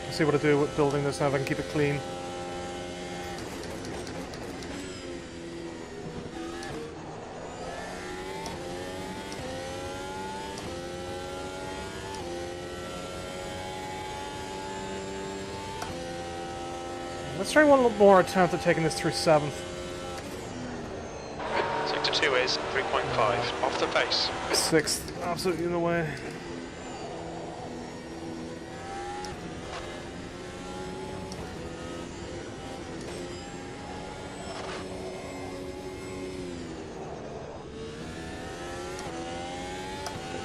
Speaker 1: Let's see what I do with building this now if I can keep it clean. Let's try one more attempt at taking this through 7th.
Speaker 2: Sector 2 is 3.5 off the pace.
Speaker 1: 6th, absolutely no way.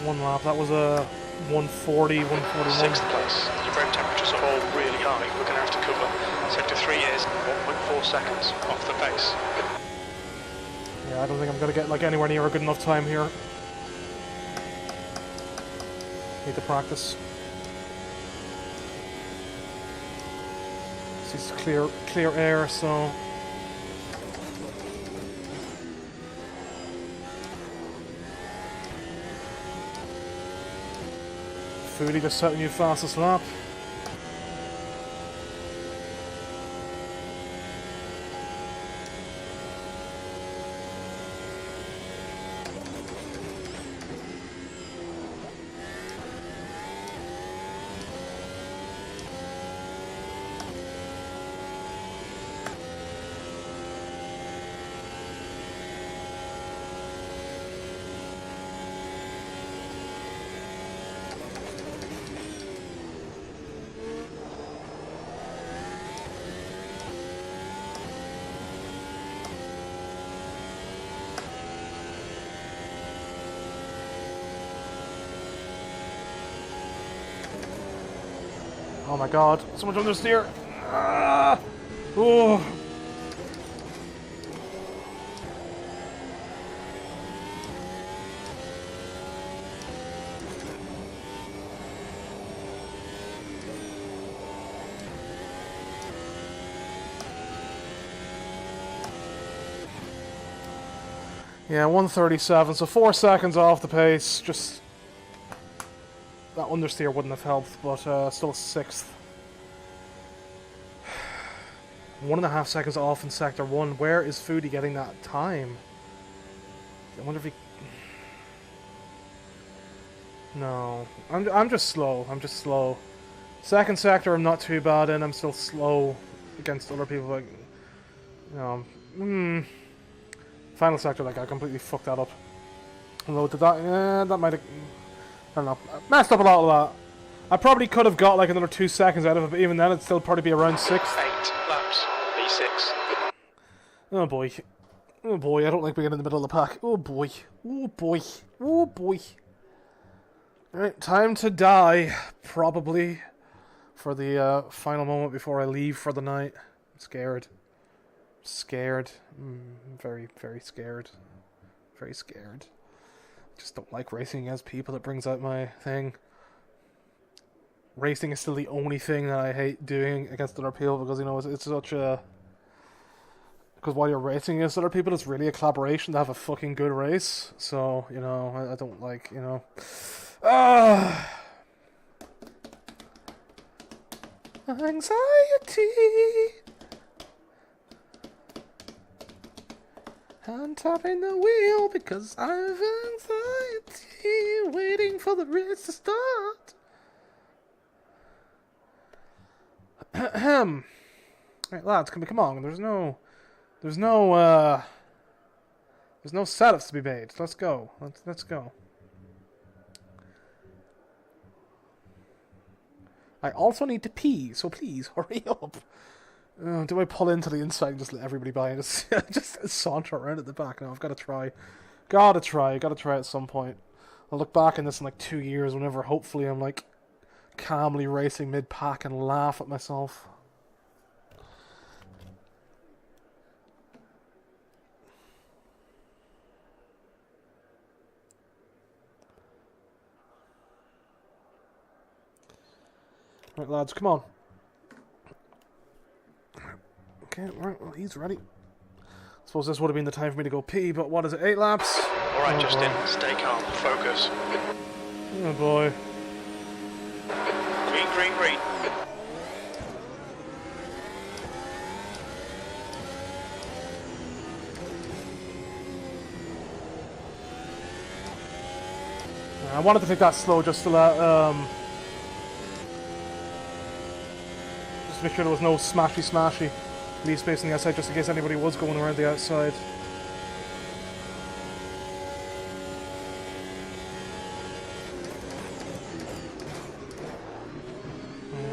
Speaker 1: One lap, that was a 140, 141.
Speaker 2: 6th place. Your brake temperatures are all really high. We're going to have to cover. Sector 3 is 1.4 seconds off the pace.
Speaker 1: Yeah, I don't think I'm going to get like anywhere near a good enough time here. Need to practice. This is clear air, so... Foodie just setting you fastest lap. Oh my god, someone's understeer! Ah! Oh! Yeah, 137, so 4 seconds off the pace, just... That understeer wouldn't have helped, but still 6th. 1.5 seconds off in Sector 1. Where is Foodie getting that time? I wonder if he... No. I'm just slow. I'm just slow. Second sector I'm not too bad in. I'm still slow. against other people. Like, you know, final sector, like I completely fucked that up. Although did that? Yeah, that might have. I don't know. I messed up a lot of that. I probably could have got like another 2 seconds out of it, but even then, it'd still probably be around 6.
Speaker 2: 8 laps. V6.
Speaker 1: Oh boy. Oh boy, I don't like being in the middle of the pack. Oh boy. Oh boy. Oh boy. Alright, time to die. Probably. For the final moment before I leave for the night. I'm scared. Scared. Very, very scared. Very scared. Just don't like racing against people. It brings out my thing. Racing is still the only thing that I hate doing against other people because, you know, it's such a... Because while you're racing against other people, it's really a collaboration to have a fucking good race. So, you know, I don't like, you know... Anxiety! I'm tapping the wheel because I have anxiety, waiting for the race to start. Right, lads, come on. There's no setups to be made. Let's go. Let's go. I also need to pee, so please hurry up. Do I pull into the inside and just let everybody by and just saunter around at the back? No, I've got to try. Gotta try at some point. I'll look back on this in like 2 years whenever hopefully I'm like calmly racing mid-pack and laugh at myself. Right, lads, come on. Okay, right, well, he's ready. I suppose this would have been the time for me to go pee, but what is it, 8 laps?
Speaker 2: Alright, Justin, stay calm, focus.
Speaker 1: Oh boy.
Speaker 2: Green, green, green.
Speaker 1: I wanted to take that slow just to let, just to make sure there was no smashy. Leave space on the outside just in case anybody was going around the outside.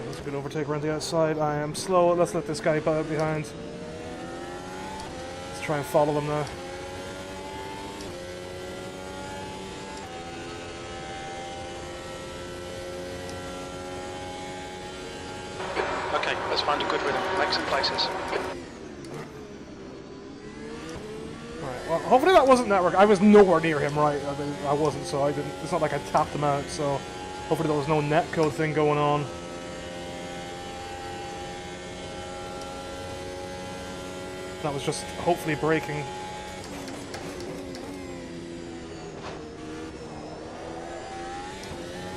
Speaker 1: That's a good overtake around the outside. I am slow. Let's let this guy out behind. Let's try and follow them now.
Speaker 2: Okay, let's find a good rhythm. Make some places.
Speaker 1: Alright, well, hopefully that wasn't network. I was nowhere near him, right? I wasn't, so I didn't. It's not like I tapped him out, so hopefully there was no netcode thing going on. That was just hopefully breaking.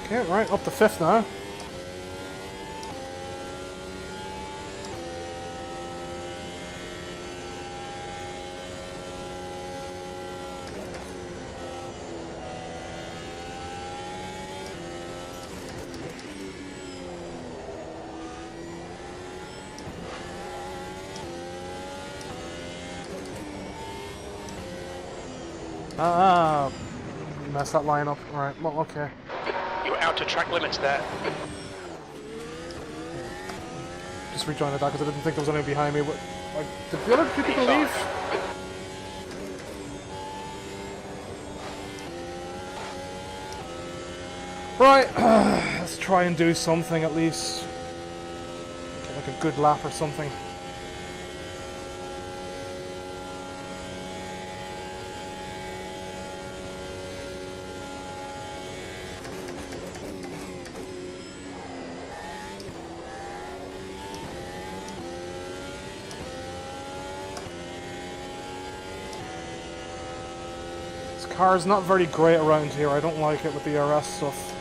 Speaker 1: Okay, right, up to 5th now. Messed that line up. Alright, well, okay.
Speaker 2: You're out to track limits there.
Speaker 1: Just rejoined that because I didn't think there was anyone behind me. But, like, did the other two people leave? Right, let's try and do something at least. Get like a good lap or something. Car's not very great around here. I don't like it with the RS stuff.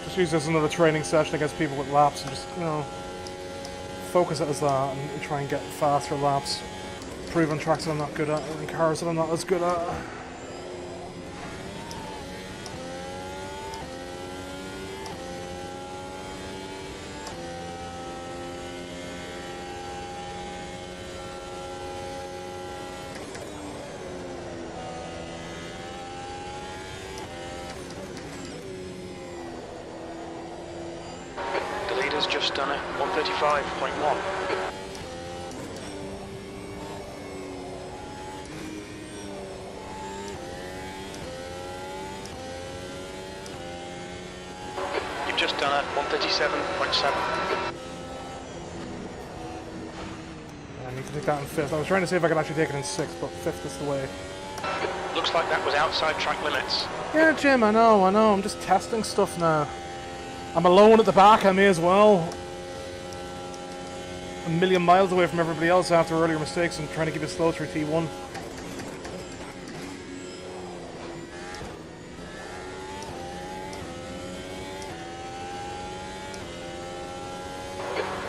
Speaker 1: Just use this as another training session against people with laps and just, you know, focus it as that and try and get faster laps. Prove on tracks that I'm not good at, and cars that I'm not as good at.
Speaker 2: The leader's just done it, 135.1. You've just done it, 137.7.
Speaker 1: I need to take that in 5th. I was trying to see if I could actually take it in 6th, but 5th is the way.
Speaker 2: Looks like that was outside track limits.
Speaker 1: Yeah, Jim, I know. I'm just testing stuff now. I'm alone at the back, I may as well. A million miles away from everybody else after earlier mistakes and trying to keep it slow through T1.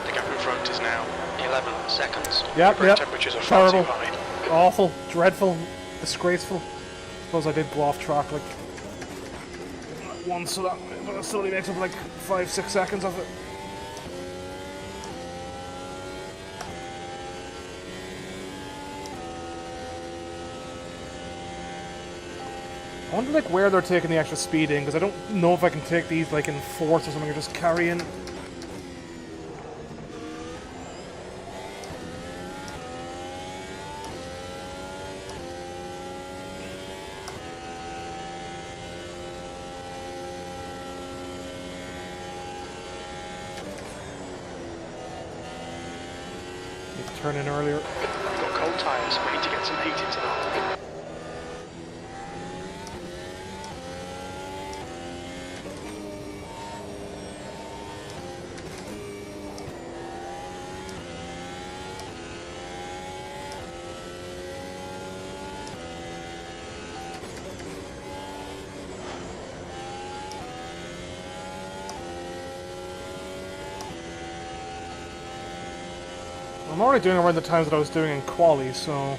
Speaker 2: The gap in front is now 11 seconds.
Speaker 1: Yep,
Speaker 2: Brake temperatures are far too high.
Speaker 1: Awful, dreadful, disgraceful. Suppose I did go off track like once, so that but it still only makes up like 5-6 seconds of it. I wonder like where they're taking the extra speed in, because I don't know if I can take these like in fourths or something or just carry in. Need to turn in earlier.
Speaker 2: We've got cold tyres, we need to get some heat into them.
Speaker 1: I'm already doing around the times that I was doing in quali, so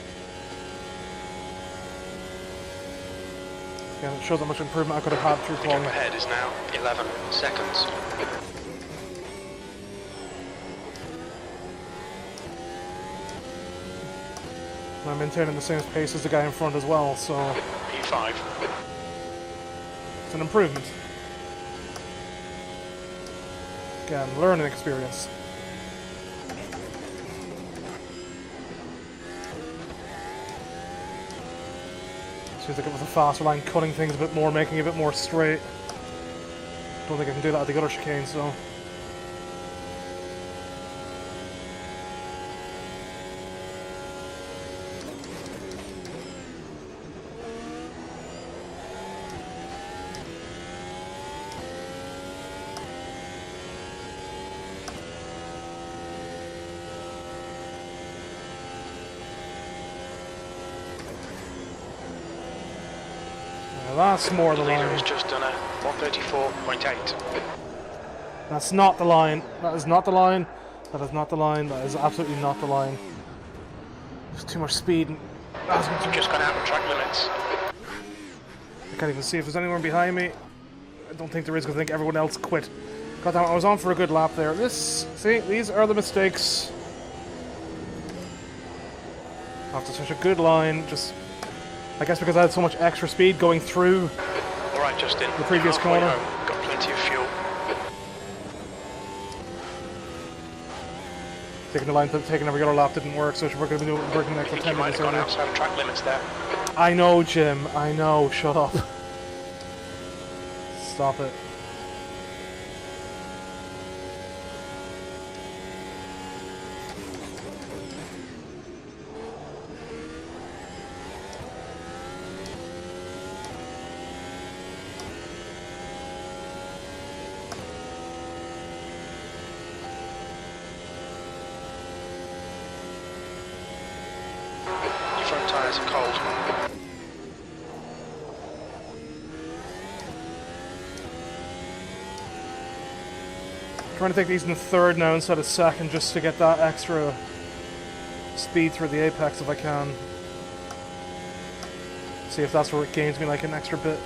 Speaker 1: yeah, it shows how much improvement I could have had through
Speaker 2: The
Speaker 1: quali.
Speaker 2: gap ahead is now 11 seconds.
Speaker 1: And I'm maintaining the same pace as the guy in front as well, so
Speaker 2: P5.
Speaker 1: it's an improvement. Again, learning experience. Seems like it was a faster line, cutting things a bit more, making it a bit more straight. Don't think I can do that at the other chicane, so. That's more the
Speaker 2: The leader
Speaker 1: line.
Speaker 2: has just done a 134.8.
Speaker 1: That's not the line. That is not the line. That is not the line. That is absolutely not the line. There's too much speed. And
Speaker 2: You've just gone out of track limits.
Speaker 1: I can't even see if there's anyone behind me. I don't think there is because I think everyone else quit. God damn it, I was on for a good lap there. See, these are the mistakes. After such a good line, just... I guess because I had so much extra speed going through
Speaker 2: Alright, Justin.
Speaker 1: the previous
Speaker 2: Halfway
Speaker 1: corner.
Speaker 2: home. Got plenty of fuel.
Speaker 1: Taking every other lap didn't work, so we're going to be working the
Speaker 2: I
Speaker 1: extra
Speaker 2: think
Speaker 1: 10
Speaker 2: you might
Speaker 1: minutes
Speaker 2: have gone
Speaker 1: earlier.
Speaker 2: outside of track limits there.
Speaker 1: I know, Jim. I know. Shut up. Stop it.
Speaker 2: Your front tyres are cold.
Speaker 1: trying to take these in the third now instead of second, just to get that extra speed through the apex if I can. See if that's where it gains me like an extra bit.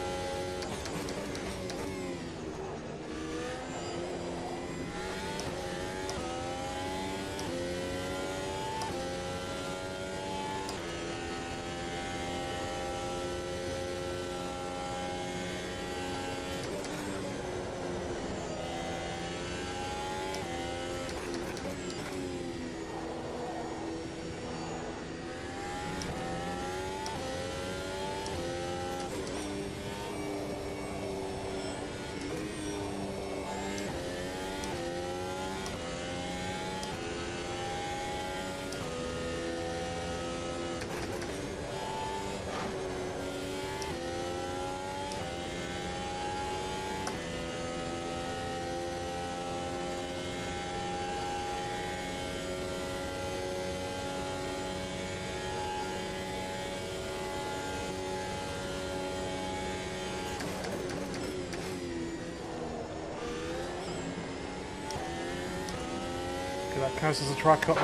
Speaker 1: That counts as a track cut.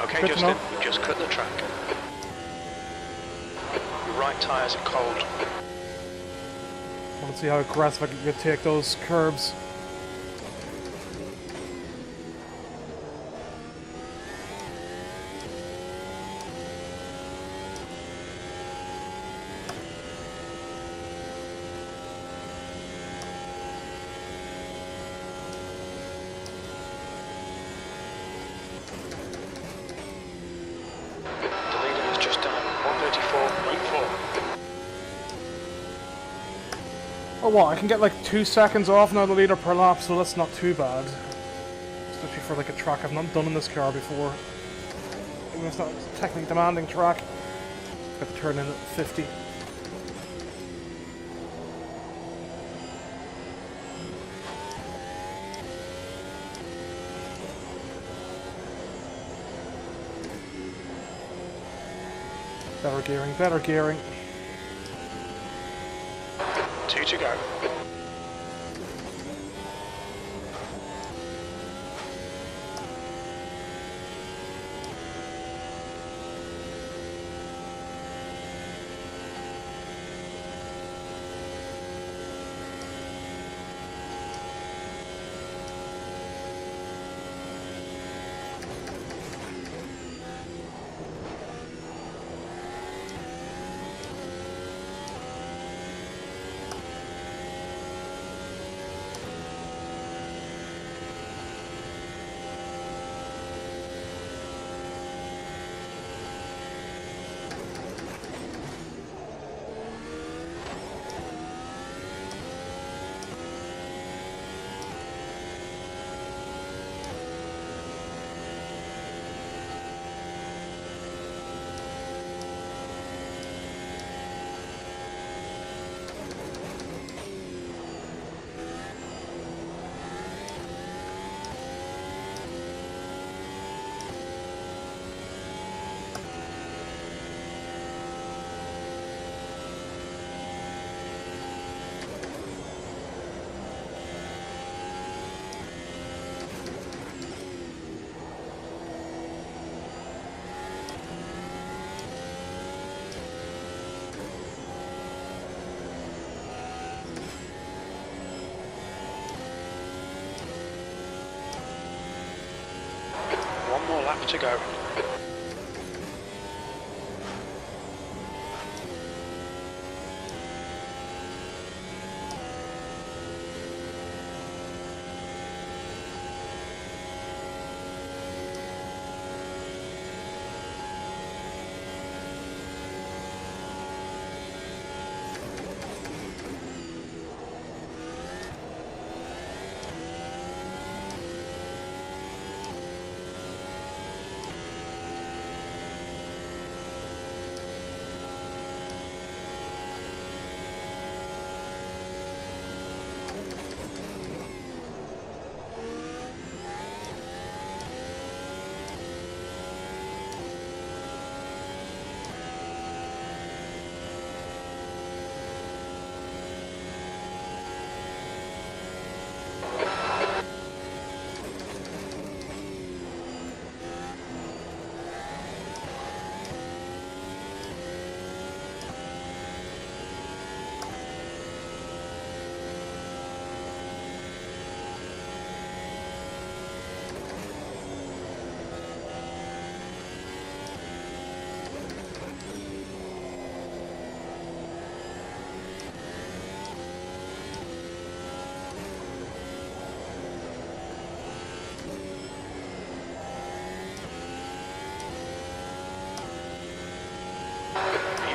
Speaker 2: Okay, Justin, you just cut the track. Your right tyres are cold.
Speaker 1: I want to see how aggressive I can take those curbs. Oh what, I can get like 2 seconds off now the leader per lap, so that's not too bad. Especially for like a track I've not done in this car before. Even if it's not a technically demanding track. I've got to turn in at 50. Better gearing, better gearing.
Speaker 2: 2 to go. One more lap to go.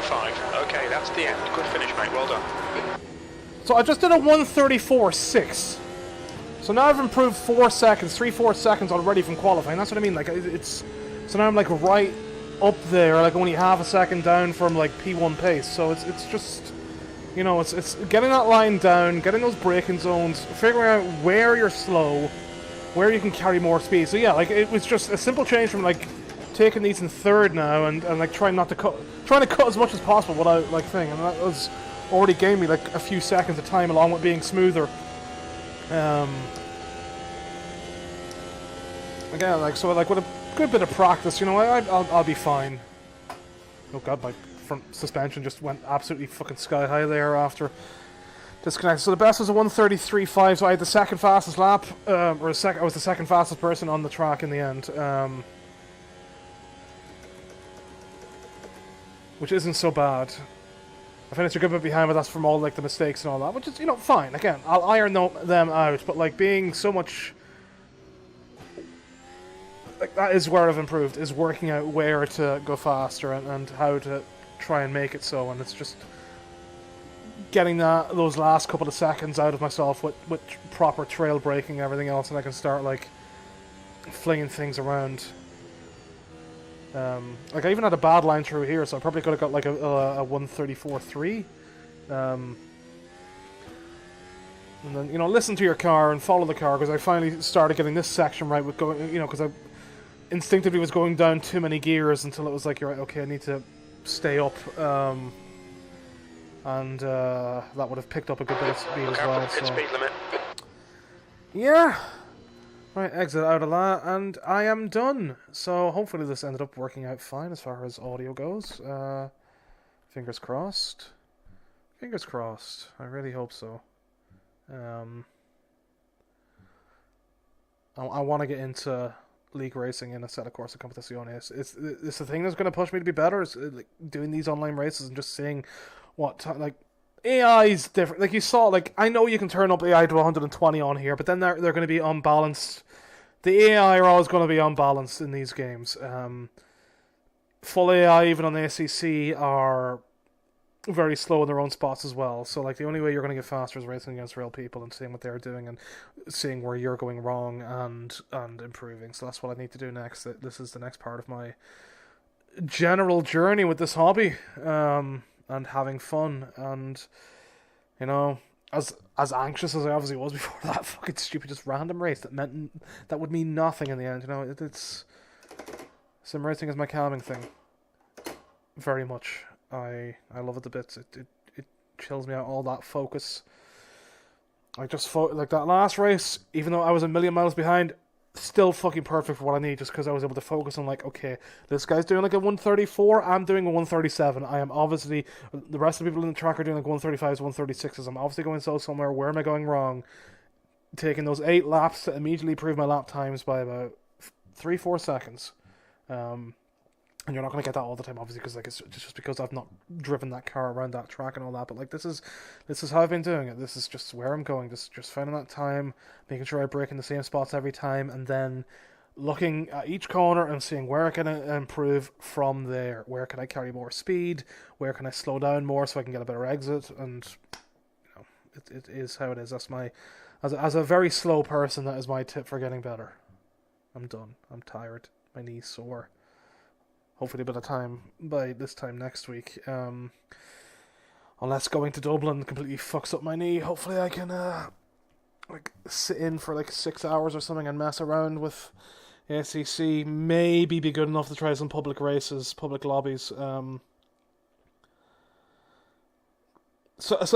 Speaker 2: 1:34.5. Okay, that's the end. Good finish, mate. Well done.
Speaker 1: So I just did a 1:34.6. So now I've improved 4 seconds, 3-4 seconds already from qualifying. That's what I mean. Like it's so now I'm like right up there, like only half a second down from like P1 pace. So it's just, you know, it's getting that line down, getting those braking zones, figuring out where you're slow, where you can carry more speed. So yeah, like it was just a simple change from like taking these in third now and like trying to cut as much as possible without like thing, and that was already gave me like a few seconds of time along with being smoother. Again, like so, like with a good bit of practice, you know, I'll be fine. Oh god, my front suspension just went absolutely fucking sky high there after disconnected. So the best was a 1:33.5. So I had the second fastest lap, I was the second fastest person on the track in the end. Which isn't so bad. I finished a good bit behind, but that's from all like the mistakes and all that, which is, you know, fine. Again, I'll iron them out, but like being so much, like that is where I've improved, is working out where to go faster and how to try and make it so, and it's just getting those last couple of seconds out of myself with proper trail braking and everything else, and I can start like flinging things around. Like I even had a bad line through here, so I probably could have got like a 1:34.3. And then, you know, listen to your car and follow the car, because I finally started getting this section right with going, you know, because I instinctively was going down too many gears until it was like, you're right, okay, I need to stay up. And that would have picked up a good bit of speed as well.
Speaker 2: So. Speed limit.
Speaker 1: Yeah. Right, exit out of that, and I am done. So hopefully this ended up working out fine as far as audio goes. Fingers crossed. Fingers crossed. I really hope so. I want to get into league racing in a set of Corsa Competiciones. It's the thing that's going to push me to be better, is like doing these online races and just seeing what like AI's different. Like you saw, like I know you can turn up AI to 120 on here, but then they're going to be unbalanced. The AI are always going to be unbalanced in these games. Full AI, even on the SEC, are very slow in their own spots as well. So like the only way you're going to get faster is racing against real people and seeing what they're doing and seeing where you're going wrong and improving. So that's what I need to do next. This is the next part of my general journey with this hobby, and having fun, and you know, as anxious as I obviously was before that fucking stupid just random race that would mean nothing in the end. You know, it's sim racing is my calming thing. Very much. I love it to bits. It chills me out, all that focus. I just like that last race, even though I was a million miles behind, still fucking perfect for what I need, just because I was able to focus on like, okay, this guy's doing like a 1:34, I'm doing a 1:37. I am obviously, the rest of the people in the track are doing like 1:35s, 1:36s. I'm obviously going somewhere. Where am I going wrong? Taking those 8 laps to immediately improve my lap times by about 3-4 seconds. And you're not going to get that all the time, obviously, because like it's just because I've not driven that car around that track and all that. But like this is how I've been doing it. This is just where I'm going. Just finding that time, making sure I brake in the same spots every time, and then looking at each corner and seeing where I can improve from there. Where can I carry more speed? Where can I slow down more so I can get a better exit? And you know, it is how it is. That's my as a very slow person. That is my tip for getting better. I'm done. I'm tired. My knee's sore. Hopefully by the time, by this time next week, unless going to Dublin completely fucks up my knee, hopefully I can like sit in for like 6 hours or something and mess around with SEC. Maybe be good enough to try some public races, public lobbies. So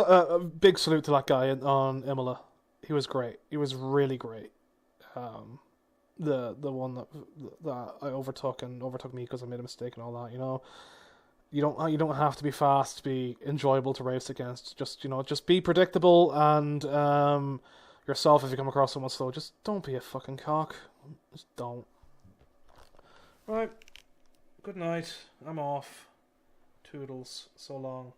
Speaker 1: a big salute to that guy on Imola. He was great. He was really great. The one that I overtook me because I made a mistake and all that. You know, you don't have to be fast to be enjoyable to race against. Just be predictable and yourself. If you come across someone slow, just don't be a fucking cock. Just don't. Right. Good night. I'm off. Toodles. So long.